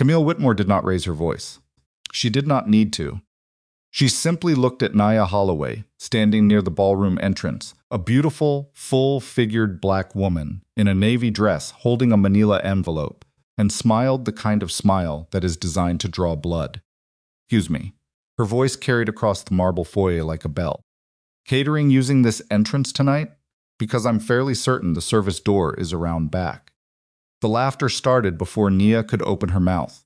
Camille Whitmore did not raise her voice. She did not need to. She simply looked at Nia Holloway, standing near the ballroom entrance, a beautiful, full-figured black woman in a navy dress holding a manila envelope, and smiled the kind of smile that is designed to draw blood. Excuse me. Her voice carried across the marble foyer like a bell. Catering using this entrance tonight? Because I'm fairly certain the service door is around back. The laughter started before Nia could open her mouth.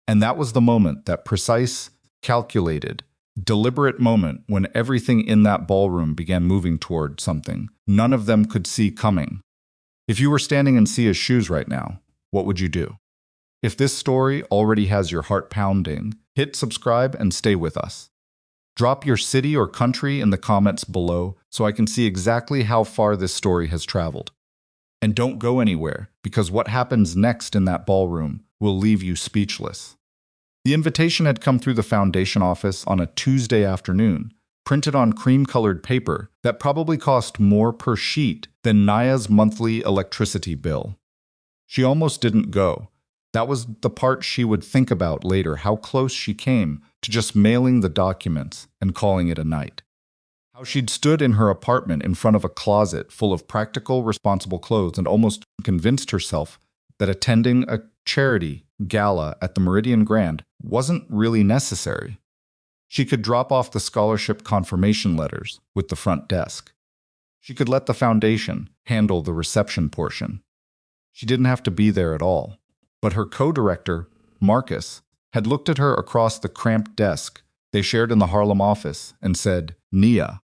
And that was the moment, that precise, calculated, deliberate moment when everything in that ballroom began moving toward something none of them could see coming. If you were standing in Sia's shoes right now, what would you do? If this story already has your heart pounding, hit subscribe and stay with us. Drop your city or country in the comments below so I can see exactly how far this story has traveled. And don't go anywhere, because what happens next in that ballroom will leave you speechless. The invitation had come through the foundation office on a Tuesday afternoon, printed on cream-colored paper that probably cost more per sheet than Nia's monthly electricity bill. She almost didn't go. That was the part she would think about later, how close she came to just mailing the documents and calling it a night. How she'd stood in her apartment in front of a closet full of practical, responsible clothes and almost convinced herself that attending a charity gala at the Meridian Grand wasn't really necessary. She could drop off the scholarship confirmation letters with the front desk. She could let the foundation handle the reception portion. She didn't have to be there at all. But her co-director, Marcus, had looked at her across the cramped desk they shared in the Harlem office and said, "Nia,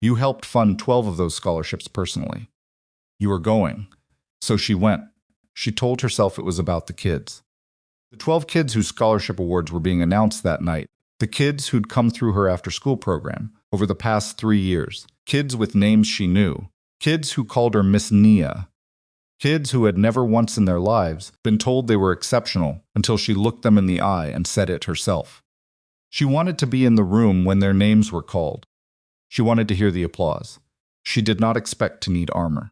you helped fund 12 of those scholarships personally. You are going." So she went. She told herself it was about the kids. The 12 kids whose scholarship awards were being announced that night, the kids who'd come through her after-school program over the past 3 years, kids with names she knew, kids who called her Miss Nia, kids who had never once in their lives been told they were exceptional until she looked them in the eye and said it herself. She wanted to be in the room when their names were called. She wanted to hear the applause. She did not expect to need armor.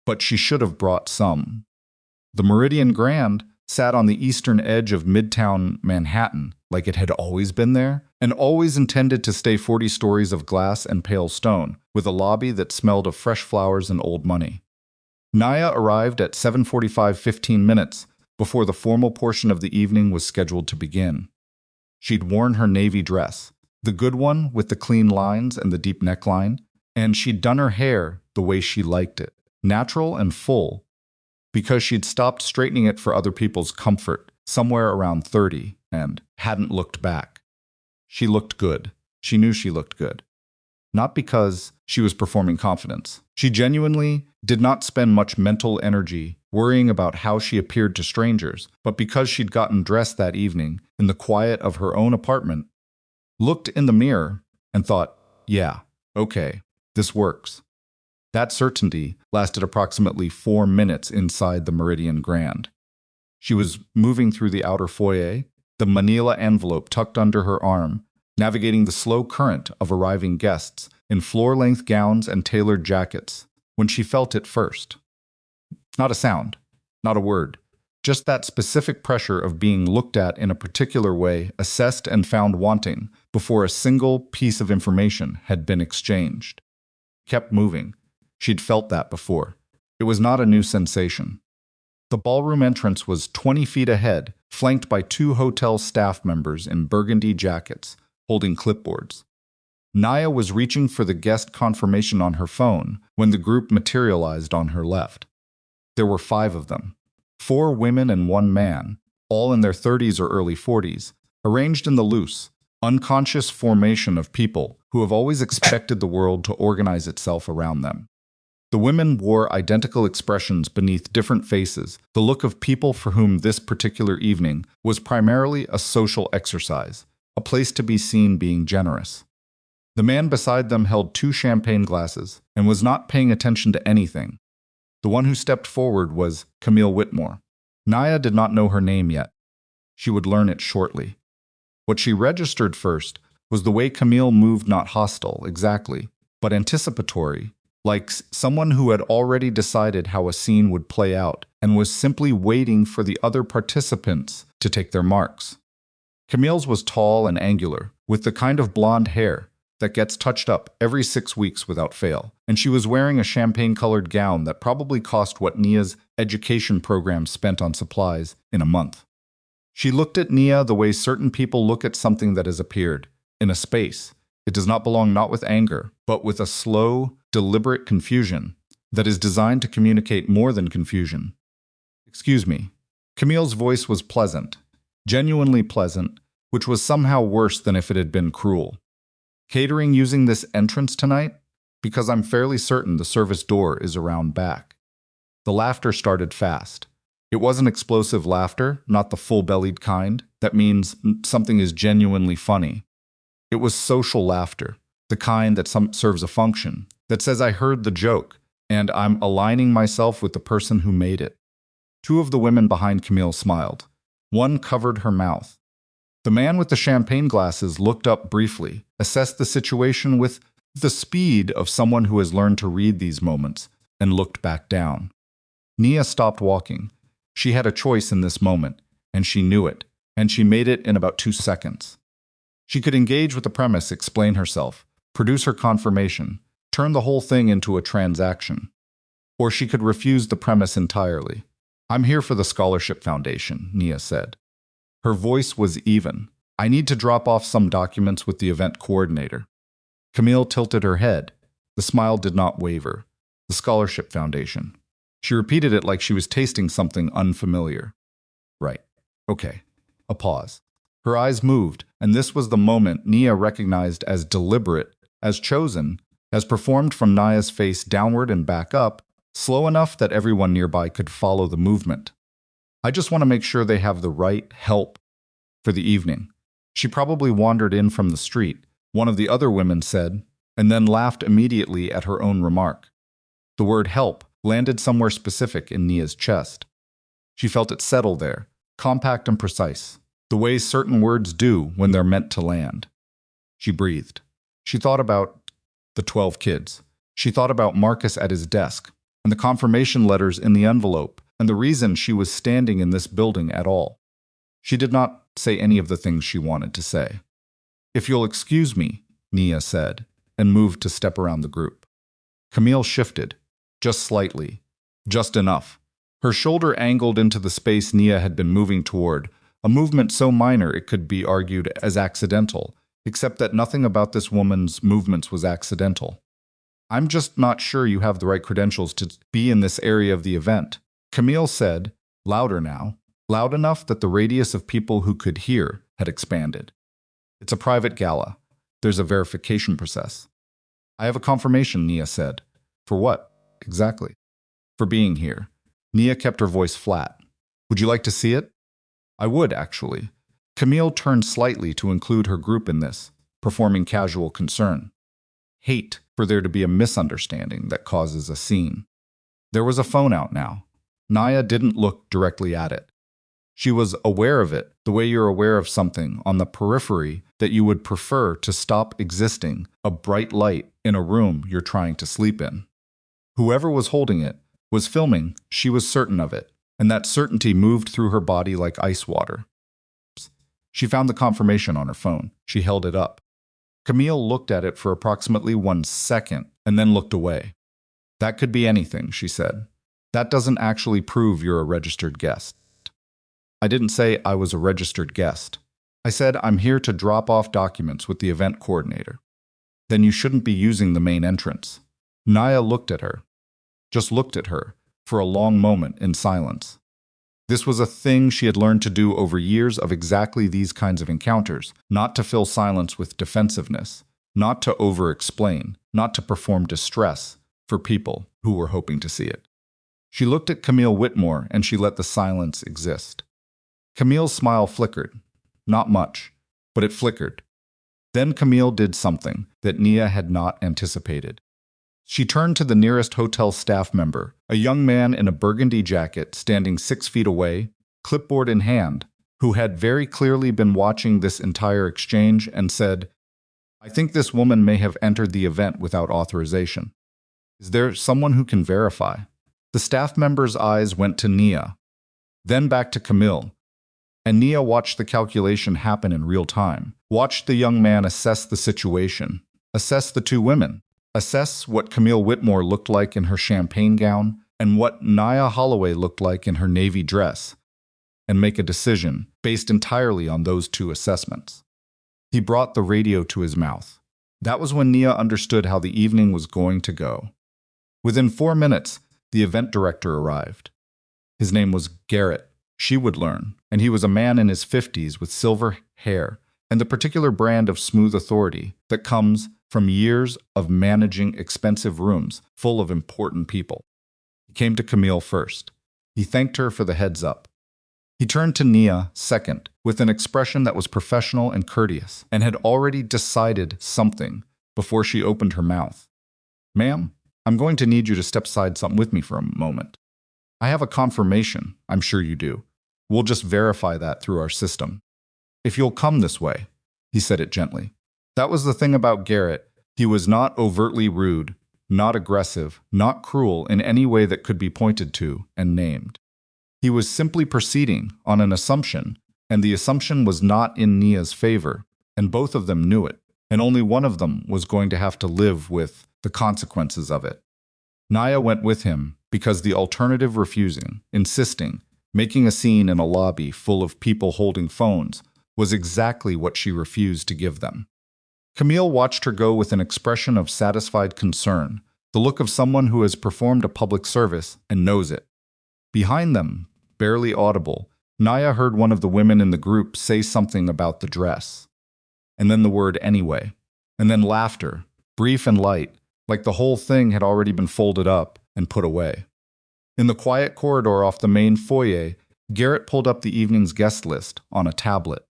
But she should have brought some. The Meridian Grand sat on the eastern edge of Midtown Manhattan like it had always been there, and always intended to stay 40 stories of glass and pale stone, with a lobby that smelled of fresh flowers and old money. Nia arrived at 7:45, 15 minutes before the formal portion of the evening was scheduled to begin. She'd worn her navy dress, the good one with the clean lines and the deep neckline, and she'd done her hair the way she liked it, natural and full, because she'd stopped straightening it for other people's comfort somewhere around 30 and hadn't looked back. She looked good. She knew she looked good. Not because she was performing confidence. She genuinely did not spend much mental energy worrying about how she appeared to strangers, but because she'd gotten dressed that evening in the quiet of her own apartment, looked in the mirror, and thought, yeah, okay, this works. That certainty lasted approximately 4 minutes inside the Meridian Grand. She was moving through the outer foyer, the manila envelope tucked under her arm, navigating the slow current of arriving guests in floor-length gowns and tailored jackets, when she felt it first. Not a sound, not a word, just that specific pressure of being looked at in a particular way, assessed and found wanting before a single piece of information had been exchanged. Kept moving. She'd felt that before. It was not a new sensation. The ballroom entrance was 20 feet ahead, flanked by 2 hotel staff members in burgundy jackets, holding clipboards. Nia was reaching for the guest confirmation on her phone when the group materialized on her left. There were 5 of them, 4 women and 1 man, all in their 30s or early 40s, arranged in the loose, unconscious formation of people who have always expected the world to organize itself around them. The women wore identical expressions beneath different faces, the look of people for whom this particular evening was primarily a social exercise, a place to be seen being generous. The man beside them held 2 champagne glasses and was not paying attention to anything. The one who stepped forward was Camille Whitmore. Nia did not know her name yet. She would learn it shortly. What she registered first was the way Camille moved, not hostile, exactly, but anticipatory, like someone who had already decided how a scene would play out and was simply waiting for the other participants to take their marks. Camille's was tall and angular, with the kind of blonde hair that gets touched up every 6 weeks without fail, and she was wearing a champagne-colored gown that probably cost what Nia's education program spent on supplies in a month. She looked at Nia the way certain people look at something that has appeared in a space. It does not belong not with anger, but with a slow, deliberate confusion that is designed to communicate more than confusion. "Excuse me." Camille's voice was pleasant, genuinely pleasant, which was somehow worse than if it had been cruel. "Catering using this entrance tonight? Because I'm fairly certain the service door is around back." The laughter started fast. It wasn't explosive laughter, not the full-bellied kind. That means something is genuinely funny. It was social laughter, the kind that serves a function, that says I heard the joke, and I'm aligning myself with the person who made it. Two of the women behind Camille smiled. One covered her mouth. The man with the champagne glasses looked up briefly, assessed the situation with the speed of someone who has learned to read these moments, and looked back down. Nia stopped walking. She had a choice in this moment, and she knew it, and she made it in about 2 seconds. She could engage with the premise, explain herself, produce her confirmation, turn the whole thing into a transaction. Or she could refuse the premise entirely. "I'm here for the scholarship foundation," Nia said. Her voice was even. "I need to drop off some documents with the event coordinator." Camille tilted her head. The smile did not waver. "The scholarship foundation." She repeated it like she was tasting something unfamiliar. "Right. Okay." A pause. Her eyes moved, and this was the moment Nia recognized as deliberate, as chosen, as performed from Nia's face downward and back up, slow enough that everyone nearby could follow the movement. "I just want to make sure they have the right help for the evening." She probably wandered in from the street, one of the other women said, and then laughed immediately at her own remark. The word help landed somewhere specific in Nia's chest. She felt it settle there, compact and precise, the way certain words do when they're meant to land. She breathed. She thought about the 12 kids. She thought about Marcus at his desk, and the confirmation letters in the envelope, and the reason she was standing in this building at all. She did not say any of the things she wanted to say. "If you'll excuse me," Nia said, and moved to step around the group. Camille shifted. Just slightly. Just enough. Her shoulder angled into the space Nia had been moving toward, a movement so minor it could be argued as accidental, except that nothing about this woman's movements was accidental. "I'm just not sure you have the right credentials to be in this area of the event," Camille said, louder now, loud enough that the radius of people who could hear had expanded. "It's a private gala. There's a verification process." "I have a confirmation," Nia said. "For what? Exactly." "For being here." Nia kept her voice flat. "Would you like to see it?" "I would, actually." Camille turned slightly to include her group in this, performing casual concern. Hate for there to be a misunderstanding that causes a scene. There was a phone out now. Nia didn't look directly at it. She was aware of it, the way you're aware of something on the periphery that you would prefer to stop existing, a bright light in a room you're trying to sleep in. Whoever was holding it was filming, she was certain of it, and that certainty moved through her body like ice water. She found the confirmation on her phone. She held it up. Camille looked at it for approximately 1 second and then looked away. "That could be anything," she said. "That doesn't actually prove you're a registered guest." "I didn't say I was a registered guest. I said I'm here to drop off documents with the event coordinator." "Then you shouldn't be using the main entrance." Nia looked at her, just looked at her, for a long moment in silence. This was a thing she had learned to do over years of exactly these kinds of encounters, not to fill silence with defensiveness, not to over-explain, not to perform distress for people who were hoping to see it. She looked at Camille Whitmore and she let the silence exist. Camille's smile flickered. Not much, but it flickered. Then Camille did something that Nia had not anticipated. She turned to the nearest hotel staff member, a young man in a burgundy jacket standing 6 feet away, clipboard in hand, who had very clearly been watching this entire exchange and said, "I think this woman may have entered the event without authorization. Is there someone who can verify?" The staff member's eyes went to Nia, then back to Camille. And Nia watched the calculation happen in real time, watched the young man assess the situation, assess the two women, assess what Camille Whitmore looked like in her champagne gown and what Nia Holloway looked like in her navy dress, and make a decision based entirely on those two assessments. He brought the radio to his mouth. That was when Nia understood how the evening was going to go. Within 4 minutes, the event director arrived. His name was Garrett, she would learn, and he was a man in his 50s with silver hair and the particular brand of smooth authority that comes from years of managing expensive rooms full of important people. He came to Camille first. He thanked her for the heads up. He turned to Nia second, with an expression that was professional and courteous, and had already decided something before she opened her mouth. "Ma'am, I'm going to need you to step aside something with me for a moment. I have a confirmation, I'm sure you do. We'll just verify that through our system. If you'll come this way," he said it gently. That was the thing about Garrett. He was not overtly rude, not aggressive, not cruel in any way that could be pointed to and named. He was simply proceeding on an assumption, and the assumption was not in Nia's favor, and both of them knew it, and only one of them was going to have to live with the consequences of it. Nia went with him because the alternative refusing, insisting, making a scene in a lobby full of people holding phones was exactly what she refused to give them. Camille watched her go with an expression of satisfied concern, the look of someone who has performed a public service and knows it. Behind them, barely audible, Nia heard one of the women in the group say something about the dress. And then the word "anyway." And then laughter, brief and light, like the whole thing had already been folded up and put away. In the quiet corridor off the main foyer, Garrett pulled up the evening's guest list on a tablet.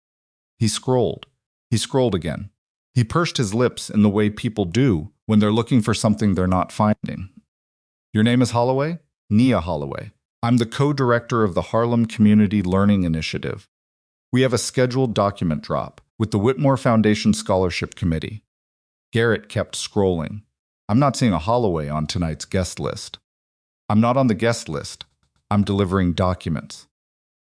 He scrolled. He scrolled again. He pursed his lips in the way people do when they're looking for something they're not finding. "Your name is Holloway?" "Nia Holloway. I'm the co-director of the Harlem Community Learning Initiative. We have a scheduled document drop with the Whitmore Foundation Scholarship Committee." Garrett kept scrolling. "I'm not seeing a Holloway on tonight's guest list." "I'm not on the guest list. I'm delivering documents.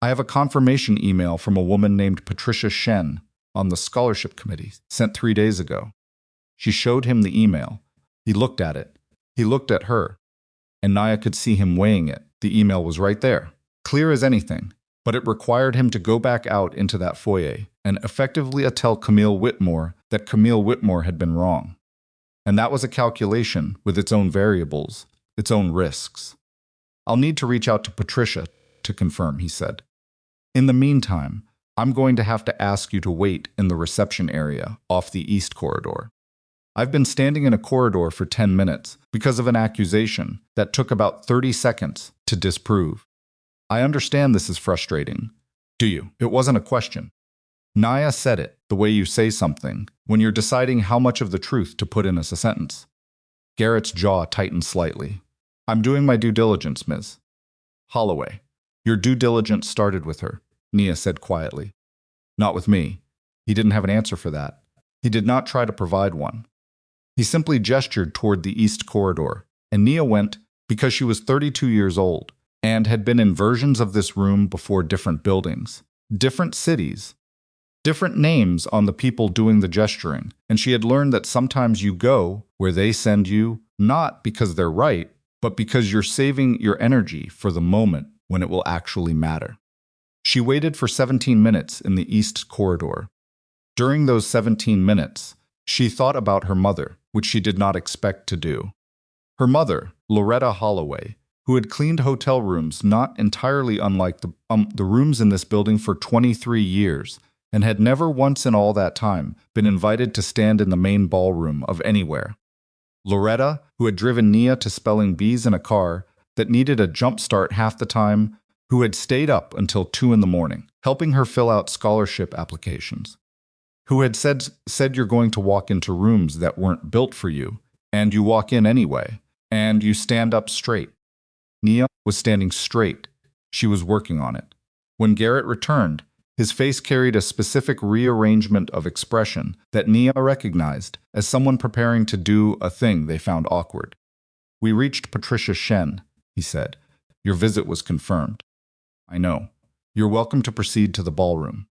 I have a confirmation email from a woman named Patricia Shen on the scholarship committee, sent 3 days ago." She showed him the email. He looked at it. He looked at her. And Nia could see him weighing it. The email was right there, clear as anything, but it required him to go back out into that foyer and effectively tell Camille Whitmore that Camille Whitmore had been wrong. And that was a calculation with its own variables, its own risks. "I'll need to reach out to Patricia to confirm," he said. "In the meantime, I'm going to have to ask you to wait in the reception area off the East Corridor. I've been standing in a corridor for 10 minutes because of an accusation that took about 30 seconds to disprove. I understand this is frustrating. Do you?" It wasn't a question. Nia said it the way you say something when you're deciding how much of the truth to put in as a sentence. Garrett's jaw tightened slightly. "I'm doing my due diligence, Ms. Holloway." "Your due diligence started with her," Nia said quietly. "Not with me." He didn't have an answer for that. He did not try to provide one. He simply gestured toward the East Corridor, and Nia went because she was 32 years old and had been in versions of this room before different buildings, different cities, different names on the people doing the gesturing, and she had learned that sometimes you go where they send you, not because they're right, but because you're saving your energy for the moment when it will actually matter. She waited for 17 minutes in the East Corridor. During those 17 minutes, she thought about her mother, which she did not expect to do. Her mother, Loretta Holloway, who had cleaned hotel rooms not entirely unlike the rooms in this building for 23 years, and had never once in all that time been invited to stand in the main ballroom of anywhere. Loretta, who had driven Nia to spelling bees in a car that needed a jump start half the time, who had stayed up until 2 in the morning, helping her fill out scholarship applications, who had said you're going to walk into rooms that weren't built for you, and you walk in anyway, and you stand up straight. Nia was standing straight. She was working on it. When Garrett returned, his face carried a specific rearrangement of expression that Nia recognized as someone preparing to do a thing they found awkward. "We reached Patricia Shen," he said. "Your visit was confirmed." "I know." You're welcome to proceed to the ballroom.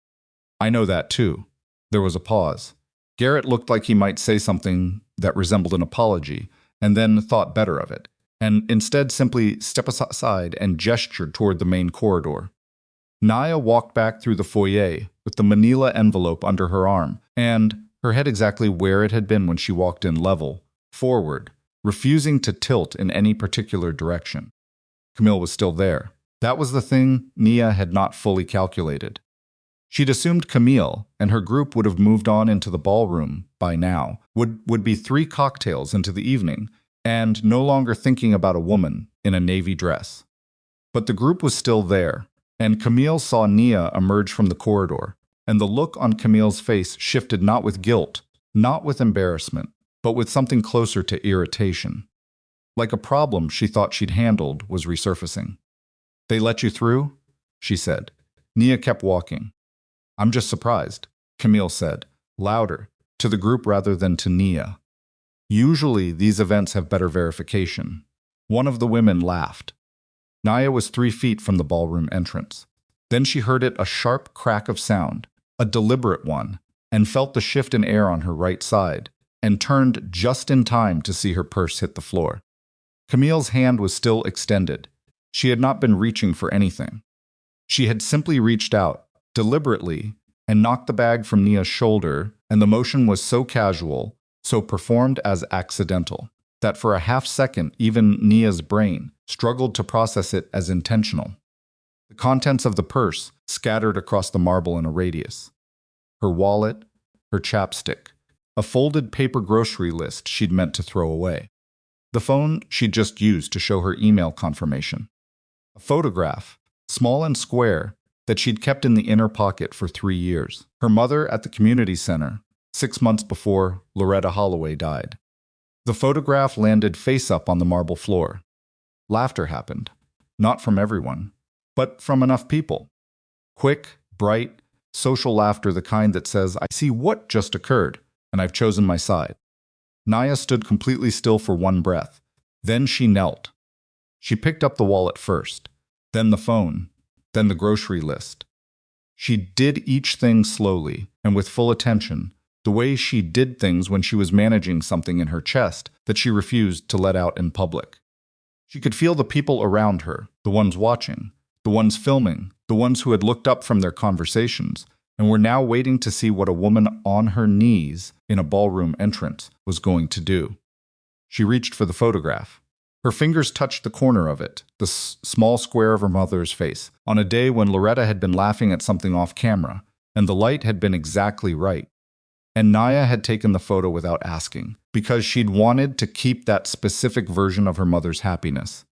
I know that too. There was a pause. Garrett looked like he might say something that resembled an apology, and then thought better of it, and instead simply stepped aside and gestured toward the main corridor. Nia walked back through the foyer with the manila envelope under her arm, and her head exactly where it had been when she walked in, level, forward, refusing to tilt in any particular direction. Camille was still there. That was the thing Nia had not fully calculated. She'd assumed Camille and her group would have moved on into the ballroom by now, would be 3 cocktails into the evening, and no longer thinking about a woman in a navy dress. But the group was still there, and Camille saw Nia emerge from the corridor, and the look on Camille's face shifted not with guilt, not with embarrassment, but with something closer to irritation. Like a problem she thought she'd handled was resurfacing. "They let you through?" she said. Nia kept walking. "I'm just surprised," Camille said, louder, to the group rather than to Nia. "Usually these events have better verification." One of the women laughed. Nia was 3 feet from the ballroom entrance. Then she heard a sharp crack of sound, a deliberate one, and felt the shift in air on her right side, and turned just in time to see her purse hit the floor. Camille's hand was still extended. She had not been reaching for anything. She had simply reached out, deliberately, and knocked the bag from Nia's shoulder, and the motion was so casual, so performed as accidental, that for a half-second even Nia's brain struggled to process it as intentional. The contents of the purse scattered across the marble in a radius. Her wallet, her chapstick, a folded paper grocery list she'd meant to throw away. The phone she'd just used to show her email confirmation. A photograph, small and square, that she'd kept in the inner pocket for 3 years. Her mother at the community center, 6 months before Nia Holloway died. The photograph landed face up on the marble floor. Laughter happened, not from everyone, but from enough people. Quick, bright, social laughter, the kind that says, "I see what just occurred, and I've chosen my side." Nia stood completely still for one breath. Then she knelt. She picked up the wallet first, then the phone, then the grocery list. She did each thing slowly and with full attention, the way she did things when she was managing something in her chest that she refused to let out in public. She could feel the people around her, the ones watching, the ones filming, the ones who had looked up from their conversations, and were now waiting to see what a woman on her knees in a ballroom entrance was going to do. She reached for the photograph. Her fingers touched the corner of it, the small square of her mother's face, on a day when Loretta had been laughing at something off camera, and the light had been exactly right. And Nia had taken the photo without asking, because she'd wanted to keep that specific version of her mother's happiness.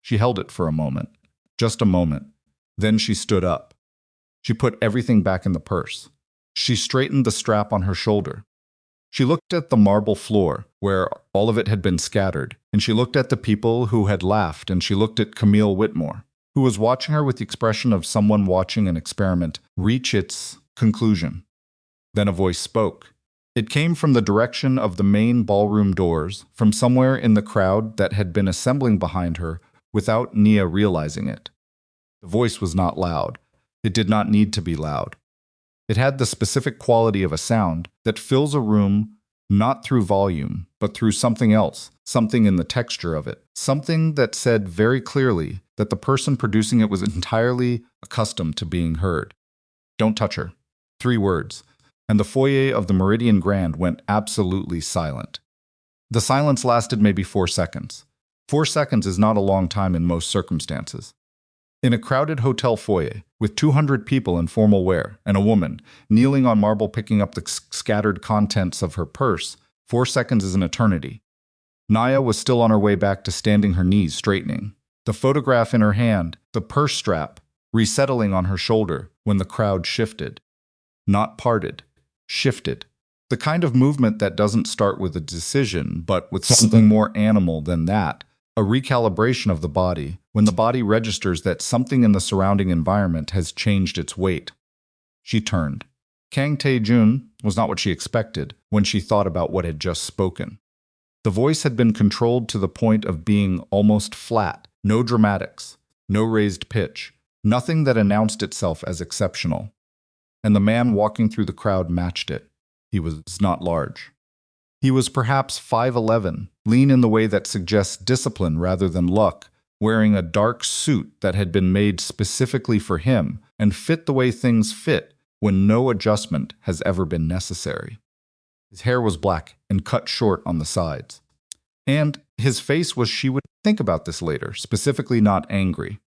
She held it for a moment, just a moment. Then she stood up. She put everything back in the purse. She straightened the strap on her shoulder. She looked at the marble floor, where all of it had been scattered, and she looked at the people who had laughed, and she looked at Camille Whitmore, who was watching her with the expression of someone watching an experiment reach its conclusion. Then a voice spoke. It came from the direction of the main ballroom doors, from somewhere in the crowd that had been assembling behind her without Nia realizing it. The voice was not loud. It did not need to be loud. It had the specific quality of a sound that fills a room not through volume, but through something else, something in the texture of it, something that said very clearly that the person producing it was entirely accustomed to being heard. "Don't touch her." 3 words, and the foyer of the Meridian Grand went absolutely silent. The silence lasted maybe 4 seconds. 4 seconds is not a long time in most circumstances. In a crowded hotel foyer, with 200 people in formal wear, and a woman, kneeling on marble picking up the scattered contents of her purse, 4 seconds is an eternity. Nia was still on her way back to standing, her knees straightening, the photograph in her hand, the purse strap, resettling on her shoulder when the crowd shifted. Not parted, shifted. The kind of movement that doesn't start with a decision, but with something more animal than that. A recalibration of the body, when the body registers that something in the surrounding environment has changed its weight. She turned. Kang Tae-Jun was not what she expected when she thought about what had just spoken. The voice had been controlled to the point of being almost flat, no dramatics, no raised pitch, Nothing that announced itself as exceptional. And the man walking through the crowd matched it. He was not large. He was perhaps 5'11", lean in the way that suggests discipline rather than luck, wearing a dark suit that had been made specifically for him and fit the way things fit when no adjustment has ever been necessary. His hair was black and cut short on the sides. And his face was, she would think about this later, specifically not angry.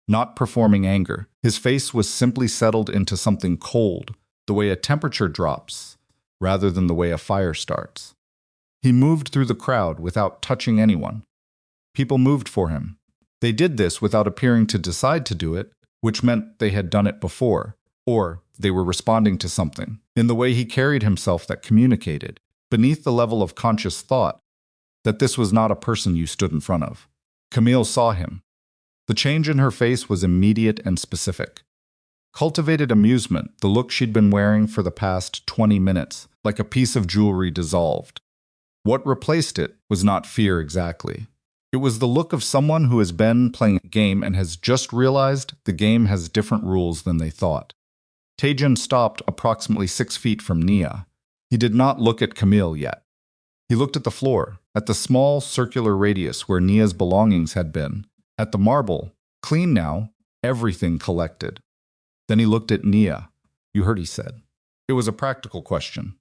Not performing anger. His face was simply settled into something cold, the way a temperature drops, rather than the way a fire starts. He moved through the crowd without touching anyone. People moved for him. They did this without appearing to decide to do it, which meant they had done it before, or they were responding to something, in the way he carried himself that communicated, beneath the level of conscious thought, that this was not a person you stood in front of. Camille saw him. The change in her face was immediate and specific. Cultivated amusement, the look she'd been wearing for the past 20 minutes, like a piece of jewelry dissolved. What replaced it was not fear exactly. It was the look of someone who has been playing a game and has just realized the game has different rules than they thought. Tae-Jun stopped approximately 6 feet from Nia. He did not look at Camille yet. He looked at the floor, at the small circular radius where Nia's belongings had been, at the marble, clean now, everything collected. Then he looked at Nia. You heard, he said. It was a practical question.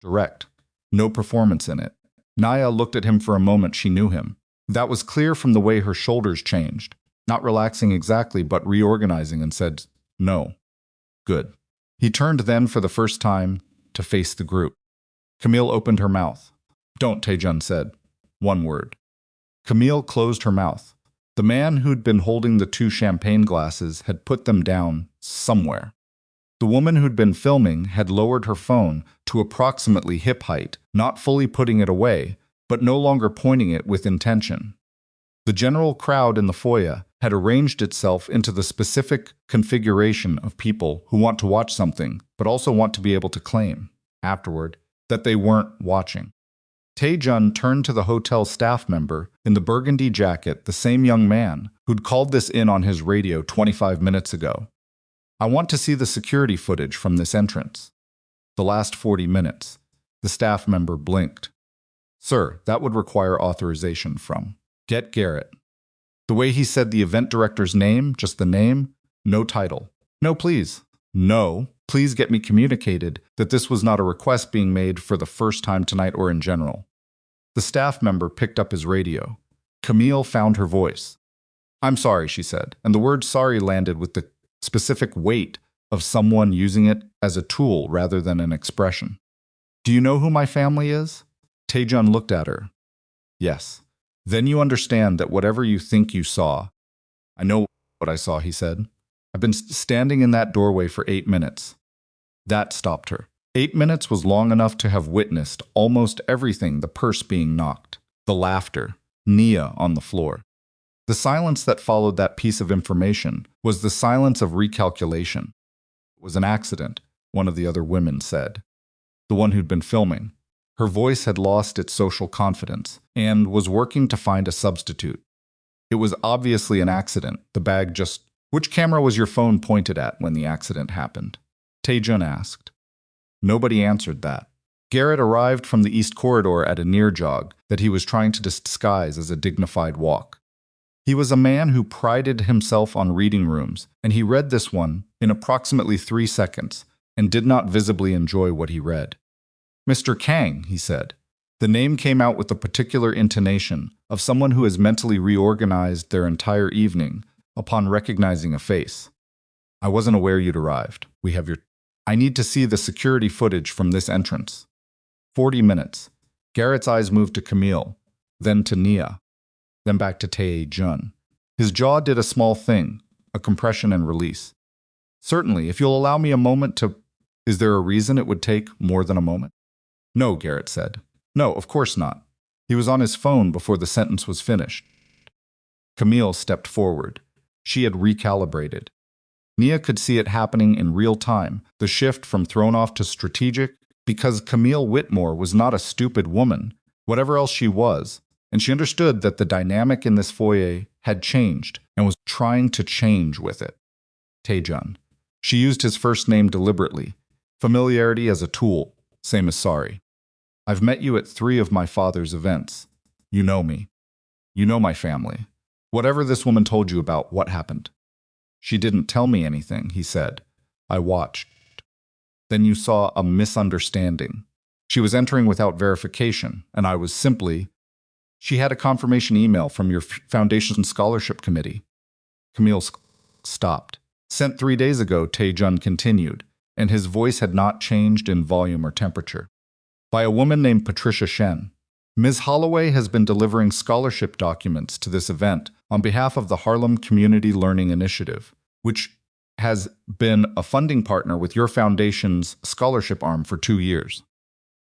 Direct. No performance in it. Nia looked at him for a moment. She knew him. That was clear from the way her shoulders changed. Not relaxing exactly, but reorganizing, and said, no. Good. He turned then for the first time to face the group. Camille opened her mouth. Don't, Tae-Jun said. One word. Camille closed her mouth. The man who'd been holding the 2 champagne glasses had put them down somewhere. The woman who'd been filming had lowered her phone to approximately hip height, not fully putting it away, but no longer pointing it with intention. The general crowd in the foyer had arranged itself into the specific configuration of people who want to watch something, but also want to be able to claim, afterward, that they weren't watching. Tae-Jun turned to the hotel staff member in the burgundy jacket, the same young man who'd called this in on his radio 25 minutes ago. I want to see the security footage from this entrance. The last 40 minutes. The staff member blinked. Sir, that would require authorization from. Get Garrett. The way he said the event director's name, just the name, no title. No, please. No, please get me communicated that this was not a request being made for the first time tonight or in general. The staff member picked up his radio. Camille found her voice. I'm sorry, she said, and the word sorry landed with the specific weight of someone using it as a tool rather than an expression. Do you know who my family is? Tae-Jun looked at her. Yes. Then you understand that whatever you think you saw. I know what I saw, he said. I've been standing in that doorway for 8 minutes. That stopped her. 8 minutes was long enough to have witnessed almost everything, the purse being knocked, the laughter, Nia on the floor. The silence that followed that piece of information was the silence of recalculation. It was an accident, one of the other women said. The one who'd been filming. Her voice had lost its social confidence and was working to find a substitute. It was obviously an accident. The bag just... Which camera was your phone pointed at when the accident happened? Tae-Jun asked. Nobody answered that. Garrett arrived from the east corridor at a near jog that he was trying to disguise as a dignified walk. He was a man who prided himself on reading rooms, and he read this one in approximately 3 seconds and did not visibly enjoy what he read. Mr. Kang, he said. The name came out with a particular intonation of someone who has mentally reorganized their entire evening upon recognizing a face. I wasn't aware you'd arrived. We have your... I need to see the security footage from this entrance. 40 minutes. Garrett's eyes moved to Camille, then to Nia, then back to Tae-Jun. His jaw did a small thing, a compression and release. Certainly, if you'll allow me a moment to... Is there a reason it would take more than a moment? No, Garrett said. No, of course not. He was on his phone before the sentence was finished. Camille stepped forward. She had recalibrated. Nia could see it happening in real time, the shift from thrown off to strategic, because Camille Whitmore was not a stupid woman, whatever else she was, and she understood that the dynamic in this foyer had changed and was trying to change with it. Tae-Jun. She used his first name deliberately. Familiarity as a tool, same as sorry. I've met you at 3 of my father's events. You know me. You know my family. Whatever this woman told you about what happened. She didn't tell me anything, he said. I watched. Then you saw a misunderstanding. She was entering without verification, and I was simply... She had a confirmation email from your foundation scholarship committee. Camille stopped. Sent 3 days ago, Tae-Jun continued, and his voice had not changed in volume or temperature. By a woman named Patricia Shen. Ms. Holloway has been delivering scholarship documents to this event on behalf of the Harlem Community Learning Initiative, which has been a funding partner with your foundation's scholarship arm for 2 years.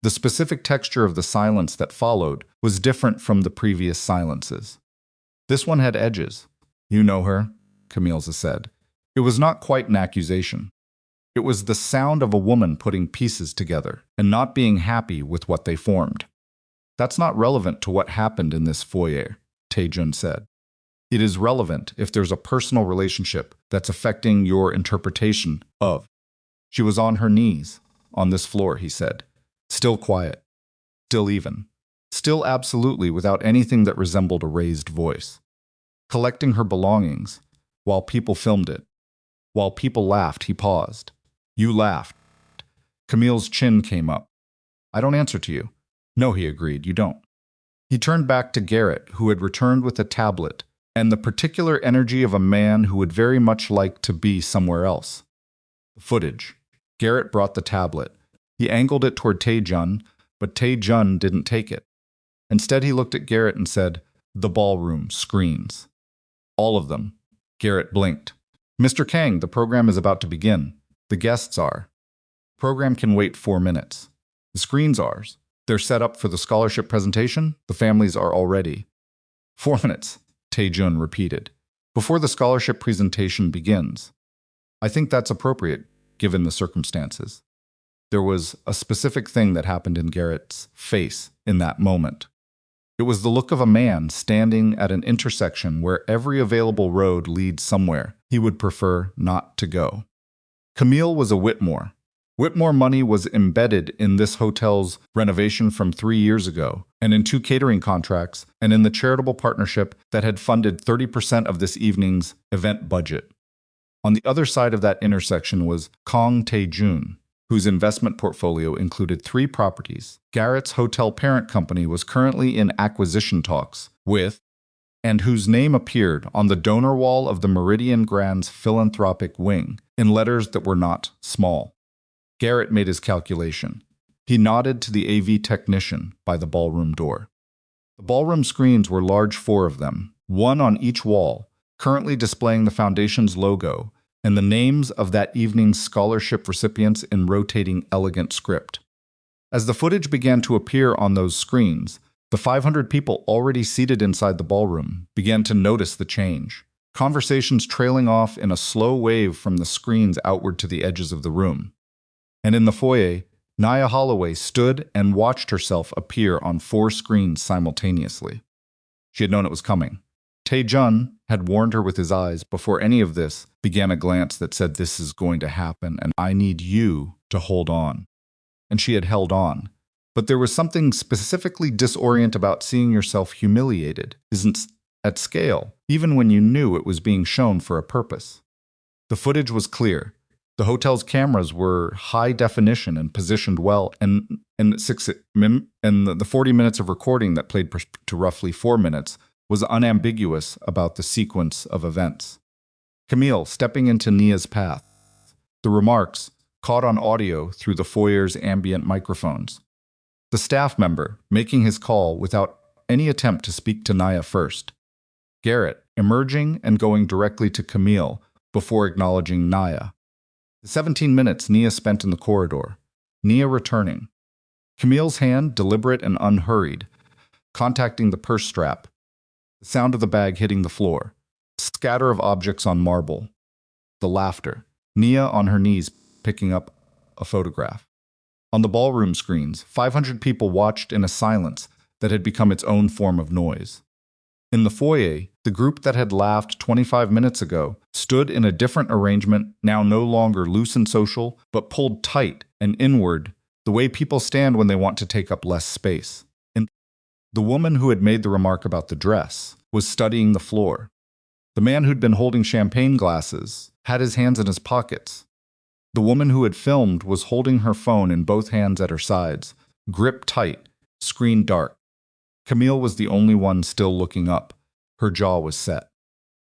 The specific texture of the silence that followed was different from the previous silences. This one had edges. You know her, Camille said. It was not quite an accusation. It was the sound of a woman putting pieces together and not being happy with what they formed. That's not relevant to what happened in this foyer, Tae-Jun said. It is relevant if there's a personal relationship that's affecting your interpretation of. She was on her knees, on this floor, he said. Still quiet. Still even. Still absolutely without anything that resembled a raised voice. Collecting her belongings, while people filmed it. While people laughed, he paused. You laughed. Camille's chin came up. I don't answer to you. No, he agreed, you don't. He turned back to Garrett, who had returned with a tablet, and the particular energy of a man who would very much like to be somewhere else. The footage. Garrett brought the tablet. He angled it toward Tae-Jun, but Tae-Jun didn't take it. Instead, he looked at Garrett and said, the ballroom screens. All of them. Garrett blinked. Mr. Kang, the program is about to begin. The guests are. The program can wait 4 minutes. The screens are. They're set up for the scholarship presentation. The families are all ready. 4 minutes, Tae-Jun repeated. Before the scholarship presentation begins. I think that's appropriate, given the circumstances. There was a specific thing that happened in Garrett's face in that moment. It was the look of a man standing at an intersection where every available road leads somewhere he would prefer not to go. Camille was a Whitmore. Whitmore money was embedded in this hotel's renovation from 3 years ago, and in 2 catering contracts, and in the charitable partnership that had funded 30% of this evening's event budget. On the other side of that intersection was Kang Tae-Jun, whose investment portfolio included 3 properties. Garrett's hotel parent company was currently in acquisition talks with, and whose name appeared on the donor wall of the Meridian Grand's philanthropic wing in letters that were not small. Garrett made his calculation. He nodded to the AV technician by the ballroom door. The ballroom screens were large, 4 of them, 1 on each wall, currently displaying the foundation's logo and the names of that evening's scholarship recipients in rotating elegant script. As the footage began to appear on those screens, the 500 people already seated inside the ballroom began to notice the change, conversations trailing off in a slow wave from the screens outward to the edges of the room. And in the foyer, Nia Holloway stood and watched herself appear on 4 screens simultaneously. She had known it was coming. Tae-Jun had warned her with his eyes before any of this began, a glance that said, this is going to happen and I need you to hold on. And she had held on. But there was something specifically disorient about seeing yourself humiliated, isn't at scale, even when you knew it was being shown for a purpose. The footage was clear. The hotel's cameras were high definition and positioned well, and the 40 minutes of recording that played to roughly 4 minutes was unambiguous about the sequence of events. Camille stepping into Nia's path. The remarks caught on audio through the foyer's ambient microphones. The staff member making his call without any attempt to speak to Nia first. Garrett emerging and going directly to Camille before acknowledging Nia. The 17 minutes Nia spent in the corridor. Nia returning. Camille's hand deliberate and unhurried, contacting the purse strap. The sound of the bag hitting the floor. Scatter of objects on marble. The laughter. Nia on her knees picking up a photograph. On the ballroom screens, 500 people watched in a silence that had become its own form of noise. In the foyer, The group that had laughed 25 minutes ago stood in a different arrangement, now no longer loose and social, but pulled tight and inward, the way people stand when they want to take up less space. And the woman who had made the remark about the dress was studying the floor. The man who'd been holding champagne glasses had his hands in his pockets. The woman who had filmed was holding her phone in both hands at her sides, grip tight, screen dark. Camille was the only one still looking up. Her jaw was set.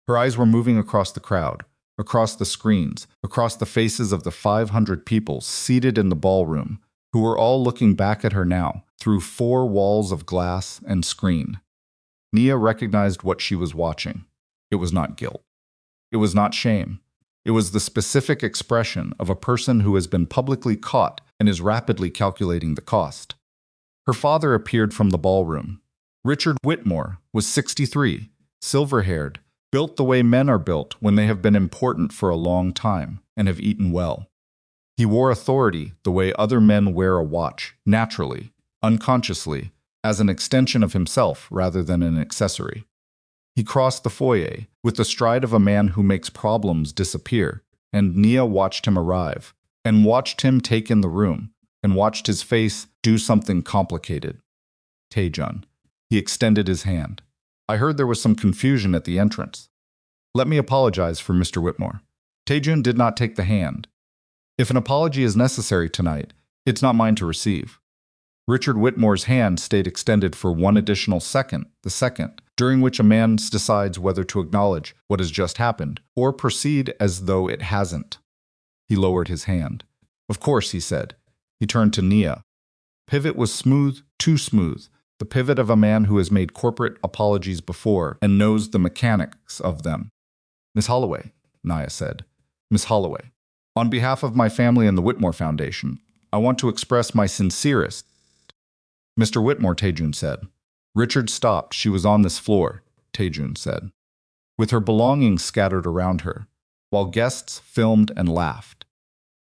Her eyes were moving across the crowd, across the screens, across the faces of the 500 people seated in the ballroom, who were all looking back at her now, through 4 walls of glass and screen. Nia recognized what she was watching. It was not guilt. It was not shame. It was the specific expression of a person who has been publicly caught and is rapidly calculating the cost. Her father appeared from the ballroom. Richard Whitmore was 63, silver-haired, built the way men are built when they have been important for a long time and have eaten well. He wore authority the way other men wear a watch, naturally, unconsciously, as an extension of himself rather than an accessory. He crossed the foyer with the stride of a man who makes problems disappear, and Nia watched him arrive, and watched him take in the room, and watched his face do something complicated. Tae-Jun. He extended his hand. I heard there was some confusion at the entrance. Let me apologize for Mr. Whitmore. Tae-Jun did not take the hand. If an apology is necessary tonight, it's not mine to receive. Richard Whitmore's hand stayed extended for 1 additional second, the second, during which a man decides whether to acknowledge what has just happened or proceed as though it hasn't. He lowered his hand. Of course, he said. He turned to Nia. Pivot was smooth, too smooth, the pivot of a man who has made corporate apologies before and knows the mechanics of them. Miss Holloway, Nia said. Miss Holloway, on behalf of my family and the Whitmore Foundation, I want to express my sincerest. Mr. Whitmore, Tae-Jun said. Richard stopped. She was on this floor, Tae-Jun said, with her belongings scattered around her, while guests filmed and laughed.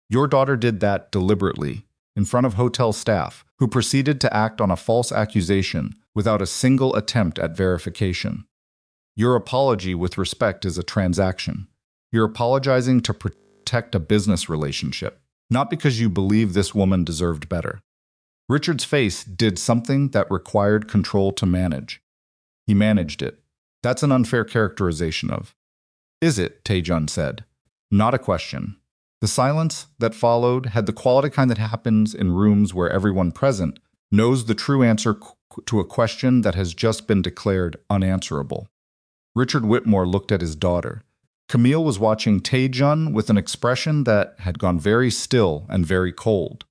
Your daughter did that deliberately, in front of hotel staff, who proceeded to act on a false accusation without a single attempt at verification. Your apology with respect is a transaction. You're apologizing to protect a business relationship, not because you believe this woman deserved better. Richard's face did something that required control to manage. He managed it. That's an unfair characterization of. Is it? Tae-Jun said. Not a question. The silence that followed had the quality kind that happens in rooms where everyone present knows the true answer to a question that has just been declared unanswerable. Richard Whitmore looked at his daughter. Camille was watching Tae-Jun with an expression that had gone very still and very cold.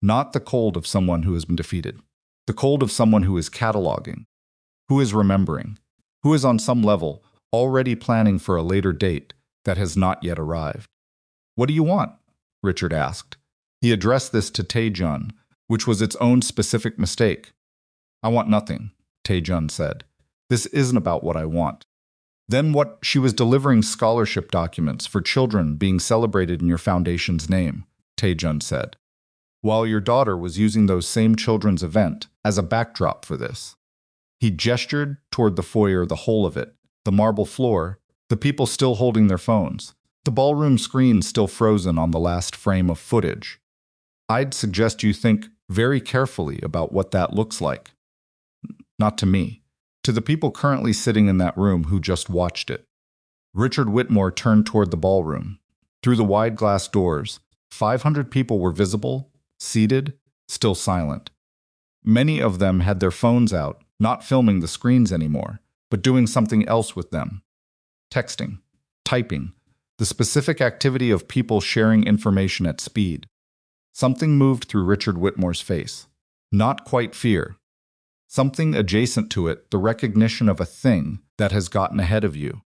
Not the cold of someone who has been defeated. The cold of someone who is cataloging, who is remembering, who is on some level already planning for a later date that has not yet arrived. What do you want? Richard asked. He addressed this to Tae-Jun, which was its own specific mistake. I want nothing, Tae-Jun said. This isn't about what I want. Then what? She was delivering scholarship documents for children being celebrated in your foundation's name, Tae-Jun said, while your daughter was using those same children's event as a backdrop for this. He gestured toward the foyer, the whole of it, the marble floor, the people still holding their phones, the ballroom screen still frozen on the last frame of footage. I'd suggest you think very carefully about what that looks like. Not to me, to the people currently sitting in that room who just watched it. Richard Whitmore turned toward the ballroom. Through the wide glass doors, 500 people were visible, seated, still silent. Many of them had their phones out, not filming the screens anymore, but doing something else with them. Texting, typing, the specific activity of people sharing information at speed. Something moved through Richard Whitmore's face. Not quite fear. Something adjacent to it, the recognition of a thing that has gotten ahead of you.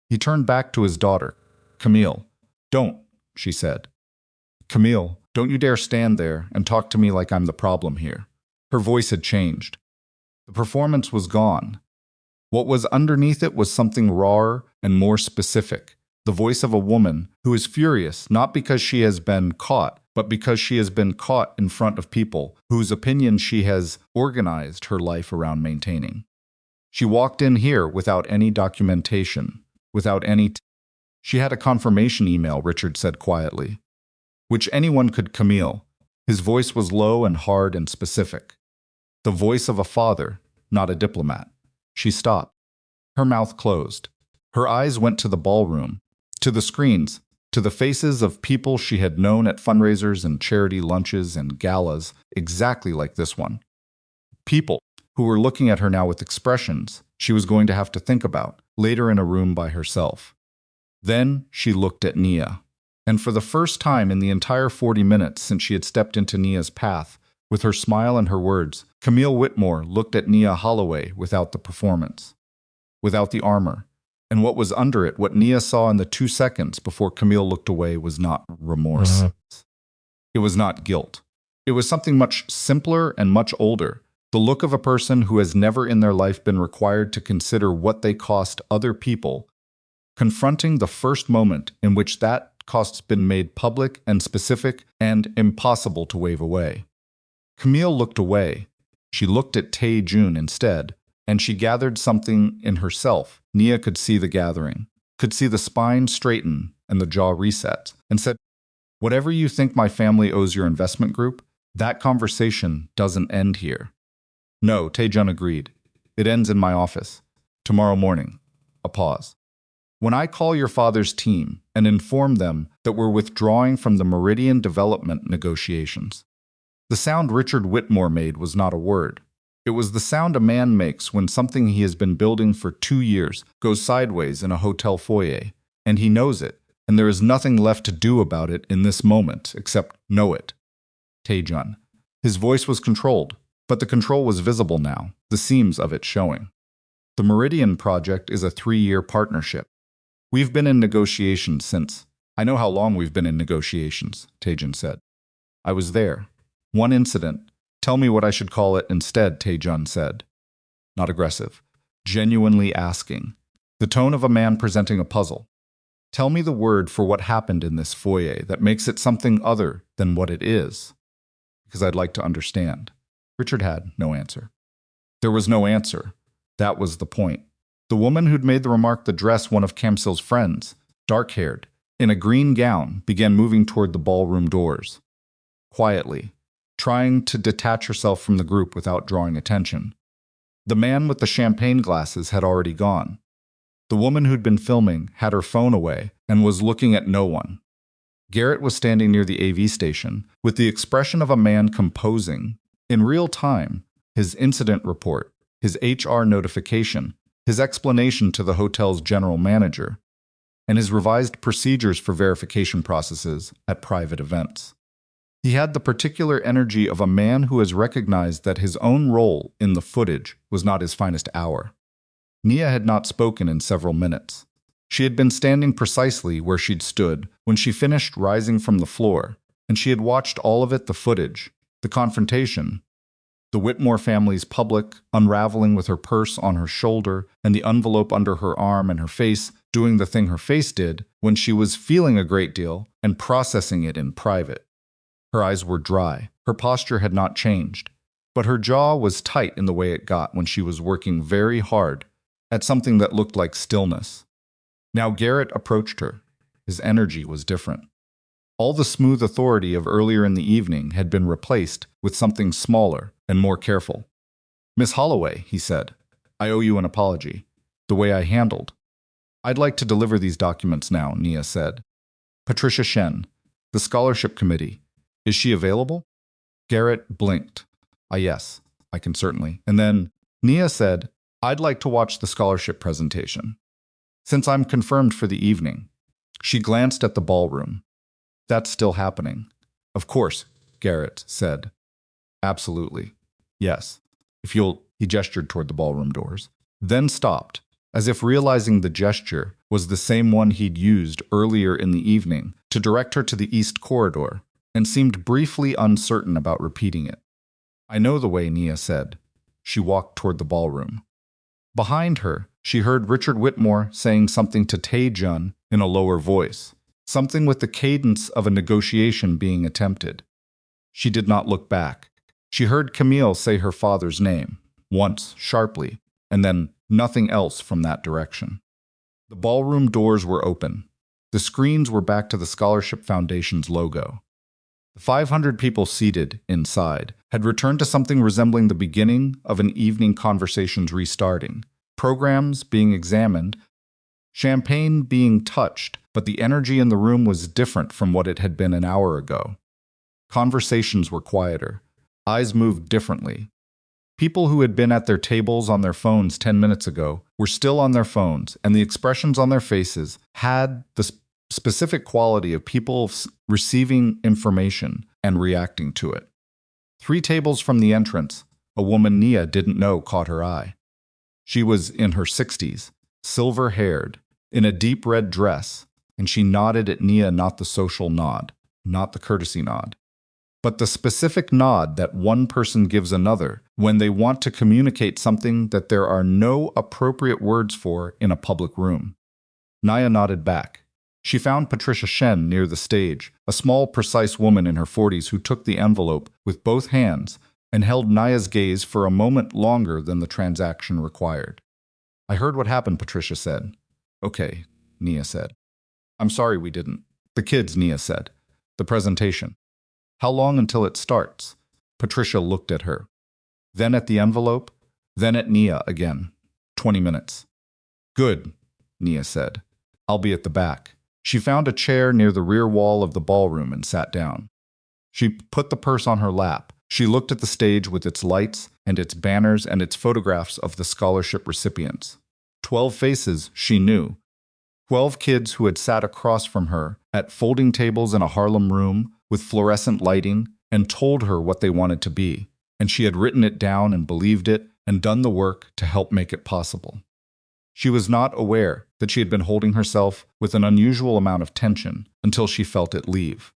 He turned back to his daughter. Camille, don't, she said. Camille, don't you dare stand there and talk to me like I'm the problem here. Her voice had changed. The performance was gone. What was underneath it was something rawer and more specific. The voice of a woman who is furious not because she has been caught, but because she has been caught in front of people whose opinions she has organized her life around maintaining. She walked in here without any documentation, without any... She had a confirmation email, Richard said quietly. Which anyone could Camille. His voice was low and hard and specific. The voice of a father, not a diplomat. She stopped. Her mouth closed. Her eyes went to the ballroom, to the screens, to the faces of people she had known at fundraisers and charity lunches and galas exactly like this one. People who were looking at her now with expressions she was going to have to think about later in a room by herself. Then she looked at Nia. And for the first time in the entire 40 minutes since she had stepped into Nia's path, with her smile and her words, Camille Whitmore looked at Nia Holloway without the performance, without the armor. And what was under it, what Nia saw in the 2 seconds before Camille looked away, was not remorse. It was not guilt. It was something much simpler and much older. The look of a person who has never in their life been required to consider what they cost other people, confronting the first moment in which that cost's been made public and specific and impossible to wave away. Camille looked away. She looked at Tae-Jun instead, and she gathered something in herself. Nia could see the gathering, could see the spine straighten and the jaw reset, and said, "Whatever you think my family owes your investment group, that conversation doesn't end here." "No," Tae-Jun agreed. "It ends in my office. Tomorrow morning." A pause. "When I call your father's team and inform them that we're withdrawing from the Meridian development negotiations." The sound Richard Whitmore made was not a word. It was the sound a man makes when something he has been building for 2 years goes sideways in a hotel foyer, and he knows it, and there is nothing left to do about it in this moment except know it. Tae-Jun. His voice was controlled, but the control was visible now, the seams of it showing. The Meridian project is a 3-year partnership. We've been in negotiations since... I know how long we've been in negotiations, Tae-Jun said. I was there. One incident. Tell me what I should call it instead, Tae-Jun said. Not aggressive. Genuinely asking. The tone of a man presenting a puzzle. Tell me the word for what happened in this foyer that makes it something other than what it is. Because I'd like to understand. Richard had no answer. There was no answer. That was the point. The woman who'd made the remark the dress one of Kamsil's friends, dark-haired, in a green gown, began moving toward the ballroom doors. Quietly, trying to detach herself from the group without drawing attention. The man with the champagne glasses had already gone. The woman who'd been filming had her phone away and was looking at no one. Garrett was standing near the AV station with the expression of a man composing, in real time, his incident report, his HR notification, his explanation to the hotel's general manager, and his revised procedures for verification processes at private events. He had the particular energy of a man who has recognized that his own role in the footage was not his finest hour. Nia had not spoken in several minutes. She had been standing precisely where she'd stood when she finished rising from the floor, and she had watched all of it, the footage, the confrontation, the Whitmore family's public unraveling with her purse on her shoulder and the envelope under her arm and her face doing the thing her face did when she was feeling a great deal and processing it in private. Her eyes were dry, her posture had not changed, but her jaw was tight in the way it got when she was working very hard at something that looked like stillness. Now Garrett approached her. His energy was different. All the smooth authority of earlier in the evening had been replaced with something smaller and more careful. "Miss Holloway," he said, "I owe you an apology. The way I handled." "I'd like to deliver these documents now," Nia said. "Patricia Shen, the scholarship committee. Is she available?" Garrett blinked. Yes, I can certainly." And then Nia said, "I'd like to watch the scholarship presentation, since I'm confirmed for the evening." She glanced at the ballroom. "That's still happening." "Of course," Garrett said. "Absolutely. Yes. If you'll..." He gestured toward the ballroom doors, then stopped, as if realizing the gesture was the same one he'd used earlier in the evening to direct her to the east corridor, and seemed briefly uncertain about repeating it. "I know the way," Nia said. She walked toward the ballroom. Behind her, she heard Richard Whitmore saying something to Tae-Jun in a lower voice, something with the cadence of a negotiation being attempted. She did not look back. She heard Camille say her father's name, once sharply, and then nothing else from that direction. The ballroom doors were open. The screens were back to the Scholarship Foundation's logo. The 500 people seated inside had returned to something resembling the beginning of an evening conversations restarting, programs being examined, champagne being touched, but the energy in the room was different from what it had been an hour ago. Conversations were quieter. Eyes moved differently. People who had been at their tables on their phones 10 minutes ago were still on their phones, and the expressions on their faces had the specific quality of people receiving information and reacting to it. 3 tables from the entrance, a woman Nia didn't know caught her eye. She was in her 60s, silver-haired, in a deep red dress, and she nodded at Nia, not the social nod, not the courtesy nod, but the specific nod that one person gives another when they want to communicate something that there are no appropriate words for in a public room. Nia nodded back. She found Patricia Shen near the stage, a small, precise woman in her 40s who took the envelope with both hands and held Nia's gaze for a moment longer than the transaction required. "I heard what happened," Patricia said. "Okay," Nia said. "I'm sorry we didn't." "The kids," Nia said. "The presentation." "How long until it starts?" Patricia looked at her. Then at the envelope, then at Nia again. 20 minutes. "Good," Nia said. "I'll be at the back." She found a chair near the rear wall of the ballroom and sat down. She put the purse on her lap. She looked at the stage with its lights and its banners and its photographs of the scholarship recipients. 12 faces she knew. 12 kids who had sat across from her at folding tables in a Harlem room with fluorescent lighting and told her what they wanted to be, and she had written it down and believed it and done the work to help make it possible. She was not aware that she had been holding herself with an unusual amount of tension until she felt it leave.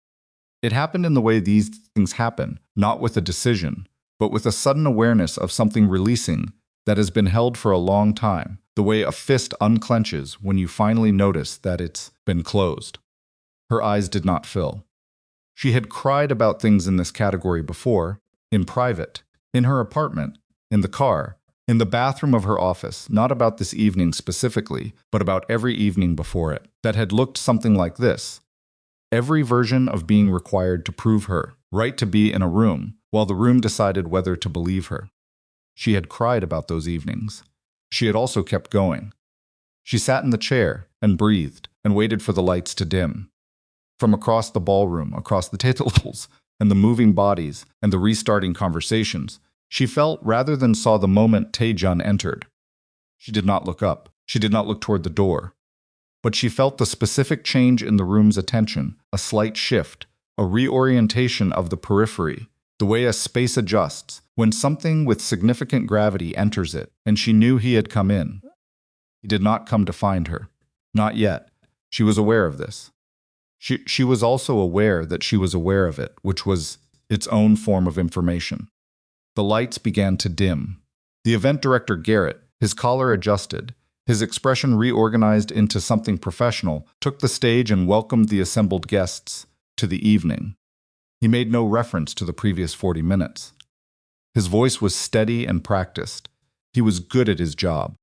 It happened in the way these things happen, not with a decision, but with a sudden awareness of something releasing that has been held for a long time, the way a fist unclenches when you finally notice that it's been closed. Her eyes did not fill. She had cried about things in this category before, in private, in her apartment, in the car, in the bathroom of her office, not about this evening specifically, but about every evening before it, that had looked something like this. Every version of being required to prove her right to be in a room, while the room decided whether to believe her. She had cried about those evenings. She had also kept going. She sat in the chair and breathed and waited for the lights to dim. From across the ballroom, across the tables, and the moving bodies, and the restarting conversations, she felt rather than saw the moment Tae-Jun entered. She did not look up. She did not look toward the door. But she felt the specific change in the room's attention, a slight shift, a reorientation of the periphery, the way a space adjusts when something with significant gravity enters it, and she knew he had come in. He did not come to find her. Not yet. She was aware of this. She was also aware that she was aware of it, which was its own form of information. The lights began to dim. The event director, Garrett, his collar adjusted, his expression reorganized into something professional, took the stage and welcomed the assembled guests to the evening. He made no reference to the previous 40 minutes. His voice was steady and practiced. He was good at his job.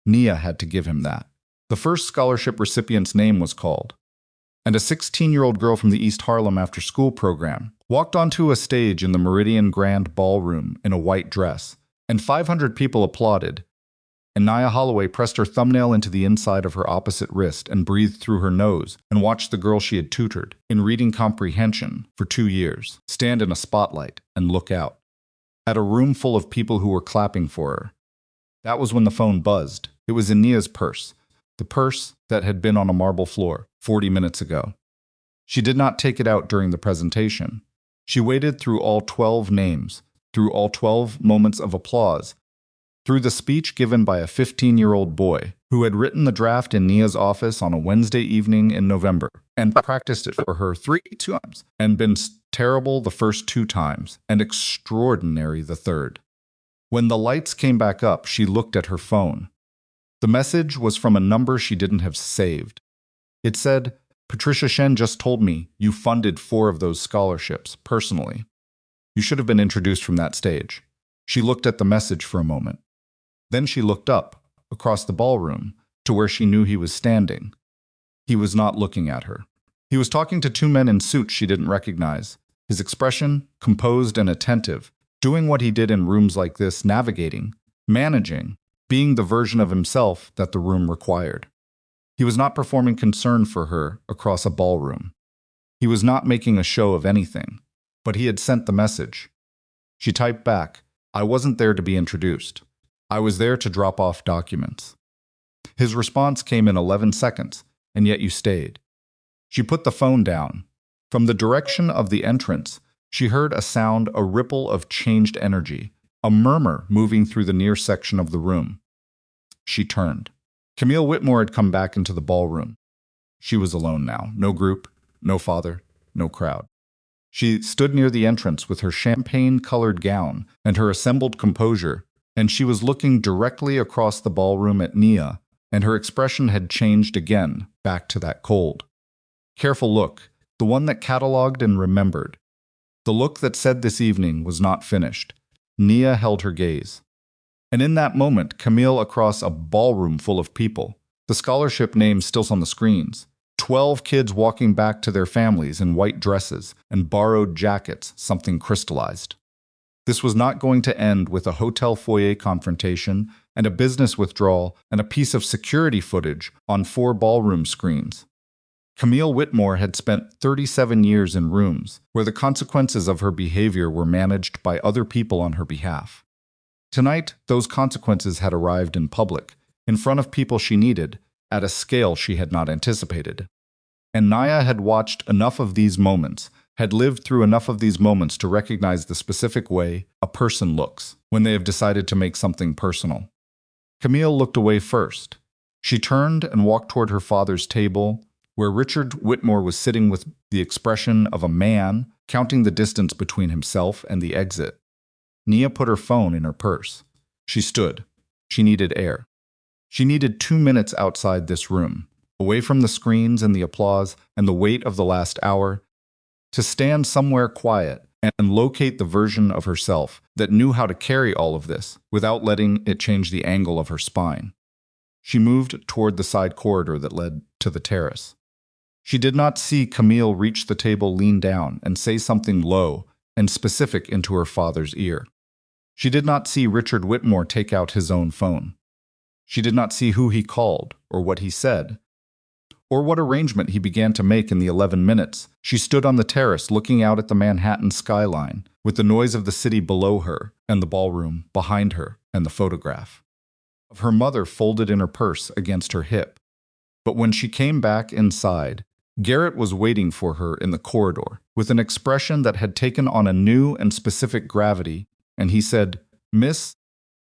Nia had to give him that. The first scholarship recipient's name was called, and a 16-year-old girl from the East Harlem after-school program walked onto a stage in the Meridian Grand Ballroom in a white dress, and 500 people applauded, and Nia Holloway pressed her thumbnail into the inside of her opposite wrist and breathed through her nose and watched the girl she had tutored in reading comprehension for 2 years stand in a spotlight and look out at a room full of people who were clapping for her. That was when the phone buzzed. It was in Nia's purse, the purse that had been on a marble floor 40 minutes ago. She did not take it out during the presentation. She waited through all 12 names, through all 12 moments of applause, through the speech given by a 15-year-old boy who had written the draft in Nia's office on a Wednesday evening in November and practiced it for her 3 times and been terrible the first 2 times and extraordinary the third. When the lights came back up, she looked at her phone. The message was from a number she didn't have saved. It said, "Patricia Shen just told me you funded 4 of those scholarships, personally. You should have been introduced from that stage." She looked at the message for a moment. Then she looked up, across the ballroom, to where she knew he was standing. He was not looking at her. He was talking to two men in suits she didn't recognize, his expression composed and attentive, doing what he did in rooms like this, navigating, managing, being the version of himself that the room required. He was not performing concern for her across a ballroom. He was not making a show of anything, but he had sent the message. She typed back, "I wasn't there to be introduced. I was there to drop off documents." His response came in 11 seconds, "And yet you stayed." She put the phone down. From the direction of the entrance, she heard a sound, a ripple of changed energy, a murmur moving through the near section of the room. She turned. Camille Whitmore had come back into the ballroom. She was alone now. No group, no father, no crowd. She stood near the entrance with her champagne-colored gown and her assembled composure, and she was looking directly across the ballroom at Nia, and her expression had changed again, back to that cold, careful look, the one that catalogued and remembered. The look that said this evening was not finished. Nia held her gaze. And in that moment, Camille across a ballroom full of people, the scholarship names still on the screens, 12 kids walking back to their families in white dresses and borrowed jackets, something crystallized. This was not going to end with a hotel foyer confrontation and a business withdrawal and a piece of security footage on 4 ballroom screens. Camille Whitmore had spent 37 years in rooms where the consequences of her behavior were managed by other people on her behalf. Tonight, those consequences had arrived in public, in front of people she needed, at a scale she had not anticipated. And Nia had watched enough of these moments, had lived through enough of these moments to recognize the specific way a person looks when they have decided to make something personal. Camille looked away first. She turned and walked toward her father's table, where Richard Whitmore was sitting with the expression of a man counting the distance between himself and the exit. Nia put her phone in her purse. She stood. She needed air. She needed 2 minutes outside this room, away from the screens and the applause and the weight of the last hour, to stand somewhere quiet and locate the version of herself that knew how to carry all of this without letting it change the angle of her spine. She moved toward the side corridor that led to the terrace. She did not see Camille reach the table, lean down, and say something low and specific into her father's ear. She did not see Richard Whitmore take out his own phone. She did not see who he called, or what he said, or what arrangement he began to make in the 11 minutes. She stood on the terrace looking out at the Manhattan skyline, with the noise of the city below her, and the ballroom behind her, and the photograph of her mother folded in her purse against her hip. But when she came back inside, Garrett was waiting for her in the corridor, with an expression that had taken on a new and specific gravity, and he said, "Miss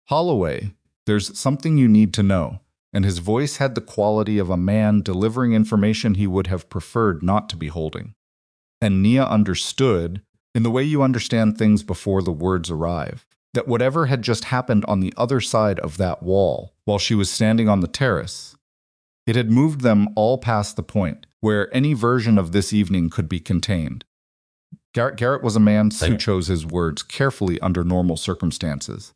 Holloway, there's something you need to know," and his voice had the quality of a man delivering information he would have preferred not to be holding. And Nia understood, in the way you understand things before the words arrive, that whatever had just happened on the other side of that wall, while she was standing on the terrace, it had moved them all past the point where any version of this evening could be contained. Garrett was a man who chose his words carefully under normal circumstances.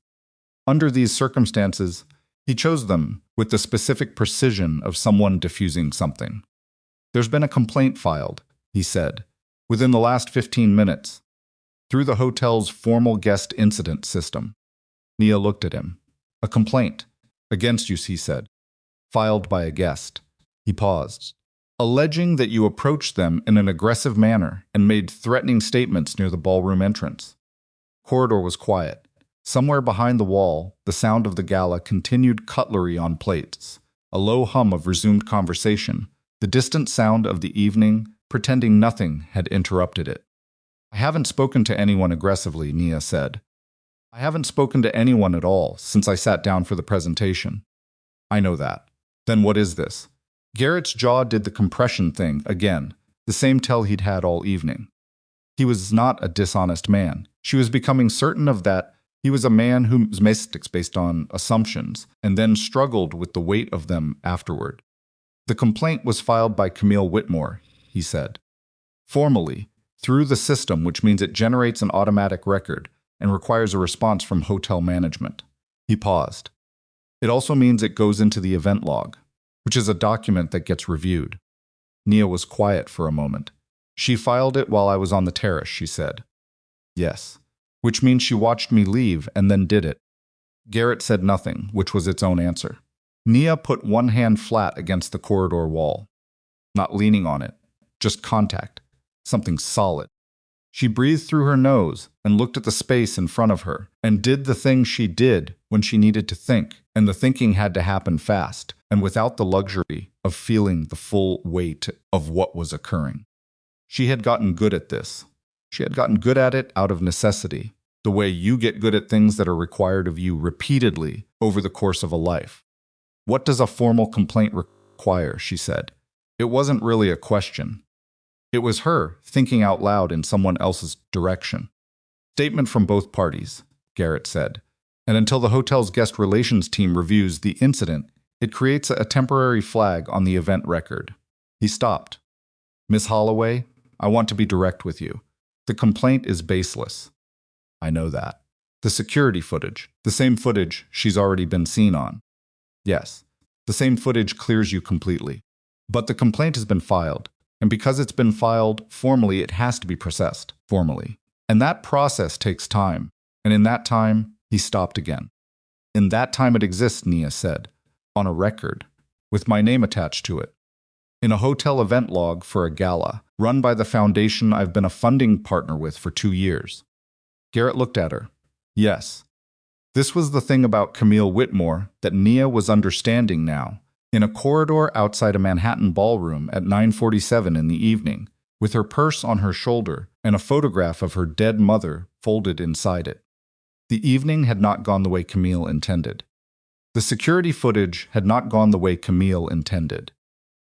Under these circumstances, he chose them with the specific precision of someone diffusing something. "There's been a complaint filed," he said, "within the last 15 minutes, through the hotel's formal guest incident system." Nia looked at him. "A complaint against you," he said, "filed by a guest." He paused. "Alleging that you approached them in an aggressive manner and made threatening statements near the ballroom entrance." Corridor was quiet. Somewhere behind the wall, the sound of the gala continued, cutlery on plates, a low hum of resumed conversation, the distant sound of the evening, pretending nothing had interrupted it. "I haven't spoken to anyone aggressively," Nia said. "I haven't spoken to anyone at all since I sat down for the presentation." "I know that. Then what is this?" Garrett's jaw did the compression thing again, the same tell he'd had all evening. He was not a dishonest man. She was becoming certain of that. He was a man whose mistakes based on assumptions, and then struggled with the weight of them afterward. "The complaint was filed by Camille Whitmore," he said. "Formally, through the system, which means it generates an automatic record and requires a response from hotel management." He paused. It also means it goes into the event log, which is a document that gets reviewed. Nia was quiet for a moment. She filed it while I was on the terrace, she said. Yes. Which means she watched me leave and then did it. Garrett said nothing, which was its own answer. Nia put one hand flat against the corridor wall. Not leaning on it, just contact. Something solid. She breathed through her nose and looked at the space in front of her and did the thing she did when she needed to think, and the thinking had to happen fast and without the luxury of feeling the full weight of what was occurring. She had gotten good at this. She had gotten good at it out of necessity, the way you get good at things that are required of you repeatedly over the course of a life. What does a formal complaint require, she said. It wasn't really a question. It was her thinking out loud in someone else's direction. Statement from both parties, Garrett said. And until the hotel's guest relations team reviews the incident, it creates a temporary flag on the event record. He stopped. Miss Holloway, I want to be direct with you. The complaint is baseless. I know that. The security footage, the same footage she's already been seen on. Yes, the same footage clears you completely. But the complaint has been filed. And because it's been filed formally, it has to be processed formally. And that process takes time. And in that time, he stopped again. In that time it exists, Nia said, on a record, with my name attached to it. In a hotel event log for a gala, run by the foundation I've been a funding partner with for 2 years. Garrett looked at her. Yes. This was the thing about Camille Whitmore that Nia was understanding now. In a corridor outside a Manhattan ballroom at 9:47 in the evening, with her purse on her shoulder and a photograph of her dead mother folded inside it. The evening had not gone the way Camille intended. The security footage had not gone the way Camille intended.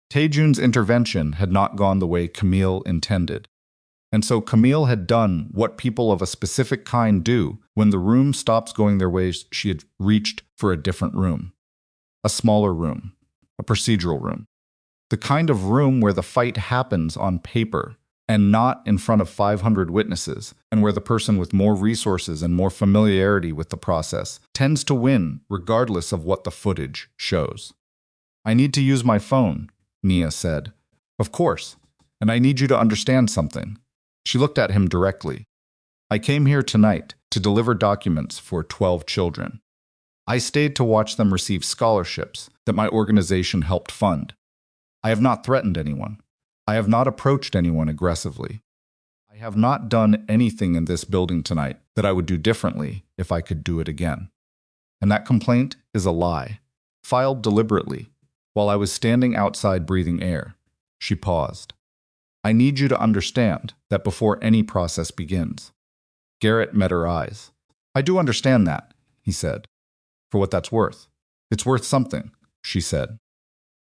Tae-Jun's intervention had not gone the way Camille intended. And so Camille had done what people of a specific kind do when the room stops going their ways. She had reached for a different room. A smaller room. A procedural room. The kind of room where the fight happens on paper and not in front of 500 witnesses, and where the person with more resources and more familiarity with the process tends to win regardless of what the footage shows. I need to use my phone, Nia said. Of course, and I need you to understand something. She looked at him directly. I came here tonight to deliver documents for 12 children. I stayed to watch them receive scholarships that my organization helped fund. I have not threatened anyone. I have not approached anyone aggressively. I have not done anything in this building tonight that I would do differently if I could do it again. And that complaint is a lie, filed deliberately, while I was standing outside breathing air. She paused. I need you to understand that before any process begins. Garrett met her eyes. I do understand that, he said. For what that's worth. It's worth something, she said.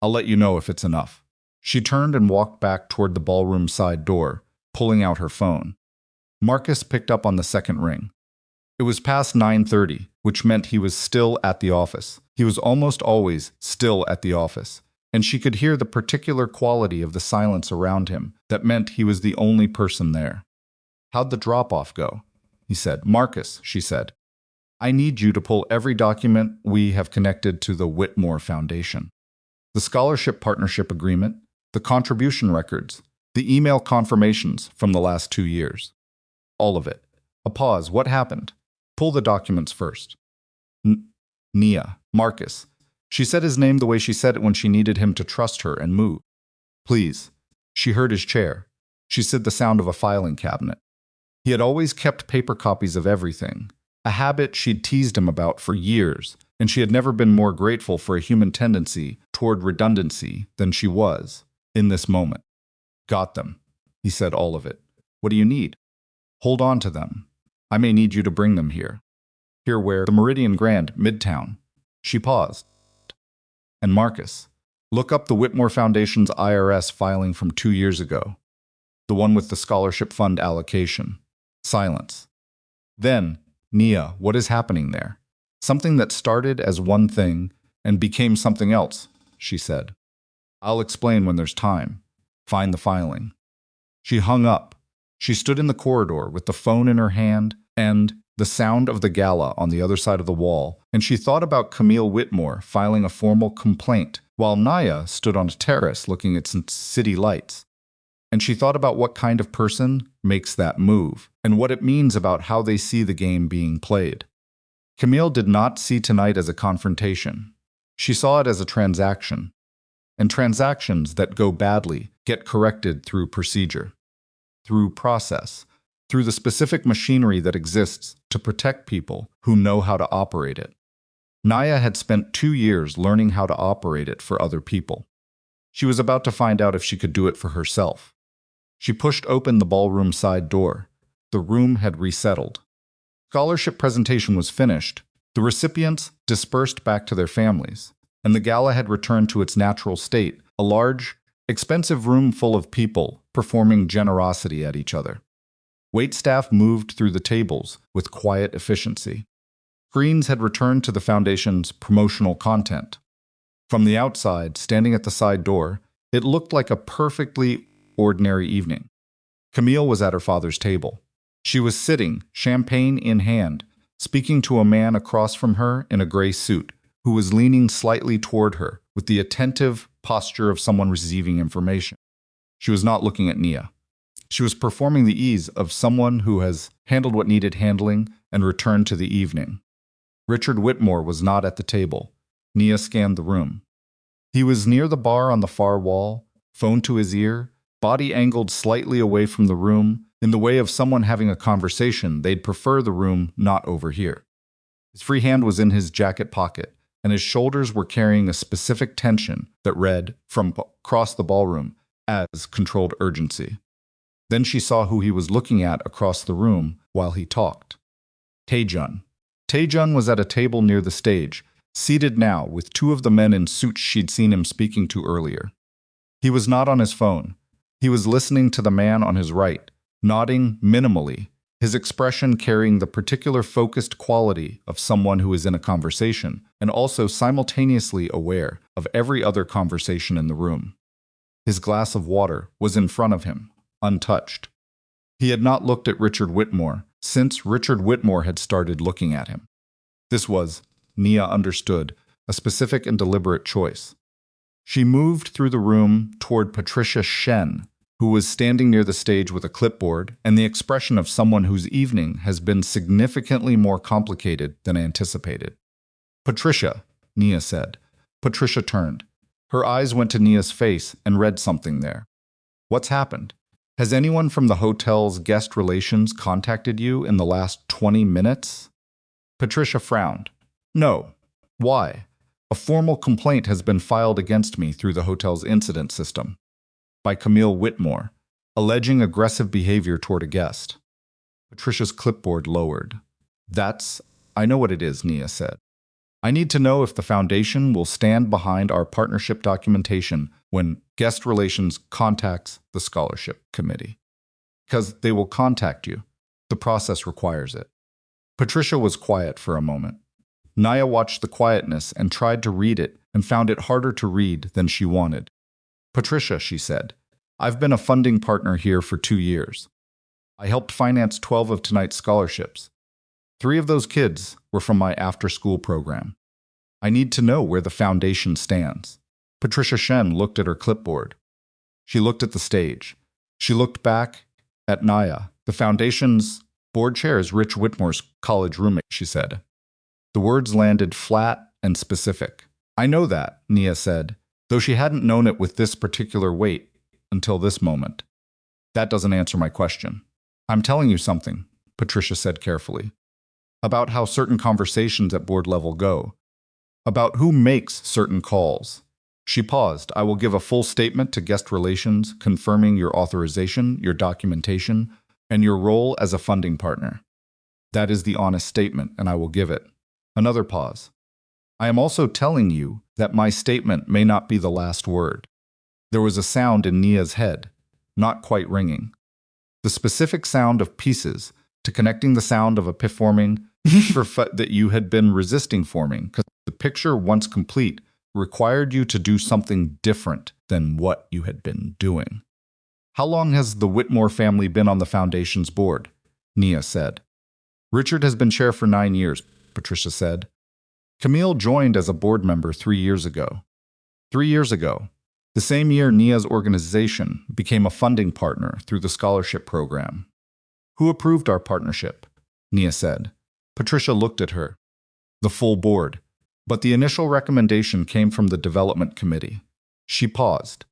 I'll let you know if it's enough. She turned and walked back toward the ballroom side door, pulling out her phone. Marcus picked up on the second ring. It was past 9:30, which meant he was still at the office. He was almost always still at the office, and she could hear the particular quality of the silence around him that meant he was the only person there. How'd the drop-off go? He said. Marcus, she said. I need you to pull every document we have connected to the Whitmore Foundation. The scholarship partnership agreement, the contribution records, the email confirmations from the last 2 years. All of it. A pause. What happened? Pull the documents first. Nia. Marcus. She said his name the way she said it when she needed him to trust her and move. Please. She heard his chair. She said the sound of a filing cabinet. He had always kept paper copies of everything, a habit she'd teased him about for years, and she had never been more grateful for a human tendency toward redundancy than she was in this moment. Got them, he said, all of it. What do you need? Hold on to them. I may need you to bring them here. Here where? The Meridian Grand, Midtown. She paused. And Marcus, look up the Whitmore Foundation's IRS filing from 2 years ago. The one with the scholarship fund allocation. Silence. Then, Nia, what is happening there? Something that started as one thing and became something else, she said. I'll explain when there's time. Find the filing. She hung up. She stood in the corridor with the phone in her hand and, the sound of the gala on the other side of the wall, and she thought about Camille Whitmore filing a formal complaint while Nia stood on a terrace looking at some city lights. And she thought about what kind of person makes that move, and what it means about how they see the game being played. Camille did not see tonight as a confrontation. She saw it as a transaction. And transactions that go badly get corrected through procedure, through process, through the specific machinery that exists to protect people who know how to operate it. Nia had spent 2 years learning how to operate it for other people. She was about to find out if she could do it for herself. She pushed open the ballroom side door. The room had resettled. Scholarship presentation was finished. The recipients dispersed back to their families, and the gala had returned to its natural state, a large, expensive room full of people performing generosity at each other. Waitstaff moved through the tables with quiet efficiency. Screens had returned to the foundation's promotional content. From the outside, standing at the side door, it looked like a perfectly ordinary evening. Camille was at her father's table. She was sitting, champagne in hand, speaking to a man across from her in a gray suit, who was leaning slightly toward her with the attentive posture of someone receiving information. She was not looking at Nia. She was performing the ease of someone who has handled what needed handling and returned to the evening. Richard Whitmore was not at the table. Nia scanned the room. He was near the bar on the far wall, phone to his ear, body angled slightly away from the room, in the way of someone having a conversation. They'd prefer the room not over here. His free hand was in his jacket pocket, and his shoulders were carrying a specific tension that read, from across the ballroom, as controlled urgency. Then she saw who he was looking at across the room while he talked. Tae-Jun. Tae-Jun was at a table near the stage, seated now with 2 of the men in suits she'd seen him speaking to earlier. He was not on his phone. He was listening to the man on his right, nodding minimally, his expression carrying the particular focused quality of someone who is in a conversation and also simultaneously aware of every other conversation in the room. His glass of water was in front of him, untouched. He had not looked at Richard Whitmore since Richard Whitmore had started looking at him. This was, Nia understood, a specific and deliberate choice. She moved through the room toward Patricia Shen, who was standing near the stage with a clipboard and the expression of someone whose evening has been significantly more complicated than anticipated. "Patricia," Nia said. Patricia turned. Her eyes went to Nia's face and read something there. "What's happened? Has anyone from the hotel's guest relations contacted you in the last 20 minutes? Patricia frowned. "No. Why? A formal complaint has been filed against me through the hotel's incident system by Camille Whitmore, alleging aggressive behavior toward a guest." Patricia's clipboard lowered. I know what it is," Nia said. "I need to know if the foundation will stand behind our partnership documentation when guest relations contacts the scholarship committee. Because they will contact you. The process requires it." Patricia was quiet for a moment. Nia watched the quietness and tried to read it and found it harder to read than she wanted. "Patricia," she said, "I've been a funding partner here for 2 years. I helped finance 12 of tonight's scholarships. 3 of those kids were from my after-school program. I need to know where the foundation stands." Patricia Shen looked at her clipboard. She looked at the stage. She looked back at Nia. "The foundation's board chair is Rich Whitmore's college roommate," she said. The words landed flat and specific. "I know that," Nia said, though she hadn't known it with this particular weight until this moment. "That doesn't answer my question. I'm telling you something," Patricia said carefully, "about how certain conversations at board level go, about who makes certain calls." She paused. "I will give a full statement to guest relations confirming your authorization, your documentation, and your role as a funding partner. That is the honest statement, and I will give it." Another pause. "I am also telling you that my statement may not be the last word." There was a sound in Nia's head, not quite ringing. The specific sound of pieces to connecting the sound of a performing that you had been resisting forming, because the picture, once complete, required you to do something different than what you had been doing. "How long has the Whitmore family been on the foundation's board?" Nia said. Richard has been chair for 9 years, Patricia said. Camille joined as a board member 3 years ago. 3 years ago, the same year Nia's organization became a funding partner through the scholarship program. Who approved our partnership? Nia said. Patricia looked at her. The full board. But the initial recommendation came from the development committee. She paused.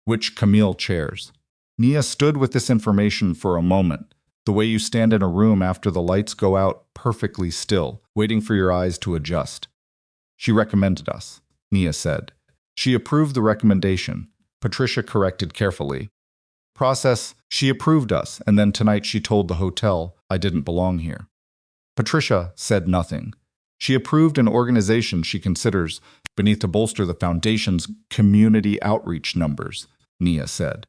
Which Camille chairs. Nia stood with this information for a moment, the way you stand in a room after the lights go out, perfectly still, waiting for your eyes to adjust. She recommended us, Nia said. She approved the recommendation, Patricia corrected carefully. Process, she approved us, and then tonight she told the hotel I didn't belong here. Patricia said nothing. She approved an organization she considers beneath to bolster the foundation's community outreach numbers, Nia said.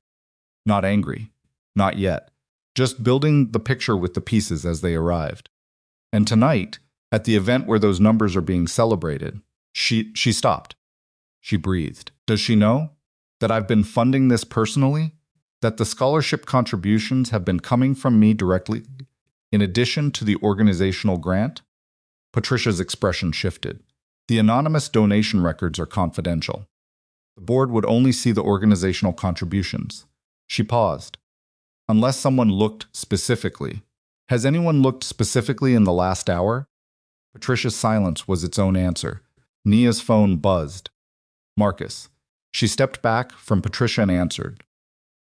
Not angry. Not yet. Just building the picture with the pieces as they arrived. And tonight, at the event where those numbers are being celebrated, she stopped. She breathed. Does she know that I've been funding this personally? That the scholarship contributions have been coming from me directly, in addition to the organizational grant? Patricia's expression shifted. The anonymous donation records are confidential. The board would only see the organizational contributions. She paused. Unless someone looked specifically. Has anyone looked specifically in the last hour? Patricia's silence was its own answer. Nia's phone buzzed. Marcus. She stepped back from Patricia and answered.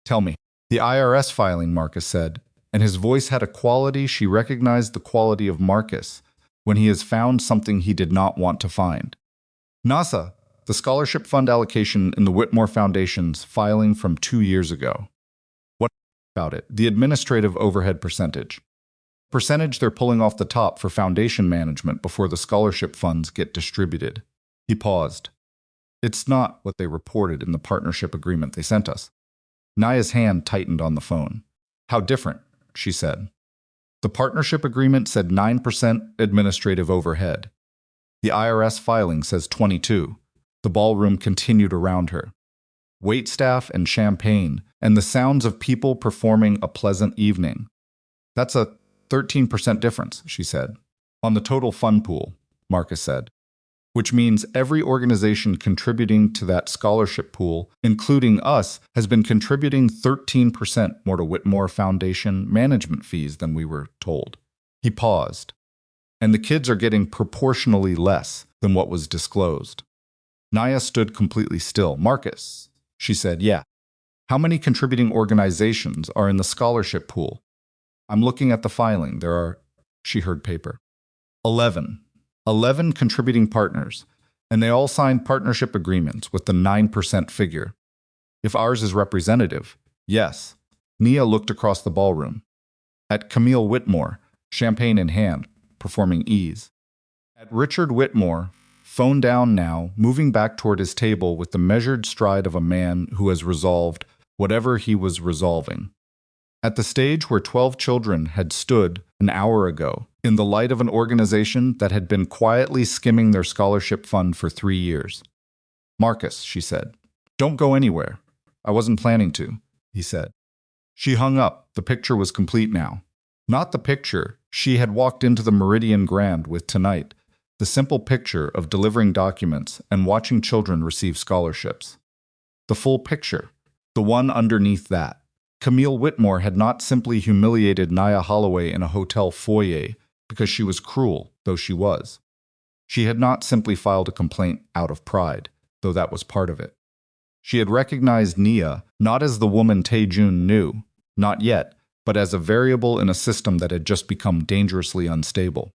Tell me. The IRS filing, Marcus said, and his voice had a quality she recognized the quality of Marcus when he has found something he did not want to find. NASA, the scholarship fund allocation in the Whitmore Foundation's filing from 2 years ago. What about it? The administrative overhead percentage. Percentage they're pulling off the top for foundation management before the scholarship funds get distributed. He paused. It's not what they reported in the partnership agreement they sent us. Nia's hand tightened on the phone. How different, she said. The partnership agreement said 9% administrative overhead. The IRS filing says 22%. The ballroom continued around her. Waitstaff and champagne, and the sounds of people performing a pleasant evening. That's a 13% difference, she said. On the total fund pool, Marcus said. Which means every organization contributing to that scholarship pool, including us, has been contributing 13% more to Whitmore Foundation management fees than we were told. He paused. And the kids are getting proportionally less than what was disclosed. Nia stood completely still. Marcus, she said, yeah. How many contributing organizations are in the scholarship pool? I'm looking at the filing. There are, she heard paper. 11 contributing partners, and they all signed partnership agreements with the 9% figure. If ours is representative, yes. Nia looked across the ballroom. At Camille Whitmore, champagne in hand, performing ease. At Richard Whitmore, phone down now, moving back toward his table with the measured stride of a man who has resolved whatever he was resolving. At the stage where 12 children had stood an hour ago, in the light of an organization that had been quietly skimming their scholarship fund for 3 years. Marcus, she said, don't go anywhere. I wasn't planning to, he said. She hung up. The picture was complete now. Not the picture she had walked into the Meridian Grand with tonight, the simple picture of delivering documents and watching children receive scholarships. The full picture, the one underneath that. Camille Whitmore had not simply humiliated Nia Holloway in a hotel foyer because she was cruel, though she was. She had not simply filed a complaint out of pride, though that was part of it. She had recognized Nia not as the woman Tae-Jun knew, not yet, but as a variable in a system that had just become dangerously unstable.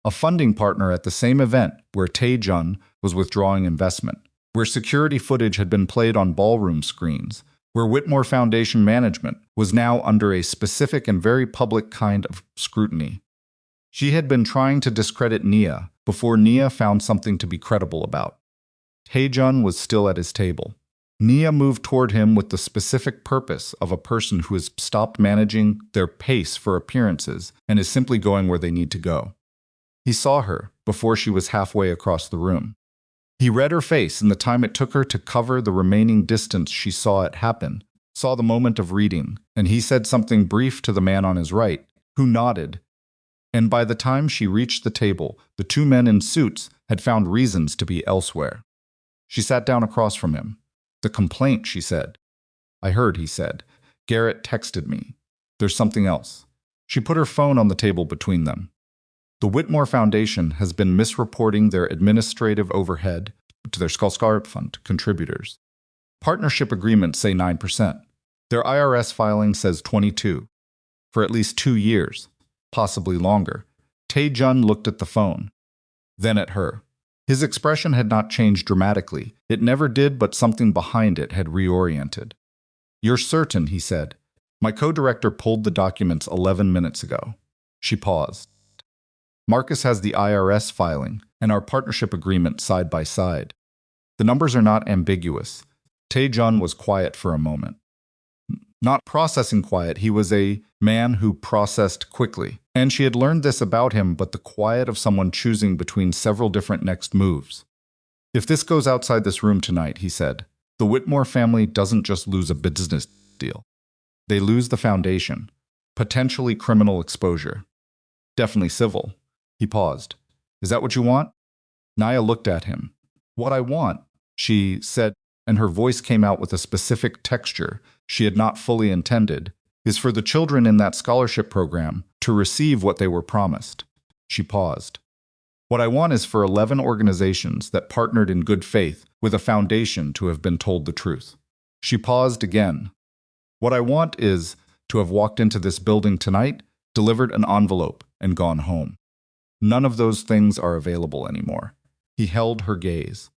A funding partner at the same event where Tae-Jun was withdrawing investment, where security footage had been played on ballroom screens, where Whitmore Foundation management was now under a specific and very public kind of scrutiny. She had been trying to discredit Nia before Nia found something to be credible about. Tae-Jun was still at his table. Nia moved toward him with the specific purpose of a person who has stopped managing their pace for appearances and is simply going where they need to go. He saw her before she was halfway across the room. He read her face in the time it took her to cover the remaining distance she saw it happen, saw the moment of reading, and he said something brief to the man on his right, who nodded. And by the time she reached the table, the two men in suits had found reasons to be elsewhere. She sat down across from him. "The complaint," she said. "I heard," he said. "Garrett texted me. There's something else." She put her phone on the table between them. "The Whitmore Foundation has been misreporting their administrative overhead to their Skullscarp Fund contributors. Partnership agreements say 9%. Their IRS filing says 22%. For at least 2 years, possibly longer." Tae-Jun looked at the phone, then at her. His expression had not changed dramatically. It never did, but something behind it had reoriented. "You're certain," he said. "My co-director pulled the documents 11 minutes ago." She paused. "Marcus has the IRS filing and our partnership agreement side by side. The numbers are not ambiguous." Tae-Jun was quiet for a moment. Not processing quiet, he was a man who processed quickly. And she had learned this about him, but the quiet of someone choosing between several different next moves. "If this goes outside this room tonight," he said, "the Whitmore family doesn't just lose a business deal. They lose the foundation. Potentially criminal exposure. Definitely civil." He paused. "Is that what you want?" Nia looked at him. "What I want," she said, and her voice came out with a specific texture she had not fully intended, "is for the children in that scholarship program to receive what they were promised." She paused. "What I want is for 11 organizations that partnered in good faith with a foundation to have been told the truth." She paused again. "What I want is to have walked into this building tonight, delivered an envelope, and gone home. None of those things are available anymore." He held her gaze.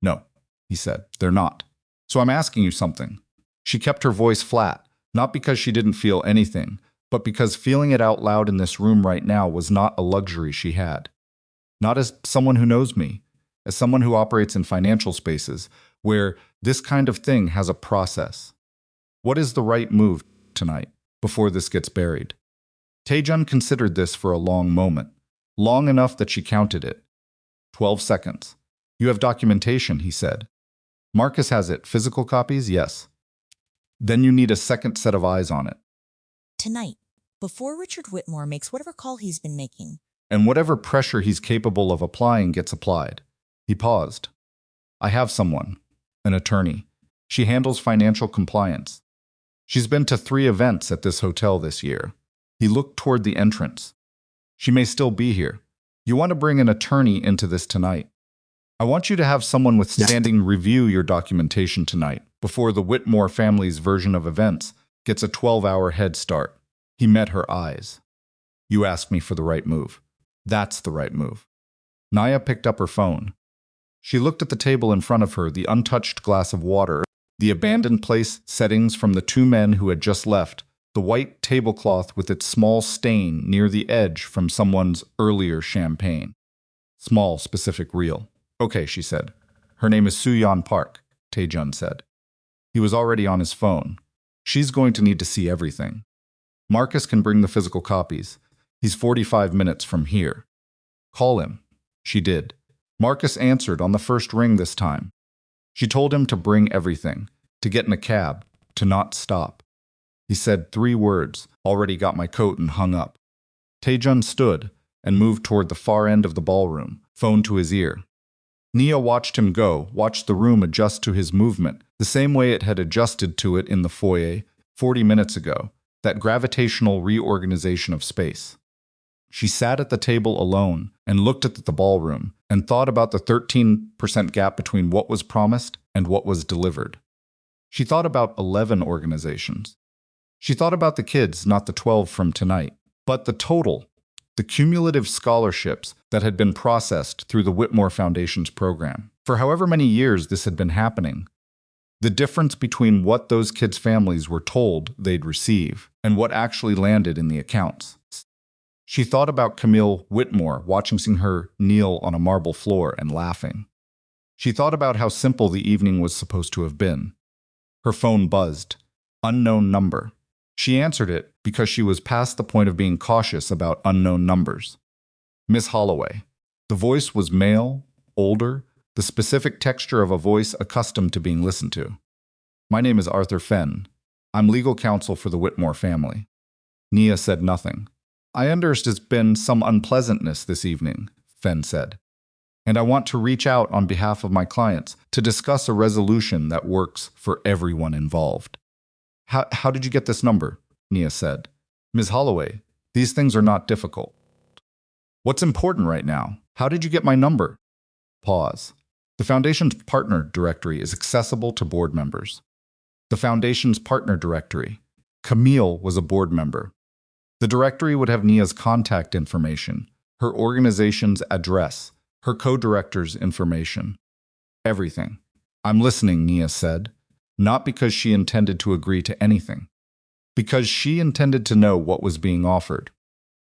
"No," he said, "they're not. So I'm asking you something." She kept her voice flat, not because she didn't feel anything, but because feeling it out loud in this room right now was not a luxury she had. Not as someone who knows me, as someone who operates in financial spaces, where this kind of thing has a process. What is the right move tonight, before this gets buried? Tae-Jun considered this for a long moment, long enough that she counted it. 12 seconds. "You have documentation," he said. "Marcus has it. Physical copies? Yes. Then you need a second set of eyes on it. Tonight, before Richard Whitmore makes whatever call he's been making. And whatever pressure he's capable of applying gets applied." He paused. "I have someone, an attorney. She handles financial compliance. She's been to 3 events at this hotel this year." He looked toward the entrance. "She may still be here. You want to bring an attorney into this tonight. I want you to have someone with standing review your documentation tonight, before the Whitmore family's version of events gets a 12-hour head start." He met her eyes. "You asked me for the right move. That's the right move." Nia picked up her phone. She looked at the table in front of her, the untouched glass of water, the abandoned place settings from the 2 men who had just left, the white tablecloth with its small stain near the edge from someone's earlier champagne. Small, specific, real. "Okay," she said. "Her name is Soo-Yeon Park," Tae-Jun said. He was already on his phone. "She's going to need to see everything. Marcus can bring the physical copies. He's 45 minutes from here. Call him." She did. Marcus answered on the first ring this time. She told him to bring everything, to get in a cab, to not stop. He said 3 words, "Already got my coat," and hung up. Tae-Jun stood and moved toward the far end of the ballroom, phone to his ear. Nia watched him go, watched the room adjust to his movement, the same way it had adjusted to it in the foyer 40 minutes ago, that gravitational reorganization of space. She sat at the table alone and looked at the ballroom and thought about the 13% gap between what was promised and what was delivered. She thought about 11 organizations. She thought about the kids, not the 12 from tonight, but the total. The cumulative scholarships that had been processed through the Whitmore Foundation's program. For however many years this had been happening. The difference between what those kids' families were told they'd receive and what actually landed in the accounts. She thought about Camille Whitmore watching her kneel on a marble floor and laughing. She thought about how simple the evening was supposed to have been. Her phone buzzed. Unknown number. She answered it because she was past the point of being cautious about unknown numbers. Miss Holloway. The voice was male, older, the specific texture of a voice accustomed to being listened to. "My name is Arthur Fenn. I'm legal counsel for the Whitmore family." Nia said nothing. I understand there's been some unpleasantness this evening, Fen said, and I want to reach out on behalf of my clients to discuss a resolution that works for everyone involved. How did you get this number? Nia said. Ms. Holloway, these things are not difficult. What's important right now? How did you get my number? Pause. The Foundation's partner directory is accessible to board members. The Foundation's partner directory. Camille was a board member. The directory would have Nia's contact information, her organization's address, her co-director's information. Everything. I'm listening, Nia said, not because she intended to agree to anything, because she intended to know what was being offered.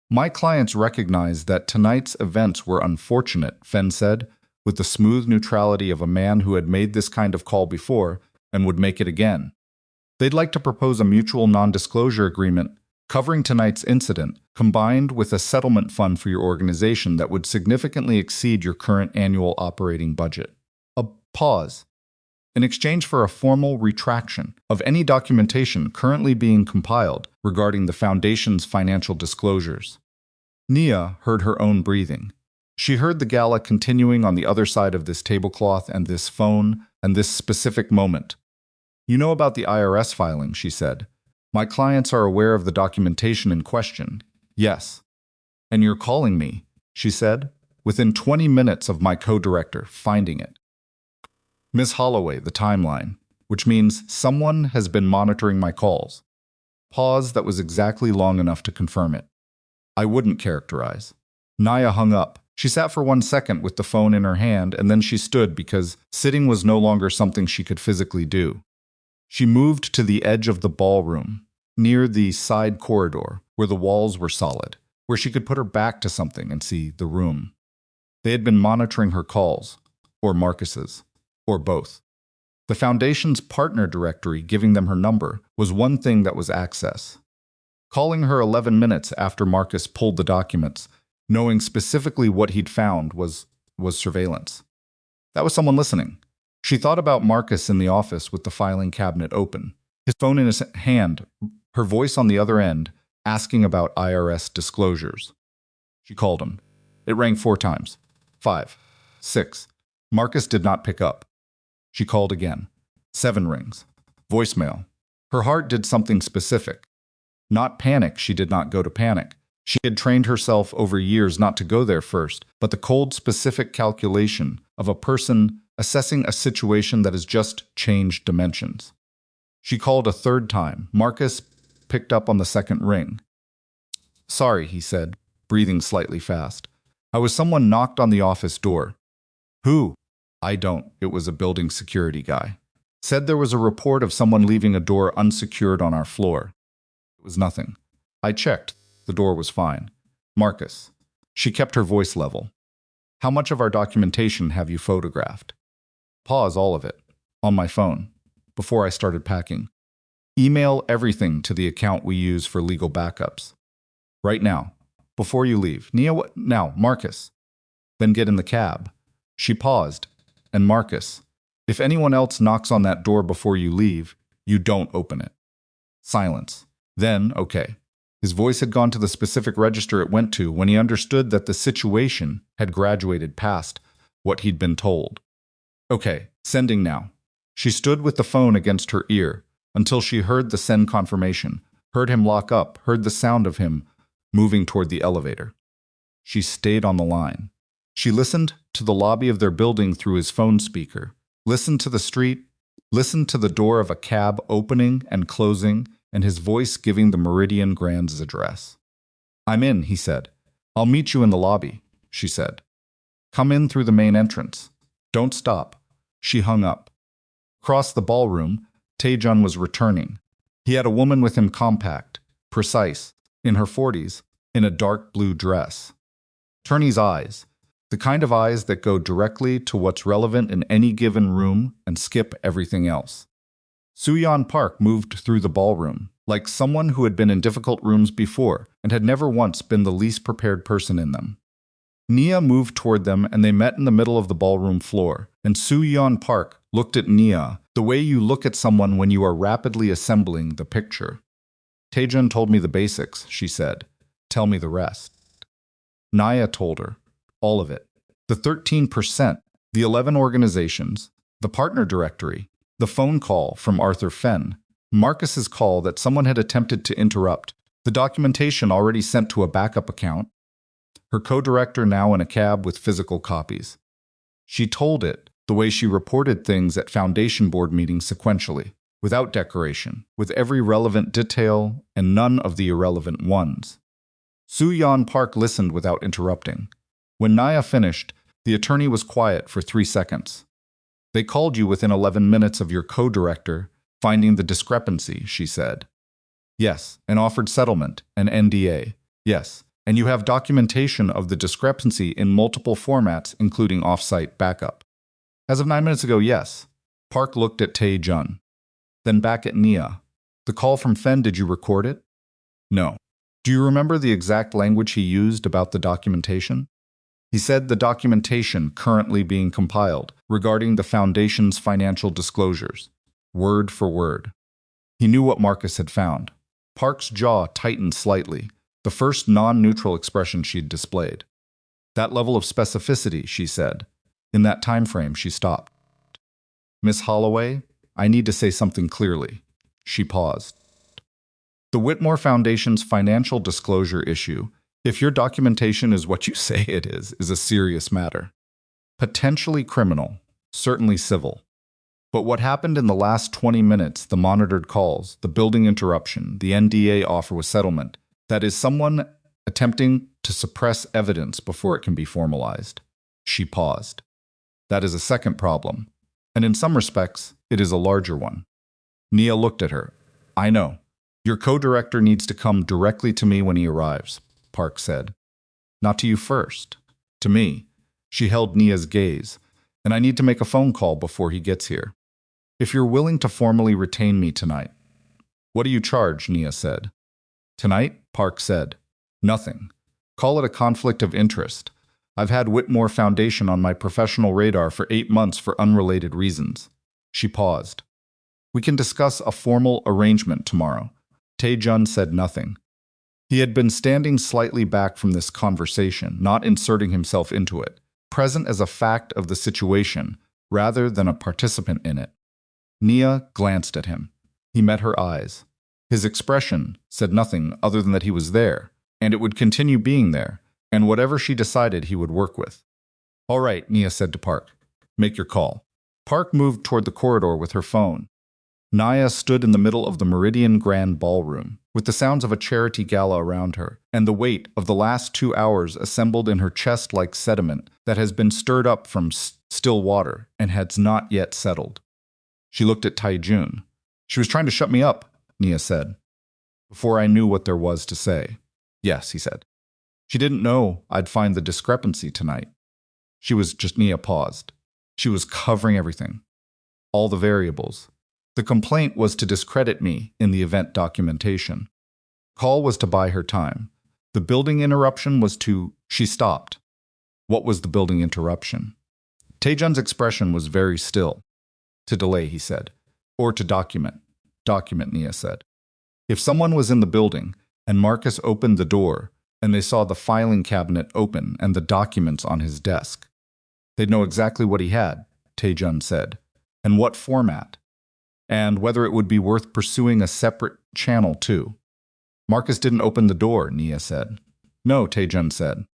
My clients recognized that tonight's events were unfortunate, Fen said, with the smooth neutrality of a man who had made this kind of call before and would make it again. They'd like to propose a mutual non-disclosure agreement covering tonight's incident, combined with a settlement fund for your organization that would significantly exceed your current annual operating budget. A pause. In exchange for a formal retraction of any documentation currently being compiled regarding the Foundation's financial disclosures. Nia heard her own breathing. She heard the gala continuing on the other side of this tablecloth and this phone and this specific moment. You know about the IRS filing, she said. My clients are aware of the documentation in question. Yes. And you're calling me, she said, within 20 minutes of my co-director finding it. Ms. Holloway, the timeline, which means someone has been monitoring my calls. Pause that was exactly long enough to confirm it. I wouldn't characterize. Nia hung up. She sat for 1 second with the phone in her hand, and then she stood because sitting was no longer something she could physically do. She moved to the edge of the ballroom, near the side corridor, where the walls were solid, where she could put her back to something and see the room. They had been monitoring her calls, or Marcus's, or both. The Foundation's partner directory giving them her number was one thing that was access. Calling her 11 minutes after Marcus pulled the documents, knowing specifically what he'd found was surveillance. That was someone listening. She thought about Marcus in the office with the filing cabinet open, his phone in his hand, her voice on the other end, asking about IRS disclosures. She called him. It rang 4 times. 5. 6. Marcus did not pick up. She called again. 7 rings. Voicemail. Her heart did something specific. Not panic, she did not go to panic. She had trained herself over years not to go there first, but the cold, specific calculation of a person assessing a situation that has just changed dimensions. She called a 3rd time. Marcus picked up on the 2nd ring. Sorry, he said, breathing slightly fast. Someone knocked on the office door. Who? I don't. It was a building security guy. Said there was a report of someone leaving a door unsecured on our floor. It was nothing. I checked. The door was fine. Marcus. She kept her voice level. How much of our documentation have you photographed? Pause all of it. On my phone. Before I started packing. Email everything to the account we use for legal backups. Right now. Before you leave. Nia, what? Now, Marcus. Then get in the cab. She paused. And Marcus. If anyone else knocks on that door before you leave, you don't open it. Silence. Then, okay. His voice had gone to the specific register it went to when he understood that the situation had graduated past what he'd been told. Okay, sending now. She stood with the phone against her ear until she heard the send confirmation, heard him lock up, heard the sound of him moving toward the elevator. She stayed on the line. She listened to the lobby of their building through his phone speaker, listened to the street, listened to the door of a cab opening and closing, and his voice giving the Meridian Grand's address. I'm in, he said. I'll meet you in the lobby, she said. Come in through the main entrance. Don't stop. She hung up. Across the ballroom, Tae-Jun was returning. He had a woman with him, compact, precise, in her 40s, in a dark blue dress. Turney's eyes, the kind of eyes that go directly to what's relevant in any given room and skip everything else. Soo-yeon Park moved through the ballroom, like someone who had been in difficult rooms before and had never once been the least prepared person in them. Nia moved toward them and they met in the middle of the ballroom floor, and Soo-yeon Park looked at Nia the way you look at someone when you are rapidly assembling the picture. Tae-Jun told me the basics, she said. Tell me the rest. Nia told her. All of it. The 13%, the 11 organizations, the partner directory, the phone call from Arthur Fenn, Marcus's call that someone had attempted to interrupt, the documentation already sent to a backup account, her co-director now in a cab with physical copies. She told it the way she reported things at foundation board meetings sequentially, without decoration, with every relevant detail and none of the irrelevant ones. Soo-Yeon Park listened without interrupting. When Nia finished, the attorney was quiet for 3 seconds. They called you within 11 minutes of your co-director finding the discrepancy, she said. Yes, and offered settlement, an NDA. Yes, and you have documentation of the discrepancy in multiple formats, including off-site backup. As of 9 minutes ago, yes. Park looked at Tae-Jun. Then back at Nia. The call from Fenn, did you record it? No. Do you remember the exact language he used about the documentation? He said the documentation currently being compiled regarding the Foundation's financial disclosures, word for word. He knew what Marcus had found. Park's jaw tightened slightly, the first non-neutral expression she'd displayed. That level of specificity, she said. In that time frame, she stopped. Miss Holloway, I need to say something clearly. She paused. The Whitmore Foundation's financial disclosure issue, if your documentation is what you say it is a serious matter. Potentially criminal, certainly civil. But what happened in the last 20 minutes, the monitored calls, the building interruption, the NDA offer with settlement, that is someone attempting to suppress evidence before it can be formalized. She paused. That is a second problem, and in some respects, it is a larger one. Nia looked at her. I know. Your co-director needs to come directly to me when he arrives, Park said. Not to you first. To me. She held Nia's gaze. And I need to make a phone call before he gets here. If you're willing to formally retain me tonight. What do you charge? Nia said. Tonight? Park said. Nothing. Call it a conflict of interest. I've had Whitmore Foundation on my professional radar for 8 months for unrelated reasons. She paused. We can discuss a formal arrangement tomorrow. Tae-Jun said nothing. He had been standing slightly back from this conversation, not inserting himself into it, present as a fact of the situation rather than a participant in it. Nia glanced at him. He met her eyes. His expression said nothing other than that he was there, and it would continue being there, and whatever she decided he would work with. All right, Nia said to Park. Make your call. Park moved toward the corridor with her phone. Nia stood in the middle of the Meridian Grand Ballroom, with the sounds of a charity gala around her, and the weight of the last 2 hours assembled in her chest like sediment that has been stirred up from still water and has not yet settled. She looked at Tae-Jun. She was trying to shut me up, Nia said. Before I knew what there was to say. Yes, he said. She didn't know I'd find the discrepancy tonight. Nia paused. She was covering everything. All the variables. The complaint was to discredit me in the event documentation. Call was to buy her time. The building interruption was to... She stopped. What was the building interruption? Tae-Jun's expression was very still. To delay, he said. Or to document. Document, Nia said. If someone was in the building, and Marcus opened the door, and they saw the filing cabinet open and the documents on his desk, they'd know exactly what he had, Tae-Jun said, and what format. And whether it would be worth pursuing a separate channel, too. Marcus didn't open the door, Nia said. No, Tae-Jun said.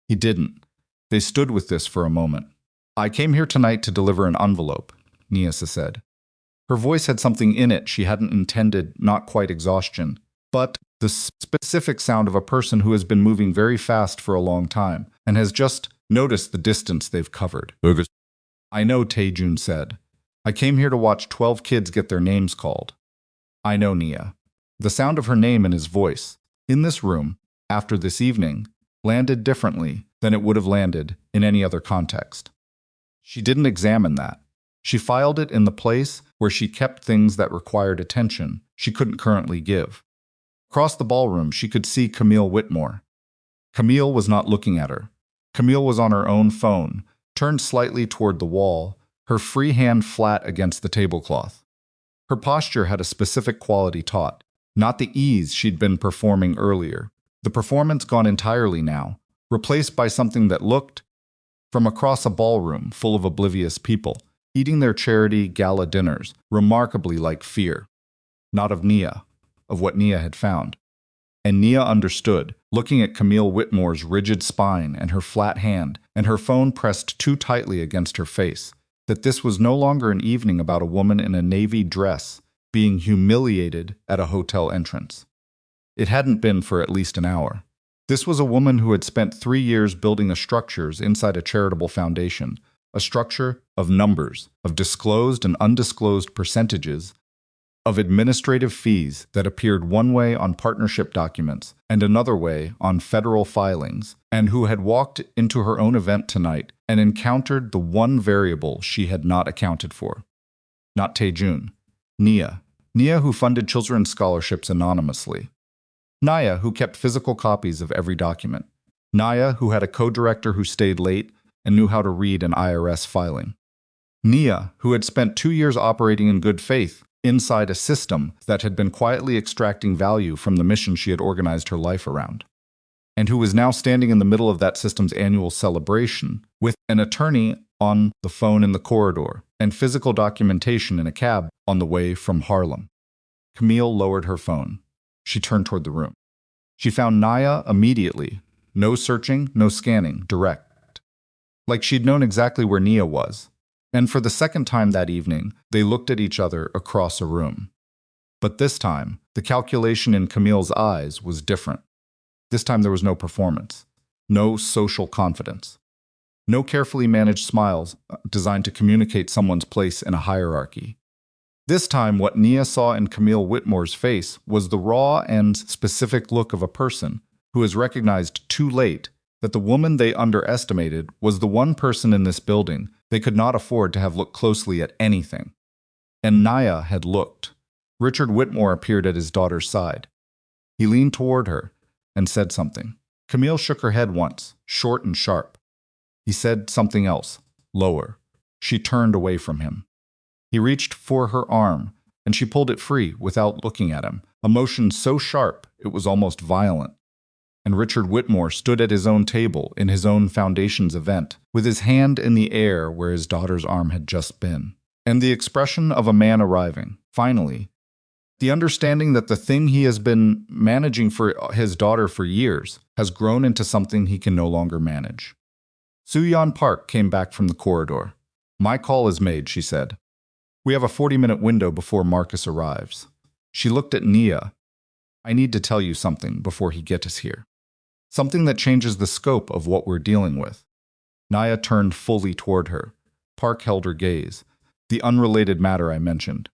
He didn't. They stood with this for a moment. I came here tonight to deliver an envelope, Nia said. Her voice had something in it she hadn't intended, not quite exhaustion, but the specific sound of a person who has been moving very fast for a long time and has just noticed the distance they've covered. I know, Tae-Jun said. I came here to watch 12 kids get their names called. I know, Nia. The sound of her name in his voice, in this room, after this evening, landed differently than it would have landed in any other context. She didn't examine that. She filed it in the place where she kept things that required attention she couldn't currently give. Across the ballroom, she could see Camille Whitmore. Camille was not looking at her. Camille was on her own phone, turned slightly toward the wall, her free hand flat against the tablecloth. Her posture had a specific quality taut, not the ease she'd been performing earlier, The performance gone entirely now, replaced by something that looked from across a ballroom full of oblivious people, eating their charity gala dinners, remarkably like fear. Not of Nia, of what Nia had found. And Nia understood, looking at Camille Whitmore's rigid spine and her flat hand, and her phone pressed too tightly against her face, that this was no longer an evening about a woman in a navy dress being humiliated at a hotel entrance. It hadn't been for at least an hour. This was a woman who had spent 3 years building structures inside a charitable foundation, a structure of numbers, of disclosed and undisclosed percentages, of administrative fees that appeared one way on partnership documents and another way on federal filings, and who had walked into her own event tonight and encountered the one variable she had not accounted for. Not Tae-Jun. Nia. Nia, who funded children's scholarships anonymously. Nia, who kept physical copies of every document. Nia, who had a co-director who stayed late and knew how to read an IRS filing. Nia, who had spent 2 years operating in good faith inside a system that had been quietly extracting value from the mission she had organized her life around, and who was now standing in the middle of that system's annual celebration with an attorney on the phone in the corridor and physical documentation in a cab on the way from Harlem. Camille lowered her phone. She turned toward the room. She found Nia immediately. No searching, no scanning, direct. Like she'd known exactly where Nia was. And for the second time that evening, they looked at each other across a room. But this time, the calculation in Camille's eyes was different. This time there was no performance, no social confidence, no carefully managed smiles designed to communicate someone's place in a hierarchy. This time, what Nia saw in Camille Whitmore's face was the raw and specific look of a person who has recognized too late that the woman they underestimated was the one person in this building they could not afford to have looked closely at anything. And Nia had looked. Richard Whitmore appeared at his daughter's side. He leaned toward her and said something. Camille shook her head once, short and sharp. He said something else, lower. She turned away from him. He reached for her arm, and she pulled it free without looking at him, a motion so sharp it was almost violent. And Richard Whitmore stood at his own table in his own foundation's event, with his hand in the air where his daughter's arm had just been. And the expression of a man arriving, finally, the understanding that the thing he has been managing for his daughter for years has grown into something he can no longer manage. Soo-yeon Park came back from the corridor. "My call is made," she said. "We have a 40-minute window before Marcus arrives." She looked at Nia. "I need to tell you something before he gets here. Something that changes the scope of what we're dealing with." Nia turned fully toward her. Park held her gaze. "The unrelated matter I mentioned.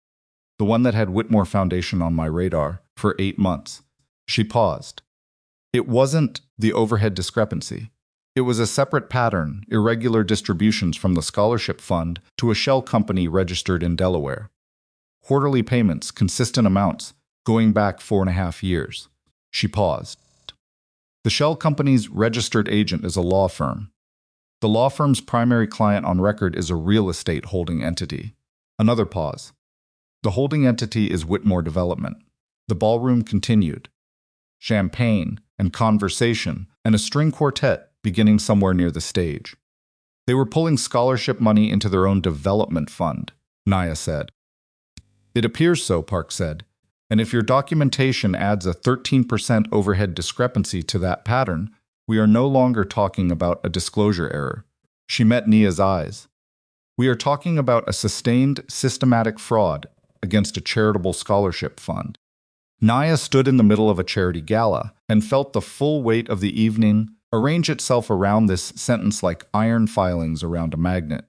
The one that had Whitmore Foundation on my radar for 8 months." She paused. "It wasn't the overhead discrepancy. It was a separate pattern, irregular distributions from the scholarship fund to a shell company registered in Delaware. Quarterly payments, consistent amounts, going back 4.5 years." She paused. "The shell company's registered agent is a law firm. The law firm's primary client on record is a real estate holding entity." Another pause. "The holding entity is Whitmore Development." The ballroom continued. Champagne and conversation and a string quartet beginning somewhere near the stage. "They were pulling scholarship money into their own development fund," Nia said. "It appears so," Park said. "And if your documentation adds a 13% overhead discrepancy to that pattern, we are no longer talking about a disclosure error." She met Nia's eyes. "We are talking about a sustained, systematic fraud against a charitable scholarship fund." Nia stood in the middle of a charity gala and felt the full weight of the evening arrange itself around this sentence like iron filings around a magnet.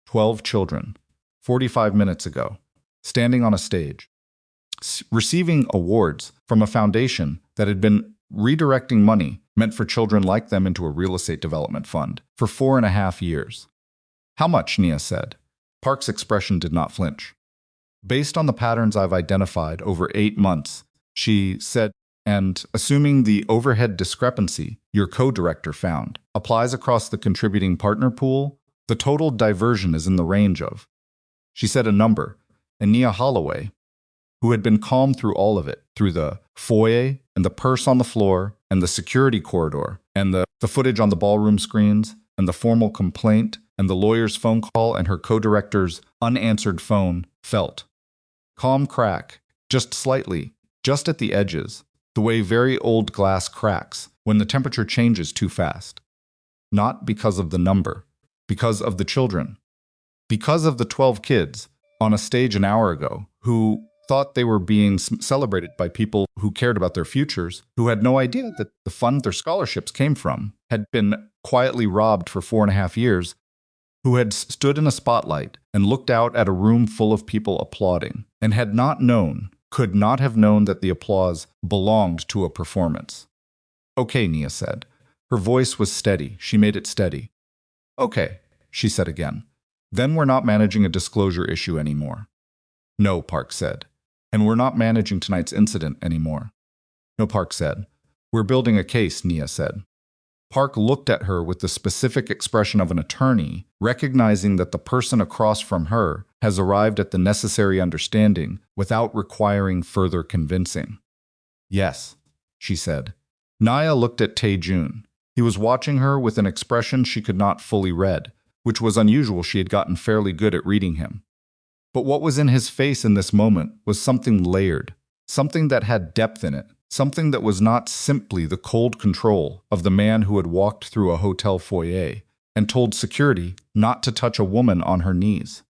12 children, 45 minutes ago, standing on a stage, receiving awards from a foundation that had been redirecting money meant for children like them into a real estate development fund for 4.5 years. "How much?" Nia said. Park's expression did not flinch. "Based on the patterns I've identified over 8 months," she said, "and assuming the overhead discrepancy your co-director found applies across the contributing partner pool, the total diversion is in the range of..." She said a number, and Nia Holloway, who had been calm through all of it, through the foyer and the purse on the floor and the security corridor, and the footage on the ballroom screens, and the formal complaint, and the lawyer's phone call, and her co-director's unanswered phone felt. Calm crack, just slightly, just at the edges, the way very old glass cracks when the temperature changes too fast. Not because of the number, because of the children. Because of the 12 kids on a stage an hour ago who thought they were being celebrated by people who cared about their futures, who had no idea that the fund their scholarships came from had been quietly robbed for 4.5 years, who had stood in a spotlight and looked out at a room full of people applauding, and had not known, could not have known that the applause belonged to a performance. "Okay," Nia said. Her voice was steady. She made it steady. "Okay," she said again. "Then we're not managing a disclosure issue anymore." "No," Park said. "And we're not managing tonight's incident anymore." "No," Park said. "We're building a case," Nia said. Park looked at her with the specific expression of an attorney, recognizing that the person across from her has arrived at the necessary understanding without requiring further convincing. "Yes," she said. Nia looked at Tae-Jun. He was watching her with an expression she could not fully read, which was unusual. She had gotten fairly good at reading him. But what was in his face in this moment was something layered, something that had depth in it, something that was not simply the cold control of the man who had walked through a hotel foyer and told security not to touch a woman on her knees.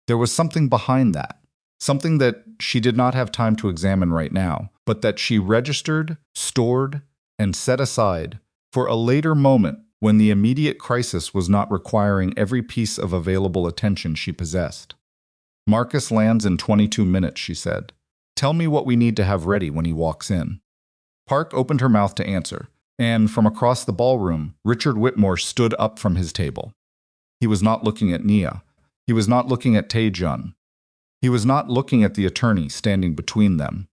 There was something behind that, something that she did not have time to examine right now, but that she registered, stored, and set aside for a later moment when the immediate crisis was not requiring every piece of available attention she possessed. "Marcus lands in 22 minutes, she said. "Tell me what we need to have ready when he walks in." Park opened her mouth to answer, and from across the ballroom, Richard Whitmore stood up from his table. He was not looking at Nia. He was not looking at Tae-Jun. He was not looking at the attorney standing between them.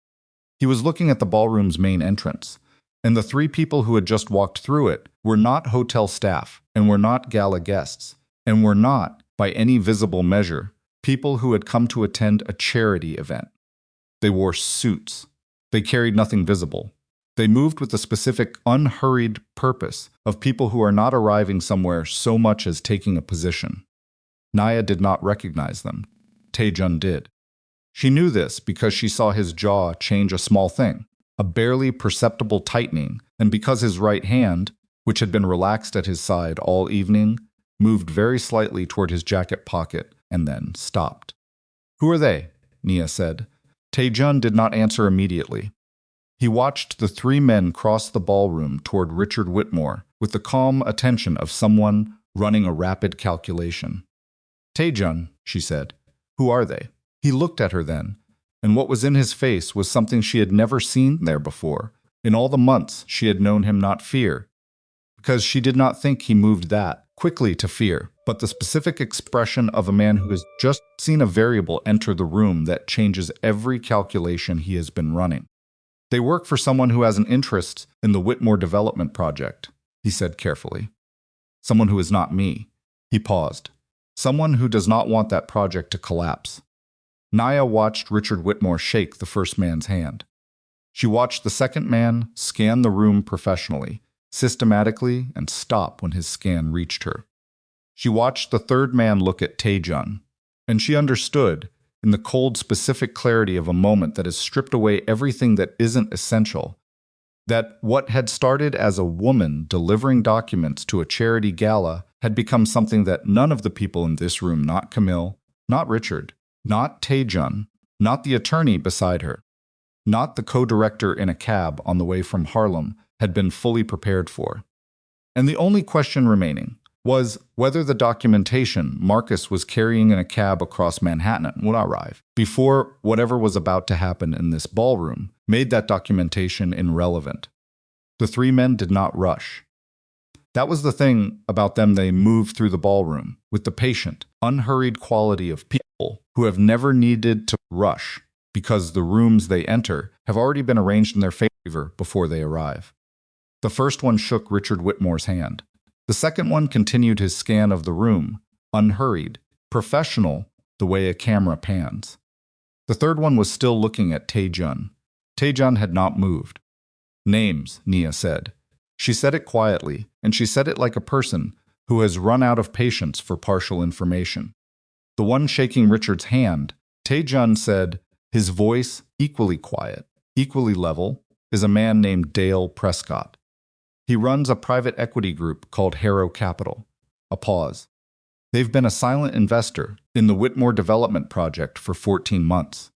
He was looking at the ballroom's main entrance, and the 3 people who had just walked through it were not hotel staff, and were not gala guests, and were not, by any visible measure, people who had come to attend a charity event. They wore suits. They carried nothing visible. They moved with the specific, unhurried purpose of people who are not arriving somewhere so much as taking a position. Nia did not recognize them. Tae-Jun did. She knew this because she saw his jaw change a small thing, a barely perceptible tightening, and because his right hand, which had been relaxed at his side all evening, moved very slightly toward his jacket pocket and then stopped. "Who are they?" Nia said. Tae-Jun did not answer immediately. He watched the 3 men cross the ballroom toward Richard Whitmore with the calm attention of someone running a rapid calculation. "Tae-Jun," she said. "Who are they?" He looked at her then, and what was in his face was something she had never seen there before. In all the months she had known him not fear, because she did not think he moved that quickly to fear, but the specific expression of a man who has just seen a variable enter the room that changes every calculation he has been running. "They work for someone who has an interest in the Whitmore development project," he said carefully. "Someone who is not me." He paused. "Someone who does not want that project to collapse." Nia watched Richard Whitmore shake the first man's hand. She watched the second man scan the room professionally, systematically, and stop when his scan reached her. She watched the third man look at Tae-Jun, and she understood, in the cold, specific clarity of a moment that has stripped away everything that isn't essential, that what had started as a woman delivering documents to a charity gala had become something that none of the people in this room, not Camille, not Richard, not Tae-Jun, not the attorney beside her, not the co-director in a cab on the way from Harlem, had been fully prepared for. And the only question remaining was whether the documentation Marcus was carrying in a cab across Manhattan would arrive before whatever was about to happen in this ballroom made that documentation irrelevant. The 3 men did not rush. That was the thing about them. They moved through the ballroom with the patient, unhurried quality of people who have never needed to rush because the rooms they enter have already been arranged in their favor before they arrive. The first one shook Richard Whitmore's hand. The second one continued his scan of the room, unhurried, professional, the way a camera pans. The third one was still looking at Tae-Jun. Tae-Jun had not moved. Names, Nia said. She said it quietly, and she said it like a person who has run out of patience for partial information. The one shaking Richard's hand, Tae-Jun said, his voice equally quiet, equally level, is a man named Dale Prescott. He runs a private equity group called Harrow Capital. A pause. They've been a silent investor in the Whitmore development project for 14 months.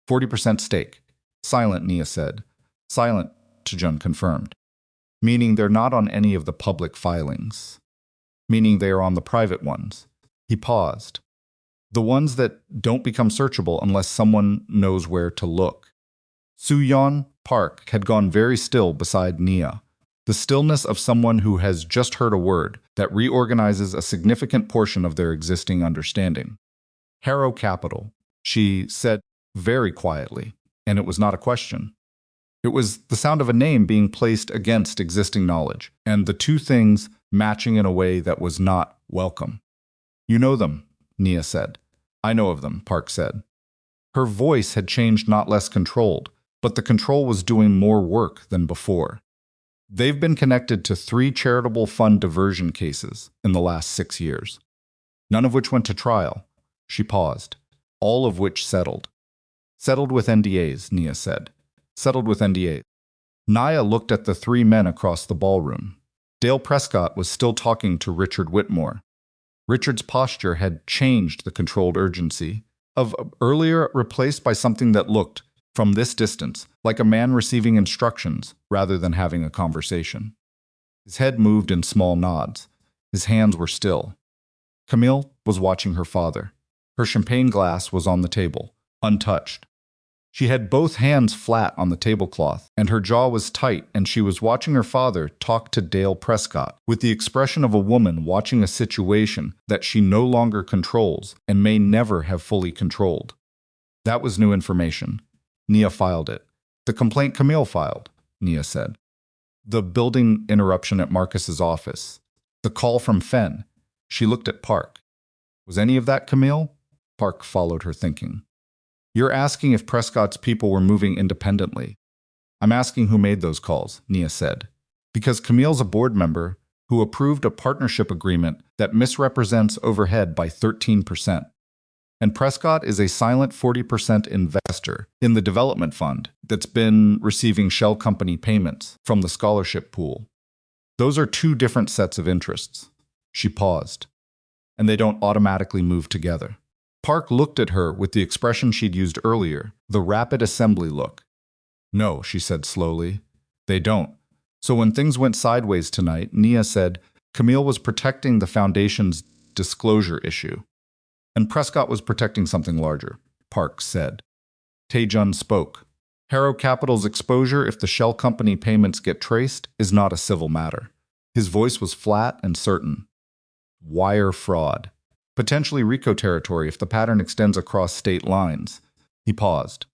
40% stake. Silent, Nia said. Silent, Tae-Jun confirmed. Meaning they're not on any of the public filings. Meaning they are on the private ones. He paused. The ones that don't become searchable unless someone knows where to look. Soo-yeon Park had gone very still beside Nia. The stillness of someone who has just heard a word that reorganizes a significant portion of their existing understanding. Harrow Capital, she said very quietly, and it was not a question. It was the sound of a name being placed against existing knowledge, and the two things matching in a way that was not welcome. You know them, Nia said. I know of them, Park said. Her voice had changed, not less controlled, but the control was doing more work than before. They've been connected to 3 charitable fund diversion cases in the last 6 years, none of which went to trial. She paused. All of which settled. Settled with NDAs, Nia said. Settled with NDAs. Nia looked at the 3 men across the ballroom. Dale Prescott was still talking to Richard Whitmore. Richard's posture had changed, the controlled urgency of earlier replaced by something that looked, from this distance, like a man receiving instructions rather than having a conversation. His head moved in small nods. His hands were still. Camille was watching her father. Her champagne glass was on the table, untouched. She had both hands flat on the tablecloth, and her jaw was tight, and she was watching her father talk to Dale Prescott with the expression of a woman watching a situation that she no longer controls and may never have fully controlled. That was new information. Nia filed it. The complaint Camille filed, Nia said. The building interruption at Marcus's office. The call from Fen. She looked at Park. Was any of that Camille? Park followed her thinking. You're asking if Prescott's people were moving independently. I'm asking who made those calls, Nia said. Because Camille's a board member who approved a partnership agreement that misrepresents overhead by 13%. And Prescott is a silent 40% investor in the development fund that's been receiving shell company payments from the scholarship pool. Those are 2 different sets of interests. She paused. And they don't automatically move together. Park looked at her with the expression she'd used earlier, the rapid assembly look. No, she said slowly. They don't. So when things went sideways tonight, Nia said, Camille was protecting the foundation's disclosure issue. And Prescott was protecting something larger, Park said. Tae-Jun spoke. Harrow Capital's exposure, if the shell company payments get traced, is not a civil matter. His voice was flat and certain. Wire fraud. Potentially RICO territory if the pattern extends across state lines. He paused.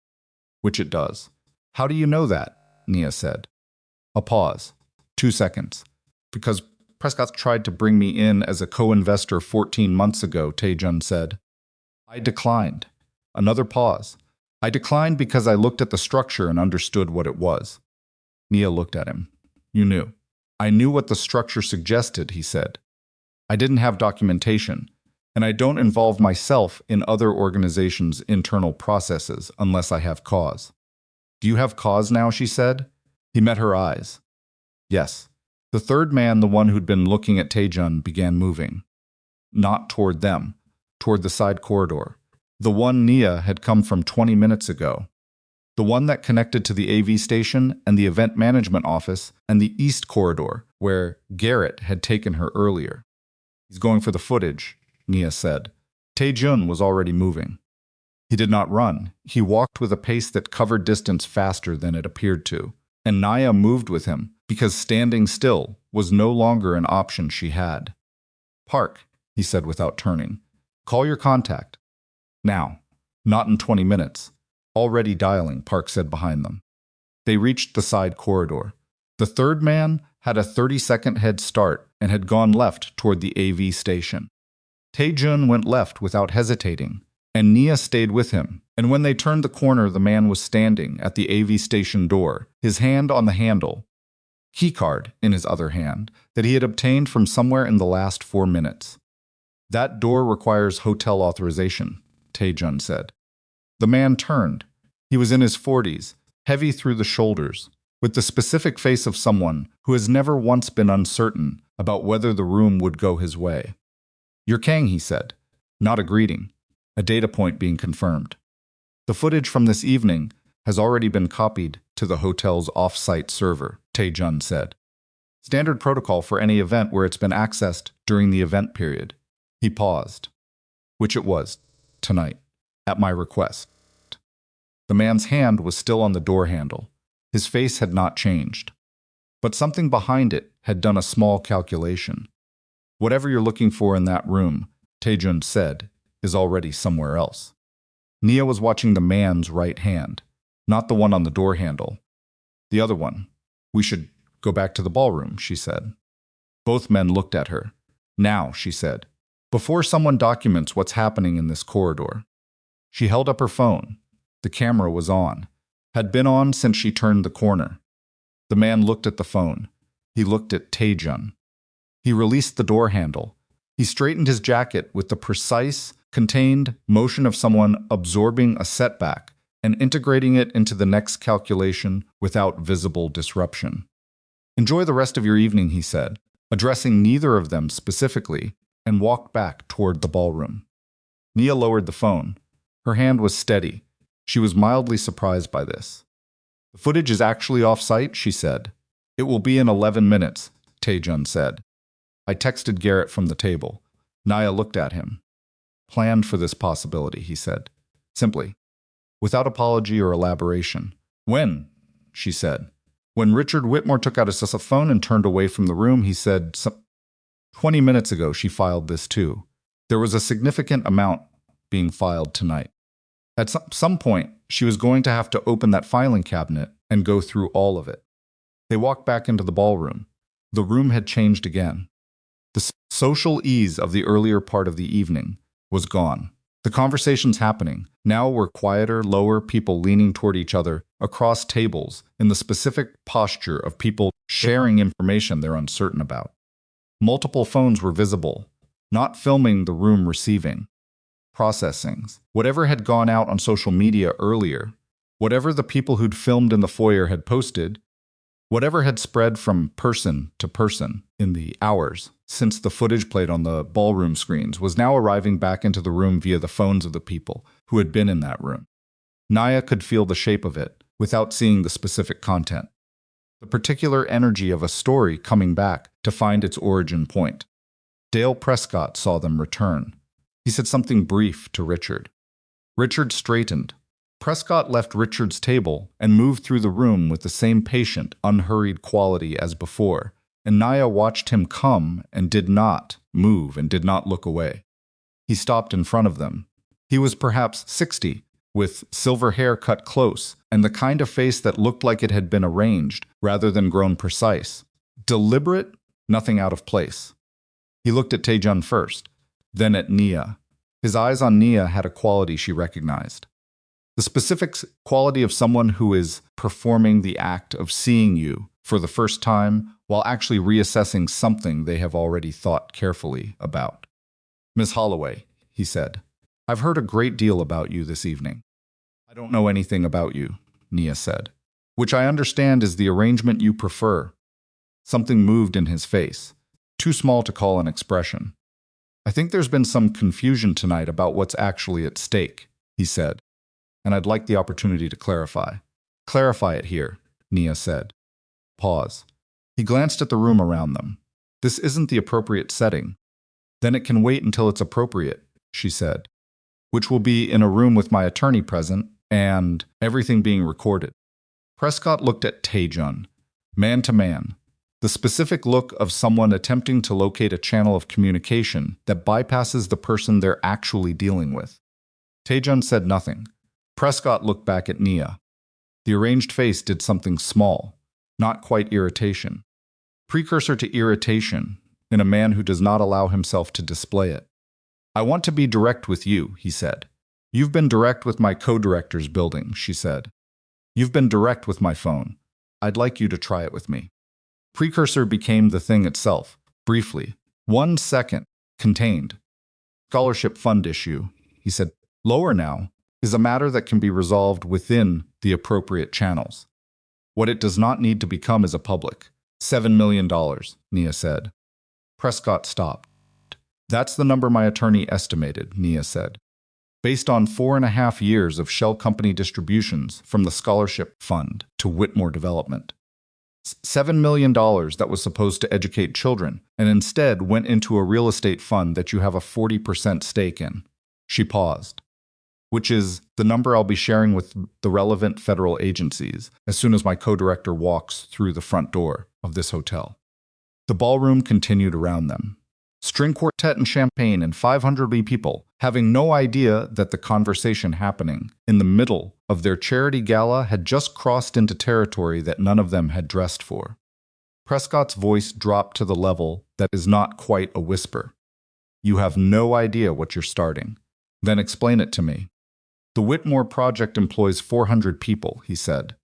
Which it does. How do you know that? Nia said. A pause. 2 seconds. Because Prescott tried to bring me in as a co-investor 14 months ago, Tae-Jun said. I declined. Another pause. I declined because I looked at the structure and understood what it was. Nia looked at him. You knew. I knew what the structure suggested, he said. I didn't have documentation, and I don't involve myself in other organizations' internal processes unless I have cause. Do you have cause now, she said. He met her eyes. Yes. The third man, the one who'd been looking at Tae-Jun, began moving. Not toward them, toward the side corridor. The one Nia had come from 20 minutes ago. The one that connected to the AV station and the event management office and the east corridor, where Garrett had taken her earlier. He's going for the footage, Nia said. Tae-Jun was already moving. He did not run. He walked with a pace that covered distance faster than it appeared to. And Nia moved with him, because standing still was no longer an option she had. Park, he said without turning. Call your contact. Now. Not in 20 minutes. Already dialing, Park said behind them. They reached the side corridor. The third man had a 30-second head start and had gone left toward the AV station. Tae-Jun went left without hesitating. and Nia stayed with him. And when they turned the corner, the man was standing at the AV station door, his hand on the handle, keycard in his other hand, that he had obtained from somewhere in the last 4 minutes. That door requires hotel authorization, Tae-Jun said. The man turned. He was in his 40s, heavy through the shoulders, with the specific face of someone who has never once been uncertain about whether the room would go his way. "You're Kang," he said, not a greeting, a data point being confirmed. "The footage from this evening has already been copied to the hotel's off-site server," Tae-Jun said. "Standard protocol for any event where it's been accessed during the event period." He paused. "Which it was, tonight, at my request." The man's hand was still on the door handle. His face had not changed. But something behind it had done a small calculation. "Whatever you're looking for in that room," Tae-Jun said, "is already somewhere else." Nia was watching the man's right hand, not the one on the door handle. "The other one. We should go back to the ballroom," she said. Both men looked at her. "Now," she said, "before someone documents what's happening in this corridor." She held up her phone. The camera was on, had been on since she turned the corner. The man looked at the phone. He looked at Tae-Jun. He released the door handle. He straightened his jacket with the precise, contained motion of someone absorbing a setback and integrating it into the next calculation without visible disruption. "Enjoy the rest of your evening," he said, addressing neither of them specifically, and walked back toward the ballroom. Nia lowered the phone. Her hand was steady. She was mildly surprised by this. "The footage is actually off-site," she said. "It will be in 11 minutes, Tae-Jun said. "I texted Garrett from the table." Nia looked at him. "Planned for this possibility," he said, simply, without apology or elaboration. "When?" she said. When Richard Whitmore took out his phone and turned away from the room, he said, 20 minutes ago she filed this too. There was a significant amount being filed tonight. At some point, she was going to have to open that filing cabinet and go through all of it." They walked back into the ballroom. The room had changed again. The social ease of the earlier part of the evening was gone. The conversations happening now were quieter, lower, people leaning toward each other across tables in the specific posture of people sharing information they're uncertain about. Multiple phones were visible, not filming the room receiving. Processings. Whatever had gone out on social media earlier, whatever the people who'd filmed in the foyer had posted, whatever had spread from person to person in the hours since the footage played on the ballroom screens was now arriving back into the room via the phones of the people who had been in that room. Nia could feel the shape of it without seeing the specific content. The particular energy of a story coming back to find its origin point. Dale Prescott saw them return. He said something brief to Richard. Richard straightened. Prescott left Richard's table and moved through the room with the same patient, unhurried quality as before, and Nia watched him come and did not move and did not look away. He stopped in front of them. He was perhaps 60, with silver hair cut close, and the kind of face that looked like it had been arranged rather than grown precise. Deliberate, nothing out of place. He looked at Tae-Jun first, then at Nia. His eyes on Nia had a quality she recognized. The specific quality of someone who is performing the act of seeing you for the first time while actually reassessing something they have already thought carefully about. "Miss Holloway," he said, "I've heard a great deal about you this evening." "I don't know anything about you," Nia said. "Which I understand is the arrangement you prefer." Something moved in his face, too small to call an expression. "I think there's been some confusion tonight about what's actually at stake," he said, "and I'd like the opportunity to clarify." "Clarify it here," Nia said. Pause. He glanced at the room around them. "This isn't the appropriate setting." "Then it can wait until it's appropriate," she said, "which will be in a room with my attorney present and everything being recorded." Prescott looked at Tae-Jun, man to man, the specific look of someone attempting to locate a channel of communication that bypasses the person they're actually dealing with. Tae-Jun said nothing. Prescott looked back at Nia. The arranged face did something small, not quite irritation. Precursor to irritation in a man who does not allow himself to display it. "I want to be direct with you," he said. You've been direct with my co-director's building, she said. You've been direct with my phone. I'd like you to try it with me. Precursor became the thing itself, briefly. 1 second, contained. Scholarship fund issue, he said. Lower now is a matter that can be resolved within the appropriate channels. What it does not need to become is a public. $7 million, Nia said. Prescott stopped. That's the number my attorney estimated, Nia said. Based on 4.5 years of shell company distributions from the scholarship fund to Whitmore Development. $7 million that was supposed to educate children and instead went into a real estate fund that you have a 40% stake in. She paused. Which is the number I'll be sharing with the relevant federal agencies as soon as my co-director walks through the front door of this hotel. The ballroom continued around them. String quartet and champagne and 500 people, having no idea that the conversation happening in the middle of their charity gala had just crossed into territory that none of them had dressed for. Prescott's voice dropped to the level that is not quite a whisper. You have no idea what you're starting. Then explain it to me. The Whitmore project employs 400 people, he said.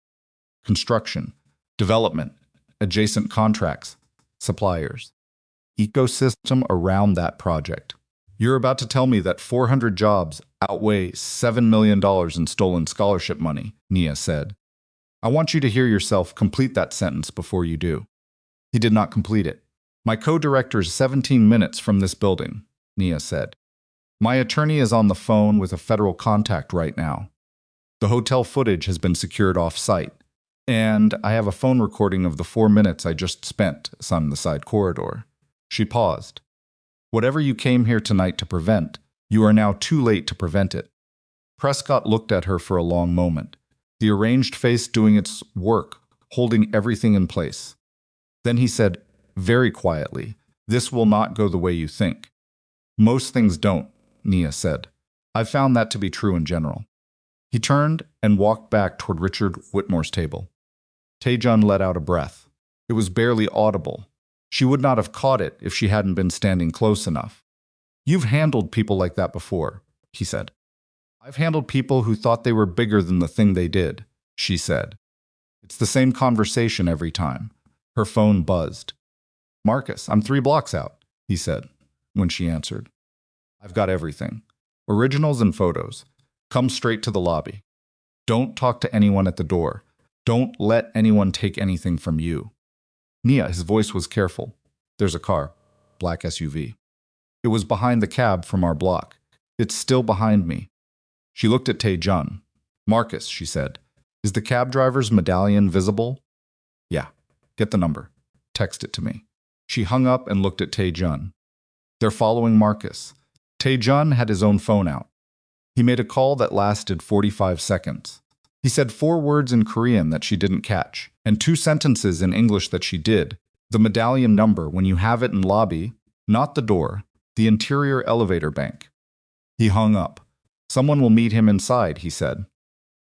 Construction, development, adjacent contracts, suppliers. Ecosystem around that project. You're about to tell me that 400 jobs outweigh $7 million in stolen scholarship money, Nia said. I want you to hear yourself complete that sentence before you do. He did not complete it. My co-director's 17 minutes from this building, Nia said. My attorney is on the phone with a federal contact right now. The hotel footage has been secured off-site, and I have a phone recording of the 4 minutes I just spent on the side corridor. She paused. Whatever you came here tonight to prevent, you are now too late to prevent it. Prescott looked at her for a long moment, the arranged face doing its work, holding everything in place. Then he said, very quietly, this will not go the way you think. Most things don't, Nia said. I've found that to be true in general. He turned and walked back toward Richard Whitmore's table. Tae-Jun let out a breath. It was barely audible. She would not have caught it if she hadn't been standing close enough. You've handled people like that before, he said. I've handled people who thought they were bigger than the thing they did, she said. It's the same conversation every time. Her phone buzzed. Marcus, I'm 3 blocks out, he said, when she answered. I've got everything. Originals and photos. Come straight to the lobby. Don't talk to anyone at the door. Don't let anyone take anything from you. Nia, his voice was careful. There's a car. Black SUV. It was behind the cab from our block. It's still behind me. She looked at Tae-Jun. Marcus, she said. Is the cab driver's medallion visible? Yeah. Get the number. Text it to me. She hung up and looked at Tae-Jun. They're following Marcus. Tae-Jun had his own phone out. He made a call that lasted 45 seconds. He said 4 words in Korean that she didn't catch, and 2 sentences in English that she did. The medallion number, when you have it in lobby, not the door, the interior elevator bank. He hung up. Someone will meet him inside, he said.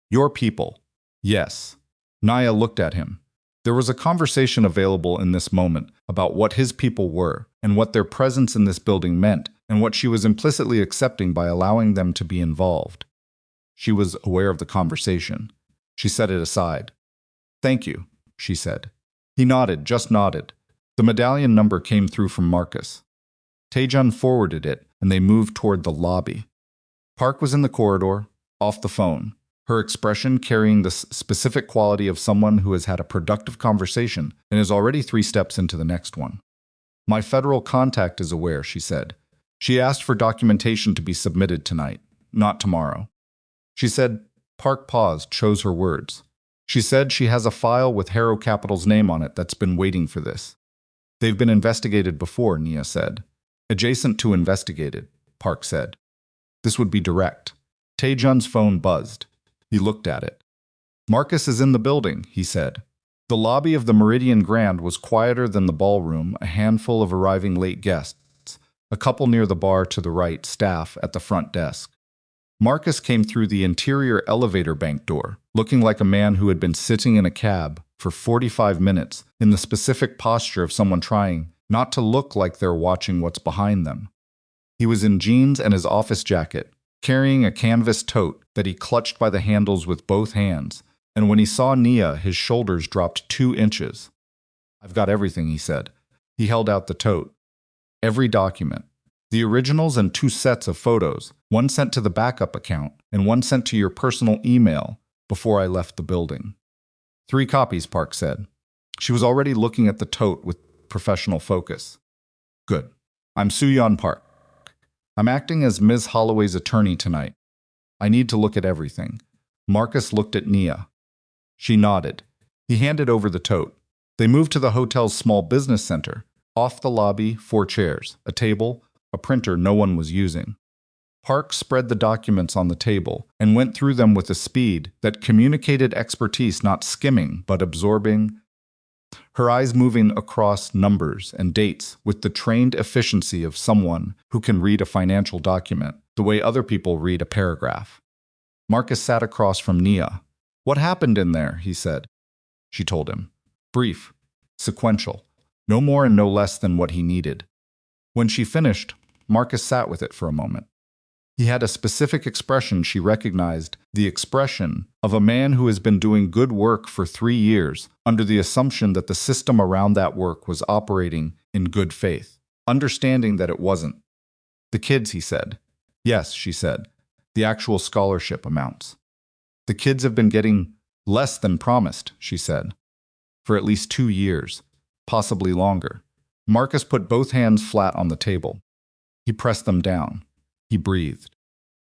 Your people. Yes. Nia looked at him. There was a conversation available in this moment about what his people were and what their presence in this building meant and what she was implicitly accepting by allowing them to be involved. She was aware of the conversation. She set it aside. Thank you, she said. He nodded, just nodded. The medallion number came through from Marcus. Tae-Jun forwarded it, and they moved toward the lobby. Park was in the corridor, off the phone, her expression carrying the specific quality of someone who has had a productive conversation and is already 3 steps into the next one. My federal contact is aware, she said. She asked for documentation to be submitted tonight, not tomorrow. She said, Park paused, chose her words. She said she has a file with Harrow Capital's name on it that's been waiting for this. They've been investigated before, Nia said. Adjacent to investigated, Park said. This would be direct. Tae-Jun's phone buzzed. He looked at it. Marcus is in the building, he said. The lobby of the Meridian Grand was quieter than the ballroom, a handful of arriving late guests, a couple near the bar to the right, staff at the front desk. Marcus came through the interior elevator bank door, looking like a man who had been sitting in a cab for 45 minutes in the specific posture of someone trying not to look like they're watching what's behind them. He was in jeans and his office jacket, carrying a canvas tote that he clutched by the handles with both hands, and when he saw Nia, his shoulders dropped 2 inches. "I've got everything," he said. He held out the tote. Every document. The originals and 2 sets of photos, one sent to the backup account and one sent to your personal email before I left the building. 3 copies, Park said. She was already looking at the tote with professional focus. "Good. I'm Soo-yeon Park. I'm acting as Ms. Holloway's attorney tonight. I need to look at everything." Marcus looked at Nia. She nodded. He handed over the tote. They moved to the hotel's small business center. Off the lobby, 4 chairs, a table, a printer no one was using. Park spread the documents on the table and went through them with a speed that communicated expertise, not skimming, but absorbing, her eyes moving across numbers and dates with the trained efficiency of someone who can read a financial document the way other people read a paragraph. Marcus sat across from Nia. "What happened in there?" he said. She told him. Brief, sequential, no more and no less than what he needed. When she finished, Marcus sat with it for a moment. He had a specific expression she recognized, the expression of a man who has been doing good work for 3 years under the assumption that the system around that work was operating in good faith, understanding that it wasn't. "The kids," he said. "Yes," she said, "the actual scholarship amounts." "The kids have been getting less than promised," she said, "for at least 2 years, possibly longer." Marcus put both hands flat on the table. He pressed them down. He breathed.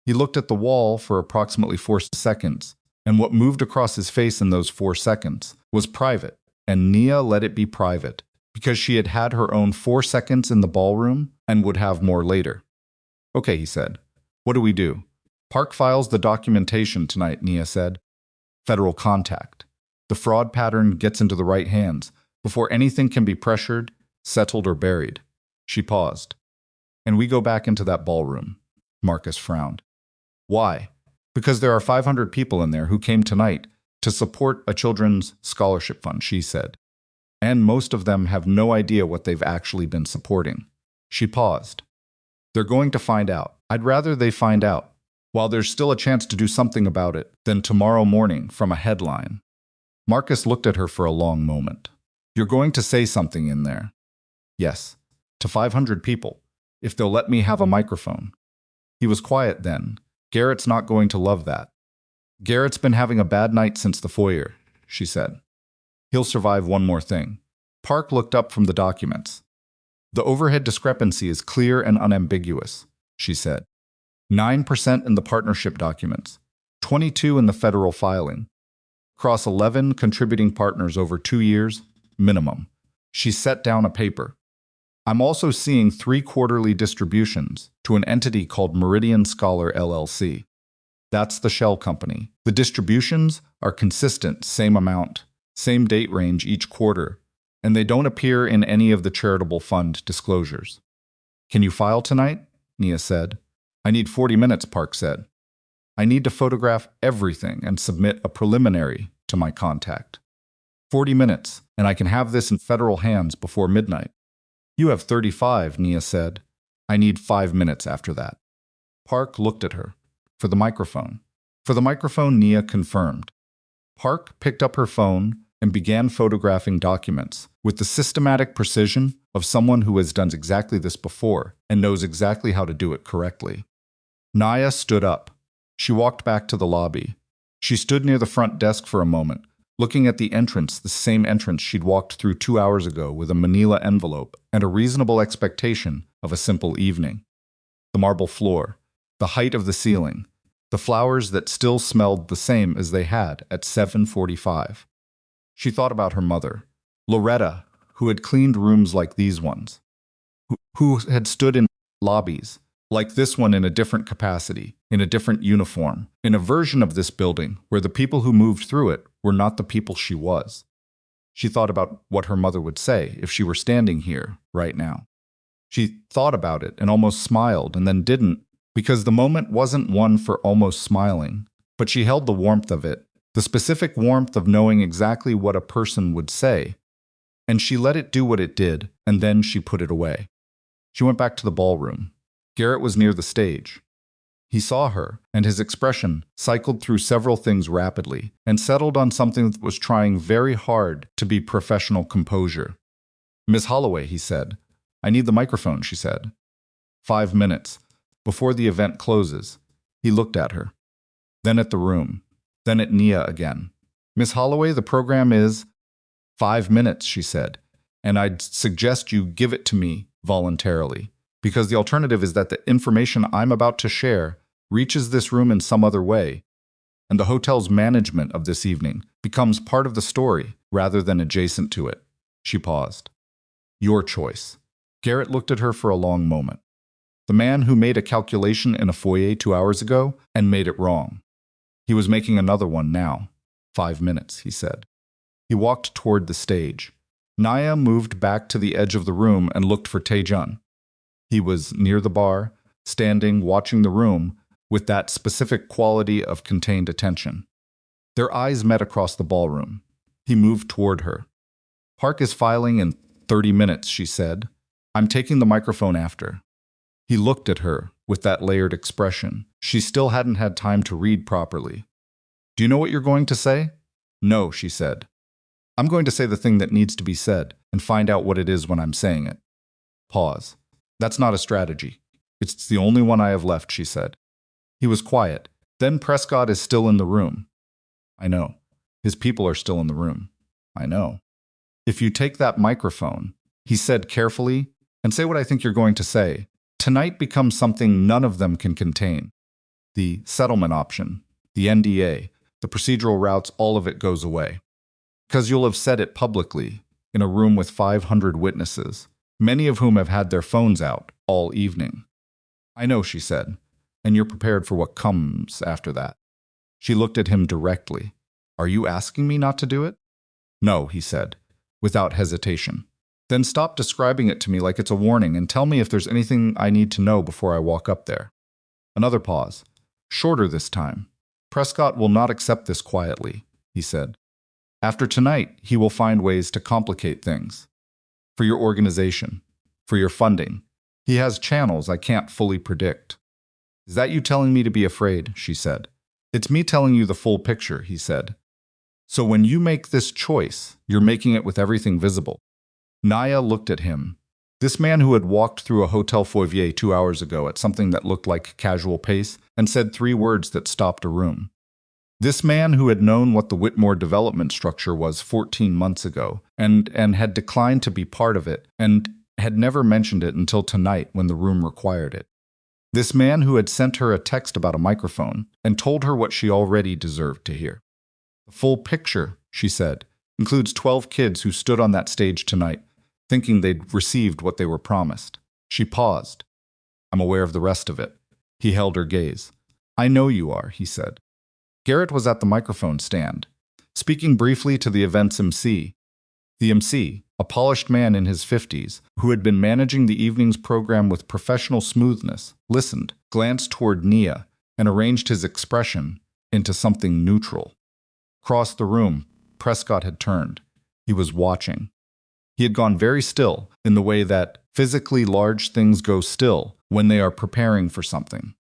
He looked at the wall for approximately 4 seconds, and what moved across his face in those 4 seconds was private, and Nia let it be private, because she had had her own 4 seconds in the ballroom and would have more later. "Okay," he said. "What do we do?" "Park files the documentation tonight," Nia said. "Federal contact. The fraud pattern gets into the right hands before anything can be pressured, settled, or buried." She paused. "And we go back into that ballroom." Marcus frowned. "Why?" "Because there are 500 people in there who came tonight to support a children's scholarship fund," she said. "And most of them have no idea what they've actually been supporting." She paused. "They're going to find out. I'd rather they find out, while there's still a chance to do something about it, than tomorrow morning from a headline." Marcus looked at her for a long moment. "You're going to say something in there?" "Yes. To 500 people, if they'll let me have a microphone." He was quiet then. "Garrett's not going to love that." "Garrett's been having a bad night since the foyer," she said. "He'll survive one more thing." Park looked up from the documents. "The overhead discrepancy is clear and unambiguous," she said. 9% in the partnership documents, 22 in the federal filing. Across 11 contributing partners over 2 years, minimum. She set down a paper. "I'm also seeing 3 quarterly distributions to an entity called Meridian Scholar LLC. That's the shell company. The distributions are consistent, same amount, same date range each quarter, and they don't appear in any of the charitable fund disclosures." "Can you file tonight?" Nia said. "I need 40 minutes, Park said. "I need to photograph everything and submit a preliminary to my contact. 40 minutes, and I can have this in federal hands before midnight." "You have 35, Nia said. "I need 5 minutes after that." Park looked at her. "For the microphone." "For the microphone," Nia confirmed. Park picked up her phone and began photographing documents with the systematic precision of someone who has done exactly this before and knows exactly how to do it correctly. Nia stood up. She walked back to the lobby. She stood near the front desk for a moment, looking at the entrance, the same entrance she'd walked through 2 hours ago with a manila envelope and a reasonable expectation of a simple evening. The marble floor, the height of the ceiling, the flowers that still smelled the same as they had at 7:45. She thought about her mother, Loretta, who had cleaned rooms like these ones, who had stood in lobbies like this one in a different capacity, in a different uniform, in a version of this building where the people who moved through it were not the people she was. She thought about what her mother would say if she were standing here right now. She thought about it and almost smiled and then didn't, because the moment wasn't one for almost smiling, but she held the warmth of it, the specific warmth of knowing exactly what a person would say, and she let it do what it did, and then she put it away. She went back to the ballroom. Garrett was near the stage. He saw her, and his expression cycled through several things rapidly and settled on something that was trying very hard to be professional composure. "Miss Holloway," he said. "I need the microphone," she said. 5 minutes. Before the event closes. He looked at her. Then at the room. Then at Nia again. "Miss Holloway, the program is—" "5 minutes," she said. "And I'd suggest you give it to me voluntarily. Because the alternative is that the information I'm about to share reaches this room in some other way, and the hotel's management of this evening becomes part of the story rather than adjacent to it." She paused. "Your choice." Garrett looked at her for a long moment. The man who made a calculation in a foyer 2 hours ago and made it wrong. He was making another one now. 5 minutes, he said. He walked toward the stage. Nia moved back to the edge of the room and looked for Tae-Jun. He was near the bar, standing, watching the room, with that specific quality of contained attention. Their eyes met across the ballroom. He moved toward her. "Park is filing in 30 minutes, she said. "I'm taking the microphone after." He looked at her with that layered expression. She still hadn't had time to read properly. "Do you know what you're going to say?" "No," she said. "I'm going to say the thing that needs to be said and find out what it is when I'm saying it." Pause. "That's not a strategy. It's the only one I have left," she said. He was quiet. "Then Prescott is still in the room." "I know. His people are still in the room." "I know." "If you take that microphone," he said carefully, "and say what I think you're going to say, tonight becomes something none of them can contain. The settlement option, the NDA, the procedural routes, all of it goes away. Because you'll have said it publicly, in a room with 500 witnesses, many of whom have had their phones out all evening." "I know," she said, "and you're prepared for what comes after that." She looked at him directly. "Are you asking me not to do it?" "No," he said, without hesitation. "Then stop describing it to me like it's a warning and tell me if there's anything I need to know before I walk up there." Another pause. Shorter this time. "Prescott will not accept this quietly," he said. "After tonight, he will find ways to complicate things. For your organization, for your funding. He has channels I can't fully predict." "Is that you telling me to be afraid?" she said. "It's me telling you the full picture," he said. "So when you make this choice, you're making it with everything visible." Nia looked at him. This man who had walked through a hotel foyer 2 hours ago at something that looked like casual pace and said 3 words that stopped a room. This man who had known what the Whitmore development structure was 14 months ago and had declined to be part of it and had never mentioned it until tonight when the room required it. This man who had sent her a text about a microphone and told her what she already deserved to hear. "The full picture," she said, "includes 12 kids who stood on that stage tonight, thinking they'd received what they were promised." She paused. "I'm aware of the rest of it." He held her gaze. "I know you are," he said. Garrett was at the microphone stand, speaking briefly to the event's MC. The MC, a polished man in his 50s, who had been managing the evening's program with professional smoothness, listened, glanced toward Nia, and arranged his expression into something neutral. Across the room, Prescott had turned. He was watching. He had gone very still, in the way that physically large things go still when they are preparing for something.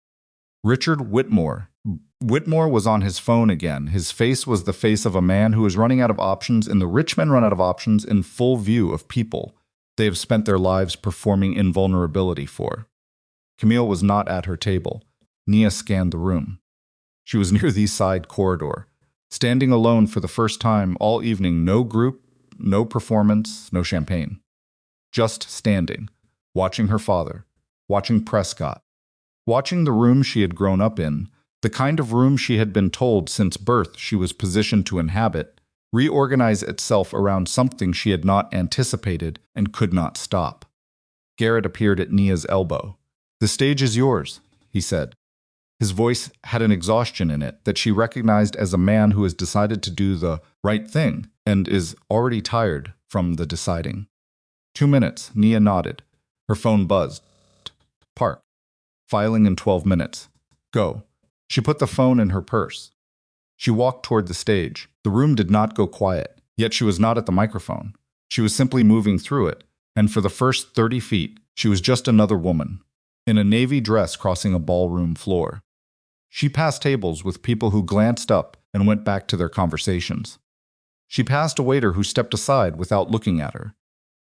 Richard Whitmore. Whitmore was on his phone again. His face was the face of a man who is running out of options, and the rich men run out of options in full view of people they have spent their lives performing invulnerability for. Camille was not at her table. Nia scanned the room. She was near the side corridor, standing alone for the first time all evening. No group, no performance, no champagne. Just standing, watching her father, watching Prescott, watching the room she had grown up in, the kind of room she had been told since birth she was positioned to inhabit, reorganize itself around something she had not anticipated and could not stop. Garrett appeared at Nia's elbow. "The stage is yours," he said. His voice had an exhaustion in it that she recognized as a man who has decided to do the right thing and is already tired from the deciding. 2 minutes, Nia nodded. Her phone buzzed. "Park. Filing in 12 minutes. Go." She put the phone in her purse. She walked toward the stage. The room did not go quiet, yet she was not at the microphone. She was simply moving through it, and for the first 30 feet, she was just another woman, in a navy dress crossing a ballroom floor. She passed tables with people who glanced up and went back to their conversations. She passed a waiter who stepped aside without looking at her.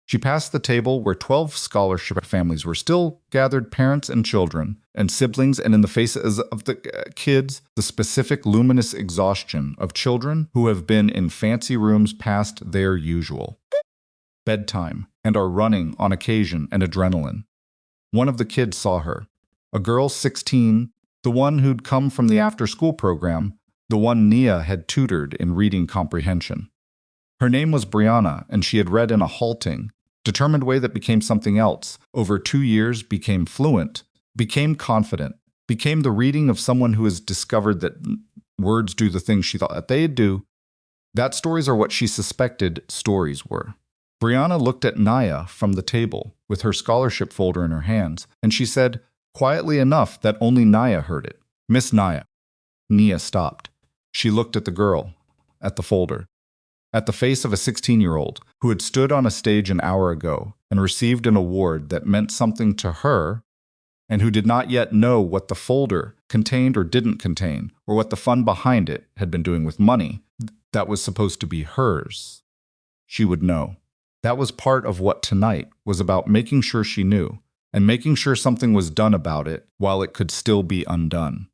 She passed the table where 12 scholarship families were still gathered, parents and children and siblings, and in the faces of the kids, the specific luminous exhaustion of children who have been in fancy rooms past their usual bedtime and are running on occasion and adrenaline. One of the kids saw her, a girl 16, the one who'd come from the after-school program, the one Nia had tutored in reading comprehension. Her name was Brianna, and she had read in a halting, determined way that became something else. Over 2 years, became fluent, became confident, became the reading of someone who has discovered that words do the things she thought that they'd do. That stories are what she suspected stories were. Brianna looked at Nia from the table with her scholarship folder in her hands, and she said, quietly enough that only Nia heard it, "Miss Nia." Nia stopped. She looked at the girl, at the folder, at the face of a 16-year-old who had stood on a stage an hour ago and received an award that meant something to her, and who did not yet know what the folder contained or didn't contain, or what the fund behind it had been doing with money that was supposed to be hers. She would know. That was part of what tonight was about, making sure she knew, and making sure something was done about it while it could still be undone.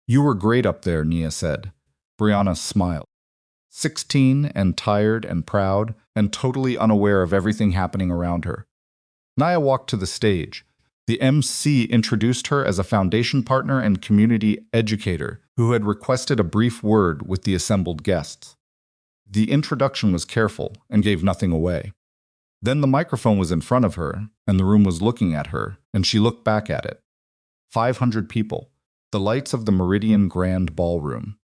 "You were great up there," Nia said. Brianna smiled. 16 and tired and proud and totally unaware of everything happening around her. Nia walked to the stage. The MC introduced her as a foundation partner and community educator who had requested a brief word with the assembled guests. The introduction was careful and gave nothing away. Then the microphone was in front of her, and the room was looking at her, and she looked back at it. 500 people, the lights of the Meridian Grand Ballroom,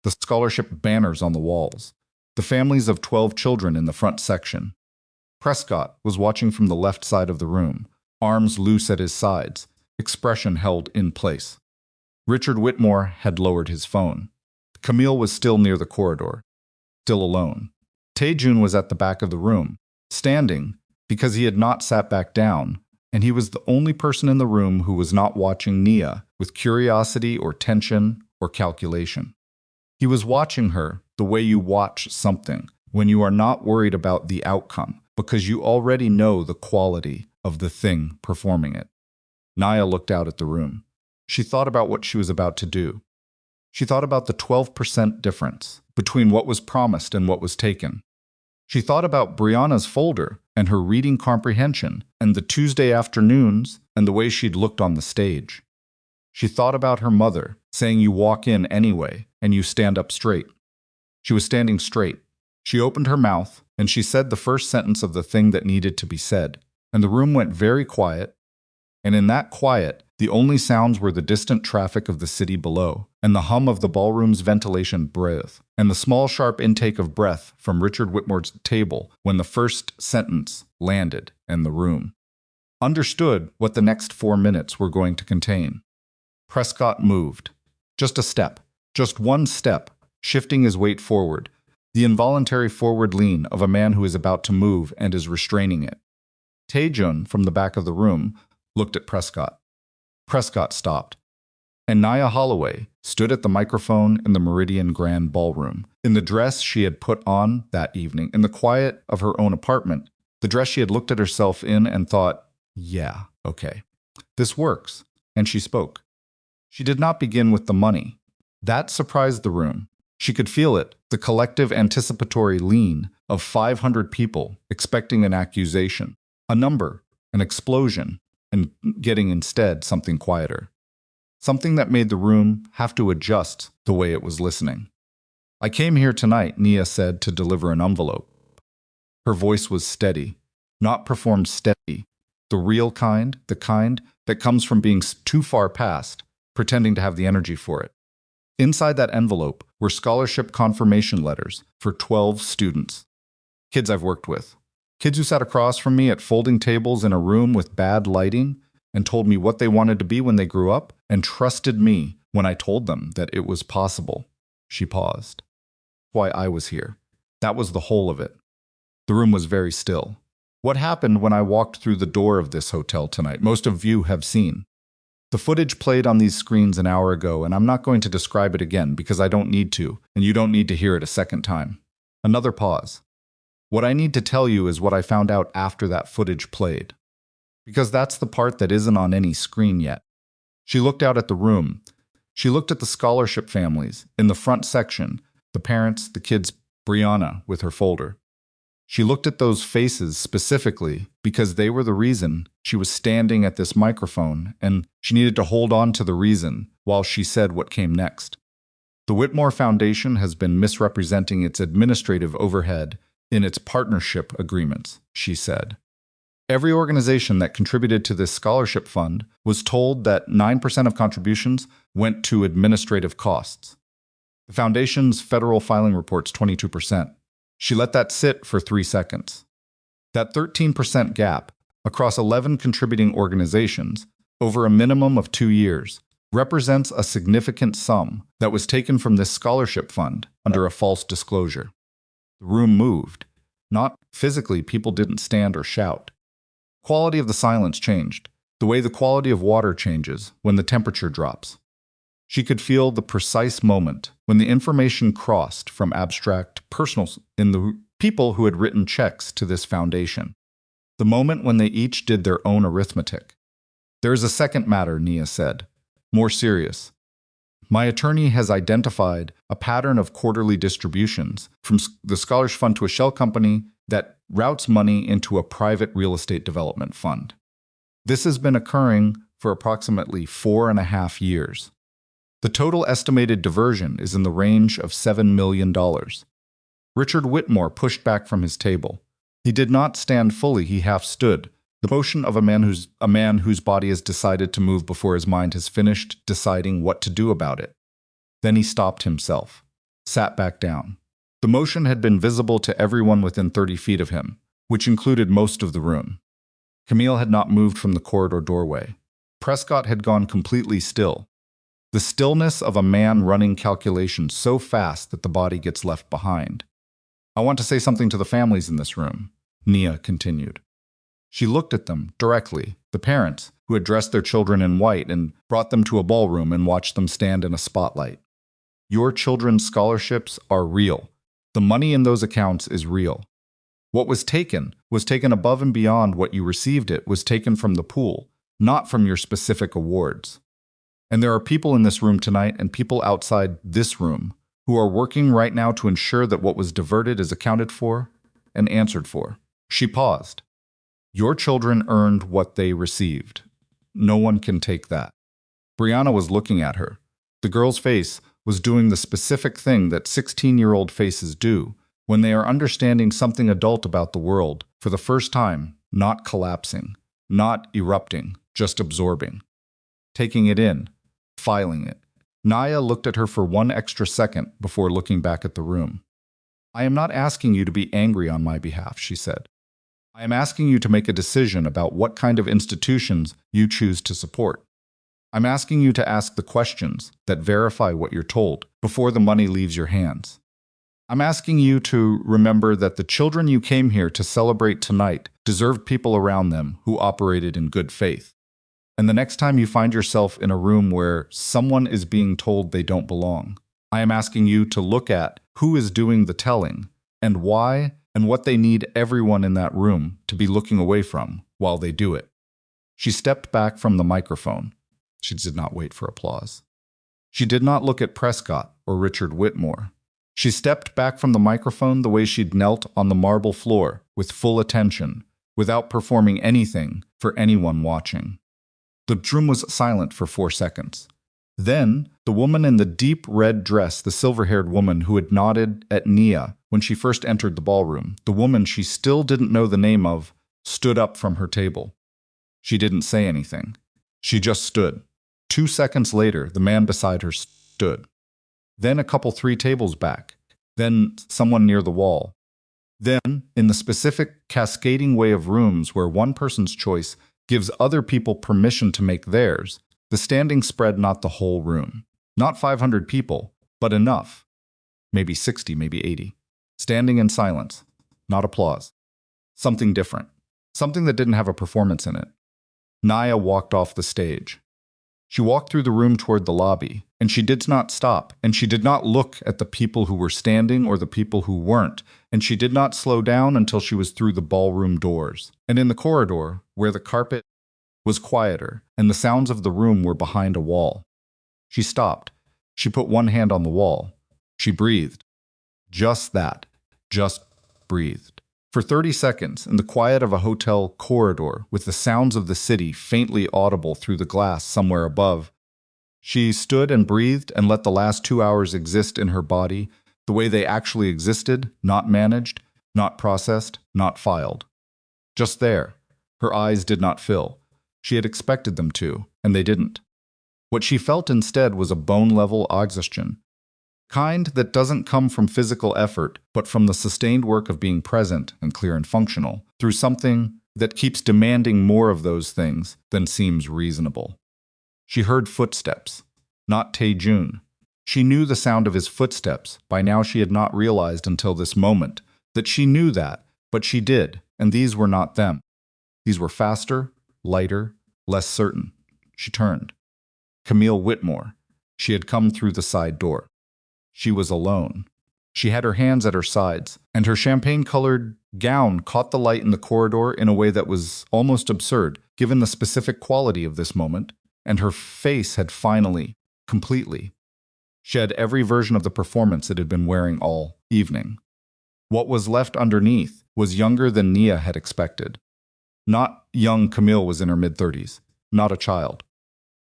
the scholarship banners on the walls, the families of 12 children in the front section. Prescott was watching from the left side of the room, arms loose at his sides, expression held in place. Richard Whitmore had lowered his phone. Camille was still near the corridor, still alone. Tae-Jun was at the back of the room, standing because he had not sat back down, and he was the only person in the room who was not watching Nia with curiosity or tension or calculation. He was watching her the way you watch something when you are not worried about the outcome because you already know the quality of the thing performing it. Nia looked out at the room. She thought about what she was about to do. She thought about the 12% difference between what was promised and what was taken. She thought about Brianna's folder and her reading comprehension and the Tuesday afternoons and the way she'd looked on the stage. She thought about her mother saying you walk in anyway and you stand up straight. She was standing straight. She opened her mouth and she said the first sentence of the thing that needed to be said, and the room went very quiet, and in that quiet, the only sounds were the distant traffic of the city below, and the hum of the ballroom's ventilation breath, and the small sharp intake of breath from Richard Whitmore's table when the first sentence landed in the room. Understood what the next 4 minutes were going to contain. Prescott moved. Just a step. Just one step, shifting his weight forward. The involuntary forward lean of a man who is about to move and is restraining it. Tae-Jun, from the back of the room, looked at Prescott. Prescott stopped. And Nia Holloway stood at the microphone in the Meridian Grand Ballroom, in the dress she had put on that evening, in the quiet of her own apartment, the dress she had looked at herself in and thought, yeah, okay, this works. And she spoke. She did not begin with the money. That surprised the room. She could feel it, the collective anticipatory lean of 500 people expecting an accusation, a number, an explosion, and getting instead something quieter. Something that made the room have to adjust the way it was listening. "I came here tonight," Nia said, "to deliver an envelope." Her voice was steady, not performed steady, the real kind, the kind that comes from being too far past, pretending to have the energy for it. Inside that envelope were scholarship confirmation letters for 12 students. Kids I've worked with. Kids who sat across from me at folding tables in a room with bad lighting and told me what they wanted to be when they grew up and trusted me when I told them that it was possible. She paused. Why I was here. That was the whole of it. The room was very still. What happened when I walked through the door of this hotel tonight, most of you have seen. The footage played on these screens an hour ago, and I'm not going to describe it again because I don't need to, and you don't need to hear it a second time. Another pause. What I need to tell you is what I found out after that footage played. Because that's the part that isn't on any screen yet. She looked out at the room. She looked at the scholarship families. In the front section, the parents, the kids, Brianna with her folder. She looked at those faces specifically because they were the reason she was standing at this microphone, and she needed to hold on to the reason while she said what came next. The Whitmore Foundation has been misrepresenting its administrative overhead in its partnership agreements, she said. Every organization that contributed to this scholarship fund was told that 9% of contributions went to administrative costs. The foundation's federal filing report's 22%. She let that sit for 3 seconds. That 13% gap across 11 contributing organizations over a minimum of 2 years represents a significant sum that was taken from this scholarship fund under a false disclosure. The room moved. Not physically, people didn't stand or shout. Quality of the silence changed, the way the quality of water changes when the temperature drops. She could feel the precise moment when the information crossed from abstract to personal in the people who had written checks to this foundation. The moment when they each did their own arithmetic. There is a second matter, Nia said, more serious. My attorney has identified a pattern of quarterly distributions from the Scholars Fund to a shell company that routes money into a private real estate development fund. This has been occurring for approximately 4.5 years. The total estimated diversion is in the range of $7 million. Richard Whitmore pushed back from his table. He did not stand fully, he half stood, the motion of a man whose body has decided to move before his mind has finished deciding what to do about it. Then he stopped himself, sat back down. The motion had been visible to everyone within 30 feet of him, which included most of the room. Camille had not moved from the corridor doorway. Prescott had gone completely still. The stillness of a man running calculations so fast that the body gets left behind. I want to say something to the families in this room, Nia continued. She looked at them directly, the parents, who had dressed their children in white and brought them to a ballroom and watched them stand in a spotlight. Your children's scholarships are real. The money in those accounts is real. What was taken above and beyond what you received. It was taken from the pool, not from your specific awards. And there are people in this room tonight and people outside this room who are working right now to ensure that what was diverted is accounted for and answered for. She paused. Your children earned what they received. No one can take that. Brianna was looking at her. The girl's face was doing the specific thing that 16-year-old faces do when they are understanding something adult about the world for the first time, not collapsing, not erupting, just absorbing. Taking it in, filing it. Nia looked at her for 1 extra second before looking back at the room. I am not asking you to be angry on my behalf, she said. I am asking you to make a decision about what kind of institutions you choose to support. I'm asking you to ask the questions that verify what you're told before the money leaves your hands. I'm asking you to remember that the children you came here to celebrate tonight deserved people around them who operated in good faith. And the next time you find yourself in a room where someone is being told they don't belong, I am asking you to look at who is doing the telling and why and what they need everyone in that room to be looking away from while they do it. She stepped back from the microphone. She did not wait for applause. She did not look at Prescott or Richard Whitmore. She stepped back from the microphone the way she'd knelt on the marble floor with full attention, without performing anything for anyone watching. The room was silent for 4 seconds. Then, the woman in the deep red dress, the silver-haired woman who had nodded at Nia when she first entered the ballroom, the woman she still didn't know the name of, stood up from her table. She didn't say anything. She just stood. 2 seconds later, the man beside her stood. Then a couple 3 tables back. Then someone near the wall. Then, in the specific cascading way of rooms where one person's choice gives other people permission to make theirs, the standing spread not the whole room. Not 500 people, but enough. Maybe 60, maybe 80. Standing in silence. Not applause. Something different. Something that didn't have a performance in it. Nia walked off the stage. She walked through the room toward the lobby, and she did not stop, and she did not look at the people who were standing or the people who weren't, and she did not slow down until she was through the ballroom doors. And in the corridor, where the carpet was quieter, and the sounds of the room were behind a wall. She stopped. She put one hand on the wall. She breathed. Just that. Just breathed. For 30 seconds, in the quiet of a hotel corridor, with the sounds of the city faintly audible through the glass somewhere above, she stood and breathed and let the last 2 hours exist in her body, the way they actually existed, not managed, not processed, not filed. Just there. Her eyes did not fill. She had expected them to, and they didn't. What she felt instead was a bone-level exhaustion, kind that doesn't come from physical effort, but from the sustained work of being present and clear and functional, through something that keeps demanding more of those things than seems reasonable. She heard footsteps, not Tae-Jun. She knew the sound of his footsteps. By now she had not realized until this moment that she knew that, but she did, and these were not them. These were faster, lighter, less certain. She turned. Camille Whitmore. She had come through the side door. She was alone. She had her hands at her sides, and her champagne-colored gown caught the light in the corridor in a way that was almost absurd, given the specific quality of this moment, and her face had finally, completely, shed every version of the performance it had been wearing all evening. What was left underneath was younger than Nia had expected. Not young Camille was in her mid-30s, not a child.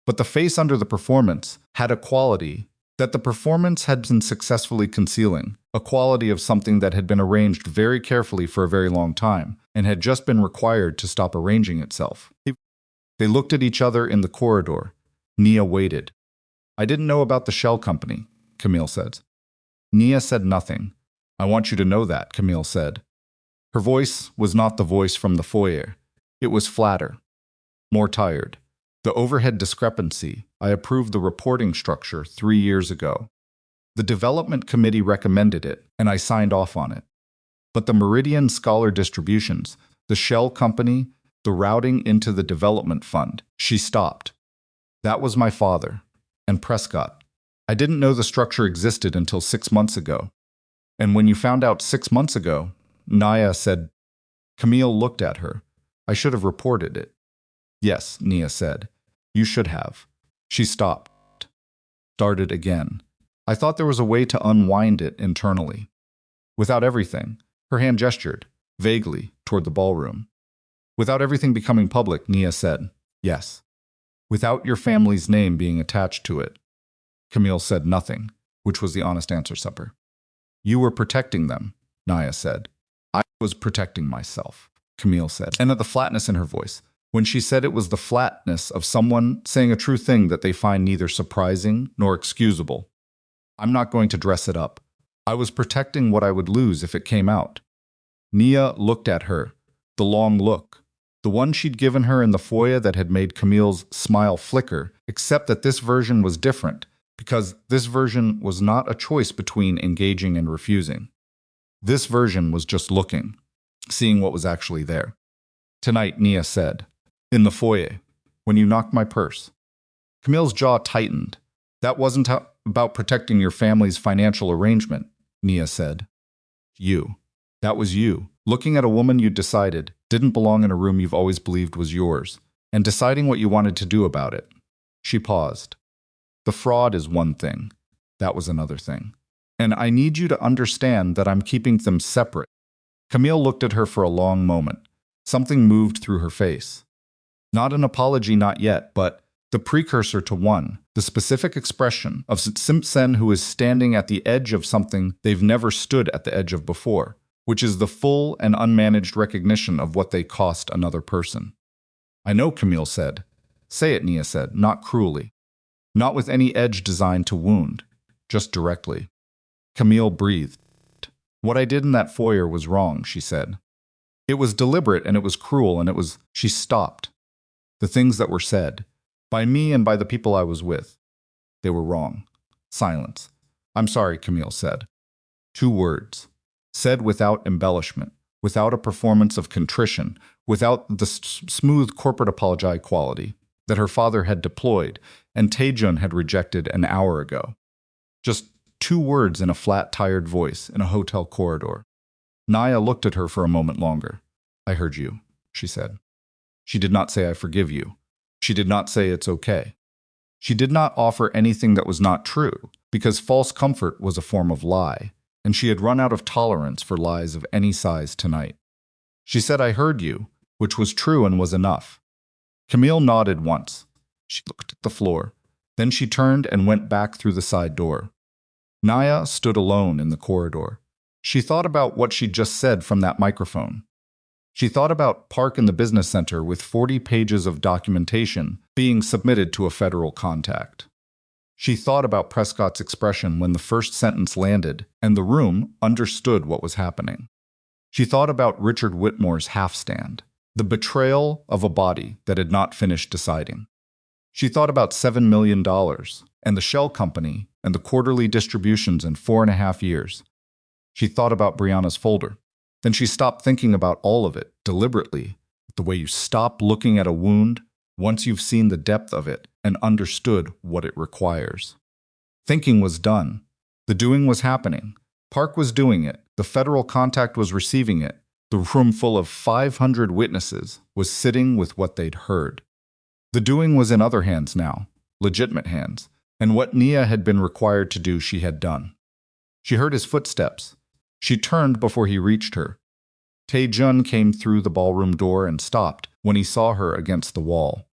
But the face under the performance had a quality that the performance had been successfully concealing, a quality of something that had been arranged very carefully for a very long time and had just been required to stop arranging itself. They looked at each other in the corridor. Nia waited. "I didn't know about the shell company," Camille said. Nia said nothing. "I want you to know that," Camille said. Her voice was not the voice from the foyer. It was flatter, more tired. The overhead discrepancy. I approved the reporting structure 3 years ago. The development committee recommended it, and I signed off on it. But the Meridian Scholar distributions, the shell company, the routing into the development fund, she stopped. That was my father, and Prescott. I didn't know the structure existed until 6 months ago. And when you found out 6 months ago, Nia said. Camille looked at her. I should have reported it. Yes, Nia said. You should have. She stopped. Started again. I thought there was a way to unwind it internally. Without everything, her hand gestured, vaguely, toward the ballroom. Without everything becoming public, Nia said, yes. Without your family's name being attached to it. Camille said nothing, which was the honest answer supper. You were protecting them, Nia said. I was protecting myself, Camille said, and at the flatness in her voice. When she said it was the flatness of someone saying a true thing that they find neither surprising nor excusable. I'm not going to dress it up. I was protecting what I would lose if it came out. Nia looked at her, the long look, the one she'd given her in the foyer that had made Camille's smile flicker, except that this version was different, because this version was not a choice between engaging and refusing. This version was just looking, seeing what was actually there. Tonight, Nia said, in the foyer, when you knocked my purse. Camille's jaw tightened. That wasn't about protecting your family's financial arrangement, Nia said. You. That was you, looking at a woman you decided didn't belong in a room you've always believed was yours, and deciding what you wanted to do about it. She paused. The fraud is one thing. That was another thing. And I need you to understand that I'm keeping them separate. Camille looked at her for a long moment. Something moved through her face. Not an apology, not yet, but the precursor to one, the specific expression of Simpson who is standing at the edge of something they've never stood at the edge of before, which is the full and unmanaged recognition of what they cost another person. I know, Camille said. Say it, Nia said, not cruelly. Not with any edge designed to wound, just directly. Camille breathed. What I did in that foyer was wrong, she said. It was deliberate and it was cruel and it was... She stopped. The things that were said, by me and by the people I was with, they were wrong. Silence. I'm sorry, Camille said. 2 words. Said without embellishment, without a performance of contrition, without the smooth corporate apology quality. that her father had deployed and Tae-Jun had rejected an hour ago. Just 2 words in a flat, tired voice in a hotel corridor. Nia looked at her for a moment longer. "I heard you," she said. She did not say, "I forgive you." She did not say it's okay. She did not offer anything that was not true, because false comfort was a form of lie, and she had run out of tolerance for lies of any size tonight. She said, "I heard you," which was true and was enough. Camille nodded once. She looked at the floor. Then she turned and went back through the side door. Nia stood alone in the corridor. She thought about what she'd just said from that microphone. She thought about Park in the business center with 40 pages of documentation being submitted to a federal contact. She thought about Prescott's expression when the first sentence landed and the room understood what was happening. She thought about Richard Whitmore's half-stand, the betrayal of a body that had not finished deciding. She thought about $7 million and the shell company and the quarterly distributions in 4.5 years. She thought about Brianna's folder. Then she stopped thinking about all of it deliberately, the way you stop looking at a wound once you've seen the depth of it and understood what it requires. Thinking was done. The doing was happening. Park was doing it. The federal contact was receiving it. The room full of 500 witnesses was sitting with what they'd heard. The doing was in other hands now, legitimate hands, and what Nia had been required to do she had done. She heard his footsteps. She turned before he reached her. Tae-Jun came through the ballroom door and stopped when he saw her against the wall.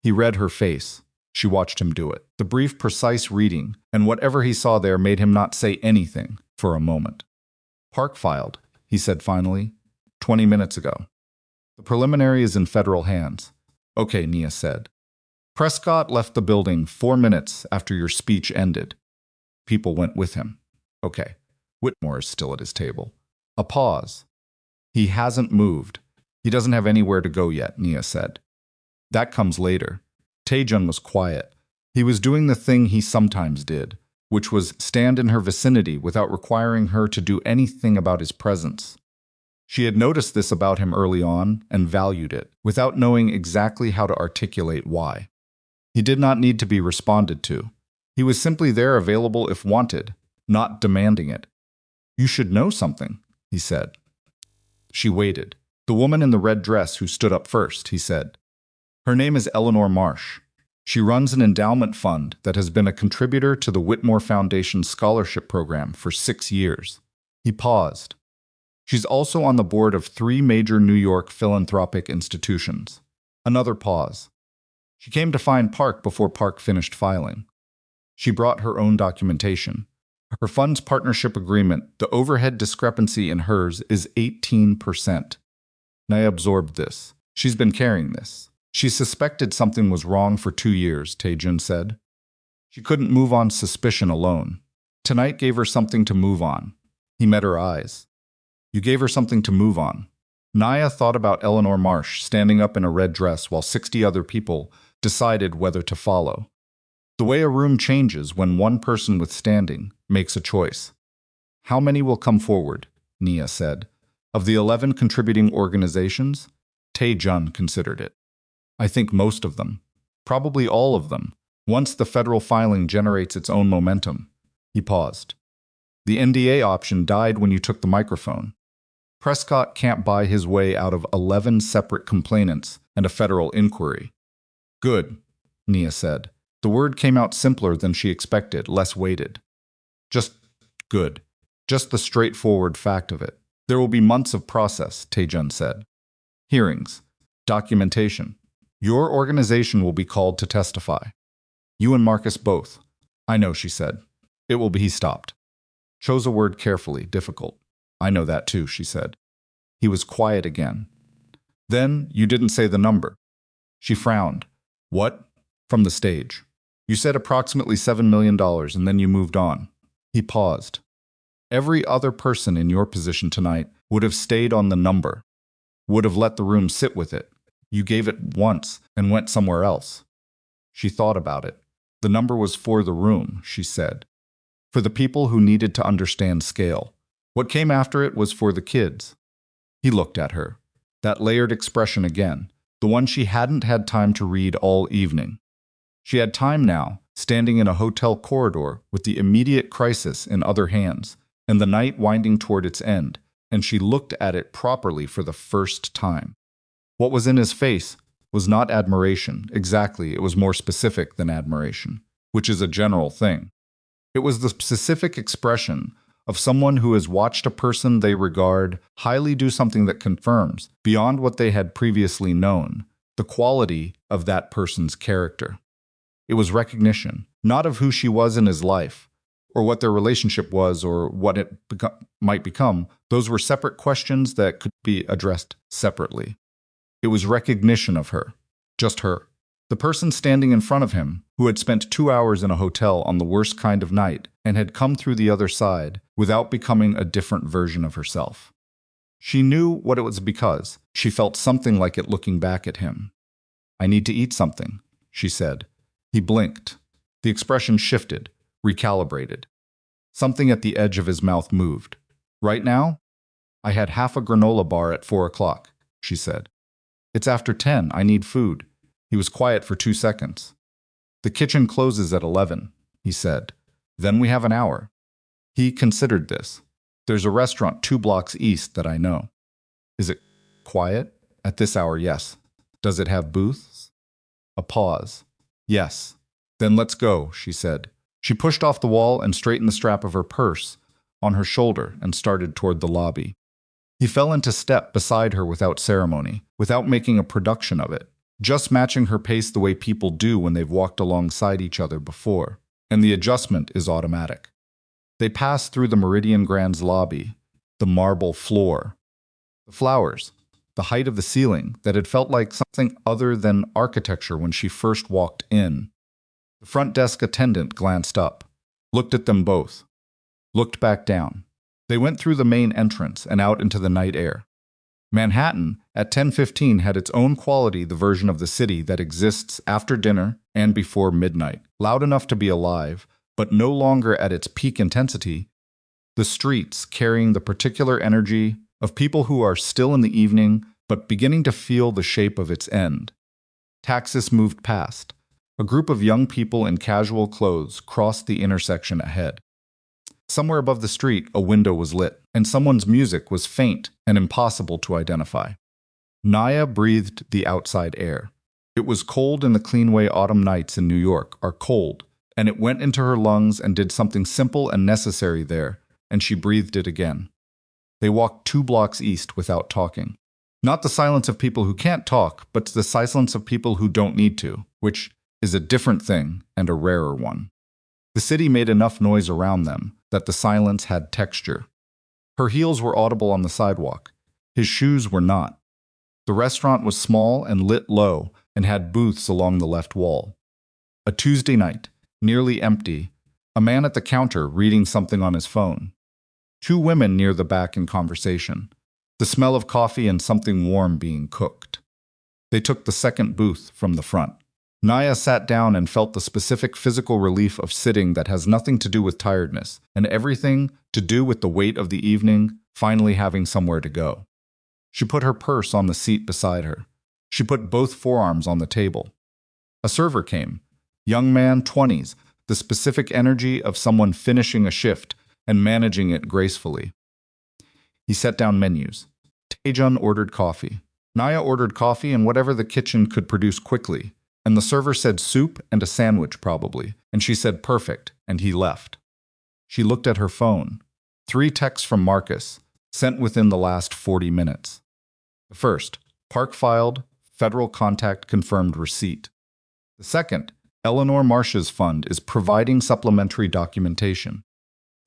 He read her face. She watched him do it. The brief, precise reading, and whatever he saw there made him not say anything for a moment. "Park filed," he said finally, 20 minutes ago. "The preliminary is in federal hands." "Okay," Nia said. "Prescott left the building 4 minutes after your speech ended." People went with him. "Okay." Whitmore is still at his table. A pause. "He hasn't moved. He doesn't have anywhere to go yet," Nia said. "That comes later." Tae-Jun was quiet. He was doing the thing he sometimes did, which was stand in her vicinity without requiring her to do anything about his presence. She had noticed this about him early on and valued it, without knowing exactly how to articulate why. He did not need to be responded to. He was simply there, available if wanted, not demanding it. "You should know something," he said. She waited. "The woman in the red dress who stood up first," he said. "Her name is Eleanor Marsh. She runs an endowment fund that has been a contributor to the Whitmore Foundation scholarship program for 6 years. He paused. "She's also on the board of 3 major New York philanthropic institutions." Another pause. She came to find Park before Park finished filing. She brought her own documentation. Her fund's partnership agreement, the overhead discrepancy in hers is 18%. Nia absorbed this. She's been carrying this. She suspected something was wrong for 2 years, Tae-Jun said. She couldn't move on suspicion alone. Tonight gave her something to move on. He met her eyes. "You gave her something to move on." Nia thought about Eleanor Marsh standing up in a red dress while 60 other people decided whether to follow. The way a room changes when one person withstanding makes a choice. "How many will come forward?" Nia said. "Of the 11 contributing organizations?" Tae-Jun considered it. "I think most of them. Probably all of them, once the federal filing generates its own momentum." He paused. "The NDA option died when you took the microphone. Prescott can't buy his way out of 11 separate complainants and a federal inquiry." "Good," Nia said. The word came out simpler than she expected, less weighted. "Just good. Just the straightforward fact of it. There will be months of process," Tae-Jun said. "Hearings. Documentation. Your organization will be called to testify. You and Marcus both." "I know," she said. "It will be." He stopped. Chose a word carefully, difficult. "I know that too," she said. He was quiet again. "Then you didn't say the number." She frowned. "What?" From the stage. "You said approximately $7 million and then you moved on." He paused. "Every other person in your position tonight would have stayed on the number, would have let the room sit with it. You gave it once and went somewhere else." She thought about it. "The number was for the room," she said. "For the people who needed to understand scale. What came after it was for the kids." He looked at her. That layered expression again. the one she hadn't had time to read all evening. She had time now, standing in a hotel corridor with the immediate crisis in other hands, and the night winding toward its end, and she looked at it properly for the first time. What was in his face was not admiration. Exactly, it was more specific than admiration, which is a general thing. It was the specific expression of someone who has watched a person they regard highly do something that confirms, beyond what they had previously known, the quality of that person's character. It was recognition, not of who she was in his life, or what their relationship was, or what it might become. Those were separate questions that could be addressed separately. It was recognition of her, just her. The person standing in front of him, who had spent 2 hours in a hotel on the worst kind of night and had come through the other side without becoming a different version of herself. She knew what it was because she felt something like it looking back at him. "I need to eat something," she said. He blinked. The expression shifted, recalibrated. Something at the edge of his mouth moved. "Right now? I had half a granola bar at 4 o'clock, she said. "It's after 10. I need food." He was quiet for 2 seconds. "The kitchen closes at 11, he said. "Then we have an hour." He considered this. "There's a restaurant 2 blocks east that I know." "Is it quiet?" "At this hour, yes." "Does it have booths?" A pause. "Yes." "Then let's go," she said. She pushed off the wall and straightened the strap of her purse on her shoulder and started toward the lobby. He fell into step beside her without ceremony, without making a production of it, just matching her pace the way people do when they've walked alongside each other before, and the adjustment is automatic. They passed through the Meridian Grand's lobby, the marble floor, the flowers, the height of the ceiling that had felt like something other than architecture when she first walked in. The front desk attendant glanced up, looked at them both, looked back down. They went through the main entrance and out into the night air. Manhattan, at 10:15, had its own quality, the version of the city that exists after dinner and before midnight, loud enough to be alive, but no longer at its peak intensity. The streets carrying the particular energy of people who are still in the evening, but beginning to feel the shape of its end. Taxis moved past. A group of young people in casual clothes crossed the intersection ahead. Somewhere above the street, a window was lit, and someone's music was faint and impossible to identify. Nia breathed the outside air. It was cold in the clean way autumn nights in New York are cold, and it went into her lungs and did something simple and necessary there, and she breathed it again. They walked 2 blocks east without talking. Not the silence of people who can't talk, but the silence of people who don't need to, which is a different thing and a rarer one. The city made enough noise around them that the silence had texture. Her heels were audible on the sidewalk. His shoes were not. The restaurant was small and lit low and had booths along the left wall. A Tuesday night, nearly empty, a man at the counter reading something on his phone. 2 women near the back in conversation. The smell of coffee and something warm being cooked. They took the second booth from the front. Nia sat down and felt the specific physical relief of sitting that has nothing to do with tiredness and everything to do with the weight of the evening finally having somewhere to go. She put her purse on the seat beside her. She put both forearms on the table. A server came. Young man, 20s, the specific energy of someone finishing a shift and managing it gracefully. He set down menus. Tae-Jun ordered coffee. Nia ordered coffee and whatever the kitchen could produce quickly. And the server said soup and a sandwich probably, and she said perfect, and he left. She looked at her phone. 3 texts from Marcus, sent within the last 40 minutes. The first, Park filed, federal contact confirmed receipt. The second, Eleanor Marsh's fund is providing supplementary documentation.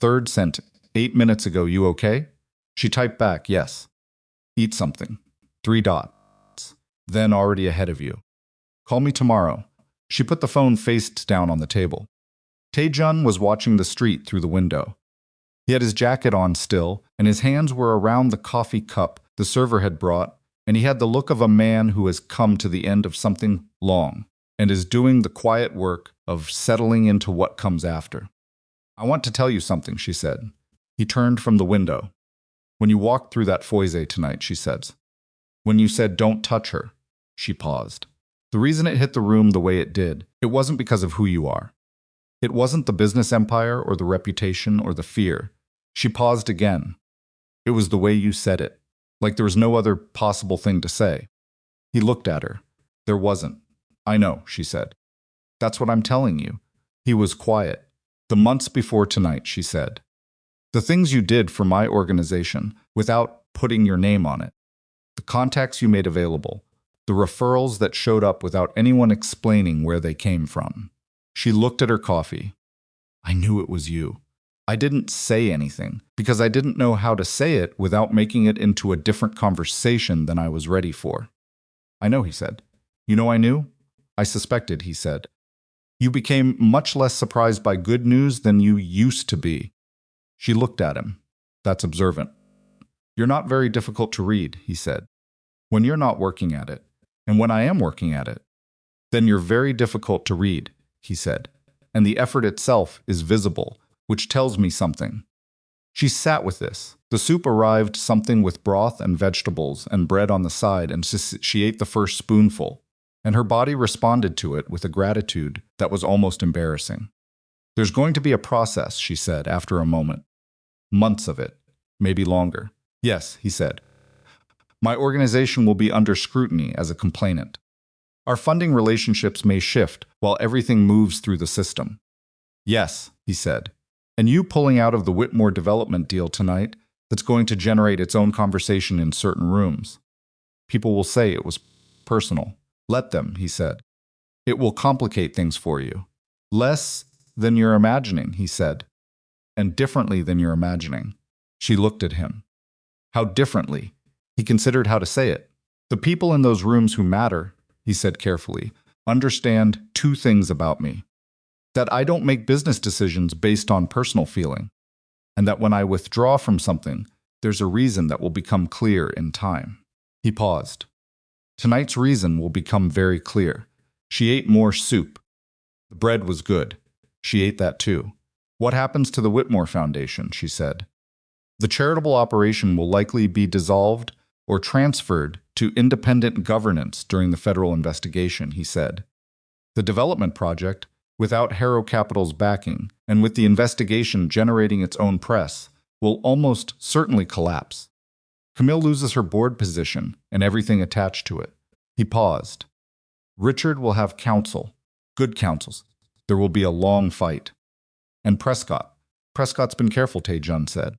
Third sent, 8 minutes ago, you okay? She typed back, yes. Eat something. 3 dots. Then already ahead of you. Call me tomorrow. She put the phone face down on the table. Tae-Jun was watching the street through the window. He had his jacket on still, and his hands were around the coffee cup the server had brought, and he had the look of a man who has come to the end of something long and is doing the quiet work of settling into what comes after. "I want to tell you something," she said. He turned from the window. "When you walked through that foyer tonight," she said. "When you said don't touch her," She paused. The reason it hit the room the way it did, it wasn't because of who you are. It wasn't the business empire or the reputation or the fear. She paused again. It was the way you said it, like there was no other possible thing to say. He looked at her. There wasn't. I know, she said. That's what I'm telling you. He was quiet. The months before tonight, she said. The things you did for my organization without putting your name on it. The contacts you made available. The referrals that showed up without anyone explaining where they came from. She looked at her coffee. I knew it was you. I didn't say anything because I didn't know how to say it without making it into a different conversation than I was ready for. I know, he said. You know I knew? I suspected, he said. You became much less surprised by good news than you used to be. She looked at him. That's observant. You're not very difficult to read, he said. When you're not working at it, and when I am working at it, then you're very difficult to read, he said. And the effort itself is visible, which tells me something. She sat with this. The soup arrived, something with broth and vegetables and bread on the side, and she ate the first spoonful, and her body responded to it with a gratitude that was almost embarrassing. There's going to be a process, she said after a moment. Months of it, maybe longer. Yes, he said. My organization will be under scrutiny as a complainant. Our funding relationships may shift while everything moves through the system. Yes, he said. And you pulling out of the Whitmore development deal tonight, that's going to generate its own conversation in certain rooms. People will say it was personal. Let them, he said. It will complicate things for you. Less than you're imagining, he said. And differently than you're imagining. She looked at him. How differently? He considered how to say it. The people in those rooms who matter, he said carefully, understand two things about me. That I don't make business decisions based on personal feeling, and that when I withdraw from something, there's a reason that will become clear in time. He paused. Tonight's reason will become very clear. She ate more soup. The bread was good. She ate that too. What happens to the Whitmore Foundation, she said. The charitable operation will likely be dissolved or transferred to independent governance during the federal investigation, he said. The development project, without Harrow Capital's backing, and with the investigation generating its own press, will almost certainly collapse. Camille loses her board position and everything attached to it. He paused. Richard will have counsel, good counsels. There will be a long fight. And Prescott's been careful, Tae-Jun said.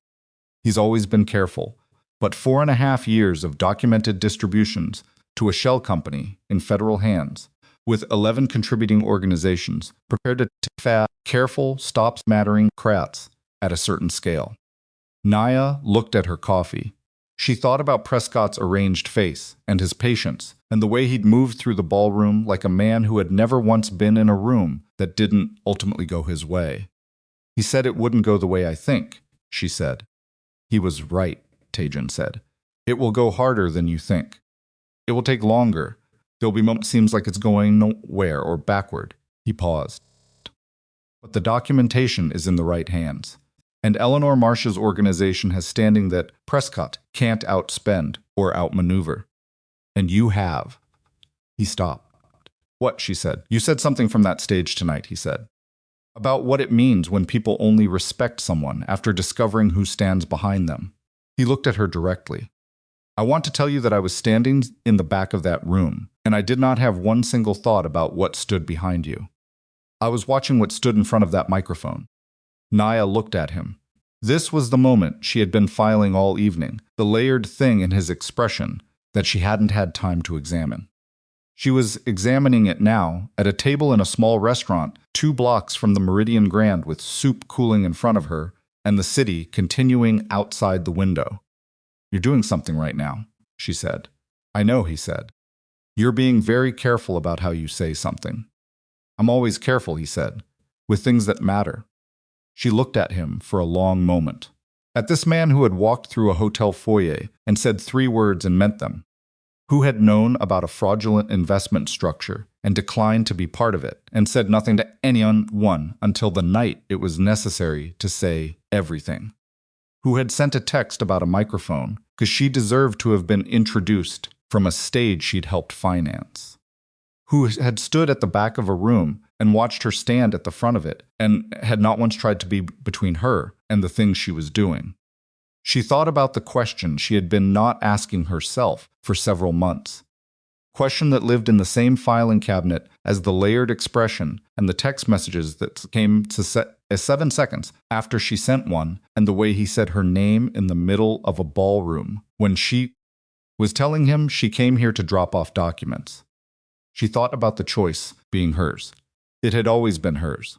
He's always been careful, but 4.5 years of documented distributions to a shell company in federal hands, with 11 contributing organizations prepared to take careful, stops-mattering crats at a certain scale. Nia looked at her coffee. She thought about Prescott's arranged face and his patience and the way he'd moved through the ballroom like a man who had never once been in a room that didn't ultimately go his way. He said it wouldn't go the way I think, she said. He was right, Tae-Jun said. It will go harder than you think. It will take longer. There'll be moments seems like it's going nowhere or backward. He paused. But the documentation is in the right hands. And Eleanor Marsh's organization has standing that Prescott can't outspend or outmaneuver. And you have. He stopped. What, she said. You said something from that stage tonight, he said. About what it means when people only respect someone after discovering who stands behind them. He looked at her directly. I want to tell you that I was standing in the back of that room, and I did not have one single thought about what stood behind you. I was watching what stood in front of that microphone. Nia looked at him. This was the moment she had been filing all evening, the layered thing in his expression that she hadn't had time to examine. She was examining it now at a table in a small restaurant 2 blocks from the Meridian Grand with soup cooling in front of her and the city continuing outside the window. You're doing something right now, she said. I know, he said. You're being very careful about how you say something. I'm always careful, he said, with things that matter. She looked at him for a long moment. At this man who had walked through a hotel foyer and said 3 words and meant them. Who had known about a fraudulent investment structure and declined to be part of it and said nothing to anyone until the night it was necessary to say everything. Who had sent a text about a microphone because she deserved to have been introduced from a stage she'd helped finance, who had stood at the back of a room and watched her stand at the front of it and had not once tried to be between her and the things she was doing. She thought about the question she had been not asking herself for several months. Question that lived in the same filing cabinet as the layered expression and the text messages that came to 7 seconds after she sent one, and the way he said her name in the middle of a ballroom when she was telling him she came here to drop off documents. She thought about the choice being hers. It had always been hers.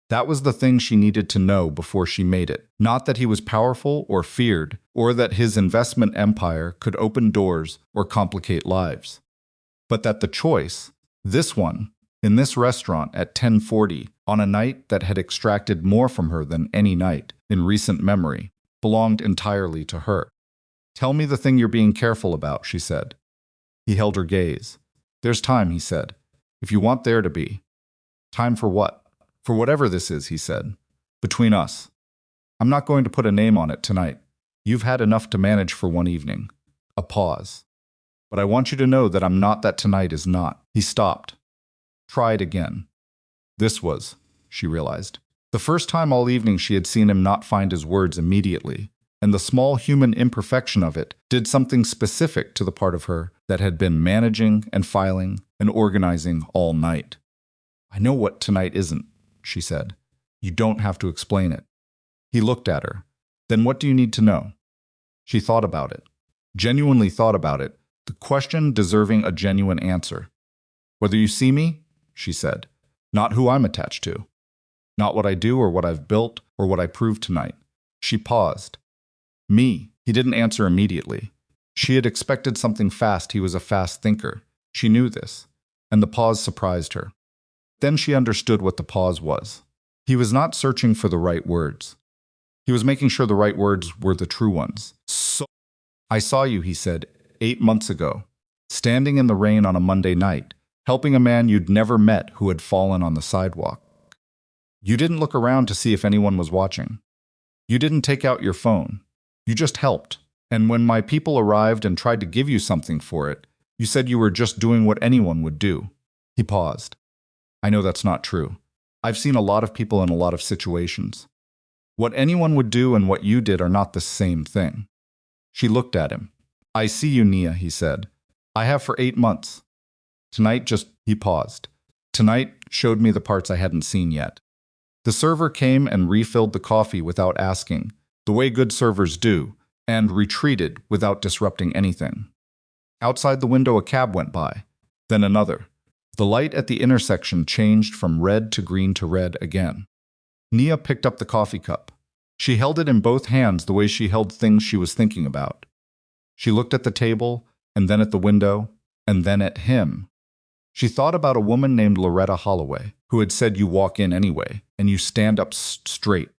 That was the thing she needed to know before she made it. Not that he was powerful or feared, or that his investment empire could open doors or complicate lives. But that the choice, this one, in this restaurant at 10:40, on a night that had extracted more from her than any night in recent memory, belonged entirely to her. "Tell me the thing you're being careful about," she said. He held her gaze. "There's time," he said. "If you want there to be." "Time for what?" "For whatever this is," he said. "Between us. I'm not going to put a name on it tonight. You've had enough to manage for one evening." A pause. "But I want you to know that I'm not that tonight is not." He stopped. Tried again. This was, she realized, the first time all evening she had seen him not find his words immediately, and the small human imperfection of it did something specific to the part of her that had been managing and filing and organizing all night. "I know what tonight isn't," she said. "You don't have to explain it." He looked at her. "Then what do you need to know?" She thought about it. Genuinely thought about it, the question deserving a genuine answer. "Whether you see me," she said, "not who I'm attached to. Not what I do or what I've built or what I proved tonight." She paused. "Me." He didn't answer immediately. She had expected something fast. He was a fast thinker. She knew this, and the pause surprised her. Then she understood what the pause was. He was not searching for the right words. He was making sure the right words were the true ones. "So, I saw you," he said, 8 months ago, standing in the rain on a Monday night, helping a man you'd never met who had fallen on the sidewalk. You didn't look around to see if anyone was watching. You didn't take out your phone. You just helped. And when my people arrived and tried to give you something for it, you said you were just doing what anyone would do." He paused. "I know that's not true. I've seen a lot of people in a lot of situations. What anyone would do and what you did are not the same thing." She looked at him. "I see you, Nia," he said. "I have for 8 months. Tonight just..." He paused. "Tonight showed me the parts I hadn't seen yet." The server came and refilled the coffee without asking, the way good servers do, and retreated without disrupting anything. Outside the window a cab went by, then another. The light at the intersection changed from red to green to red again. Nia picked up the coffee cup. She held it in both hands the way she held things she was thinking about. She looked at the table, and then at the window, and then at him. She thought about a woman named Nia Holloway, who had said you walk in anyway, and you stand up straight.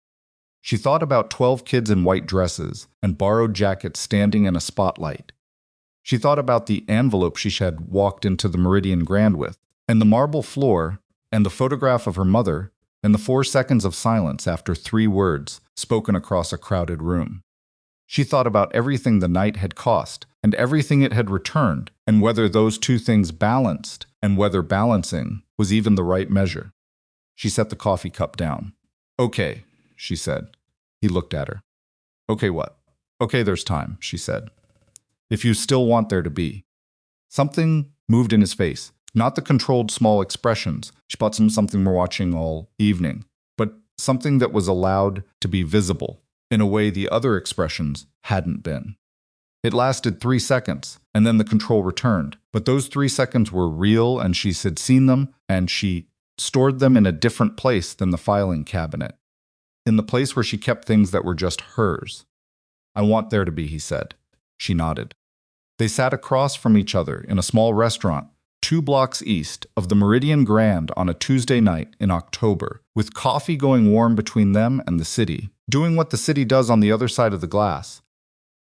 She thought about 12 kids in white dresses and borrowed jackets standing in a spotlight. She thought about the envelope she had walked into the Meridian Grand with, and the marble floor, and the photograph of her mother, and the 4 seconds of silence after 3 words spoken across a crowded room. She thought about everything the night had cost, and everything it had returned, and whether those two things balanced, and whether balancing was even the right measure. She set the coffee cup down. "Okay," she said. He looked at her. "Okay, what?" "Okay, there's time," she said. "If you still want there to be." Something moved in his face, not the controlled small expressions, but something we're watching all evening, but something that was allowed to be visible in a way the other expressions hadn't been. It lasted 3 seconds, and then the control returned, but those 3 seconds were real, and she had seen them, and she stored them in a different place than the filing cabinet, in the place where she kept things that were just hers. "I want there to be," he said. She nodded. They sat across from each other in a small restaurant 2 blocks east of the Meridian Grand on a Tuesday night in October, with coffee going warm between them and the city, doing what the city does on the other side of the glass.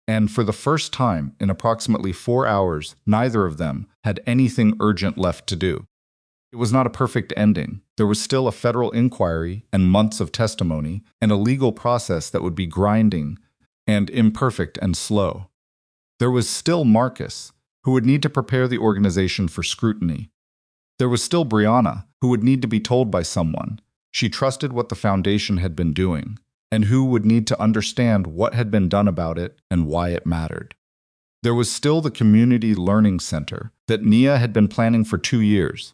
And for the first time in approximately 4 hours, neither of them had anything urgent left to do. It was not a perfect ending. There was still a federal inquiry and months of testimony and a legal process that would be grinding and imperfect and slow. There was still Marcus, who would need to prepare the organization for scrutiny. There was still Brianna, who would need to be told by someone. She trusted what the foundation had been doing, and who would need to understand what had been done about it and why it mattered. There was still the Community Learning Center that Nia had been planning for 2 years.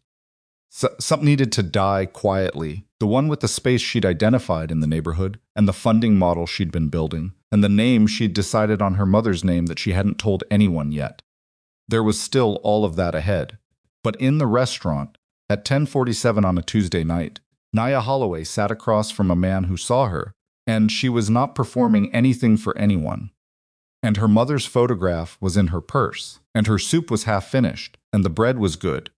Something needed to die quietly, the one with the space she'd identified in the neighborhood, and the funding model she'd been building, and the name she'd decided on her mother's name that she hadn't told anyone yet. There was still all of that ahead. But in the restaurant, at 10:47 on a Tuesday night, Nia Holloway sat across from a man who saw her, and she was not performing anything for anyone. And her mother's photograph was in her purse, and her soup was half finished, and the bread was good.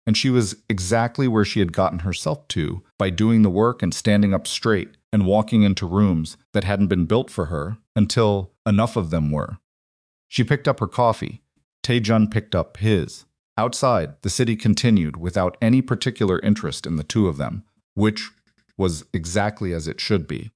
And she was exactly where she had gotten herself to by doing the work and standing up straight and walking into rooms that hadn't been built for her until enough of them were. She picked up her coffee. Tae-Jun picked up his. Outside, the city continued without any particular interest in the two of them, which was exactly as it should be.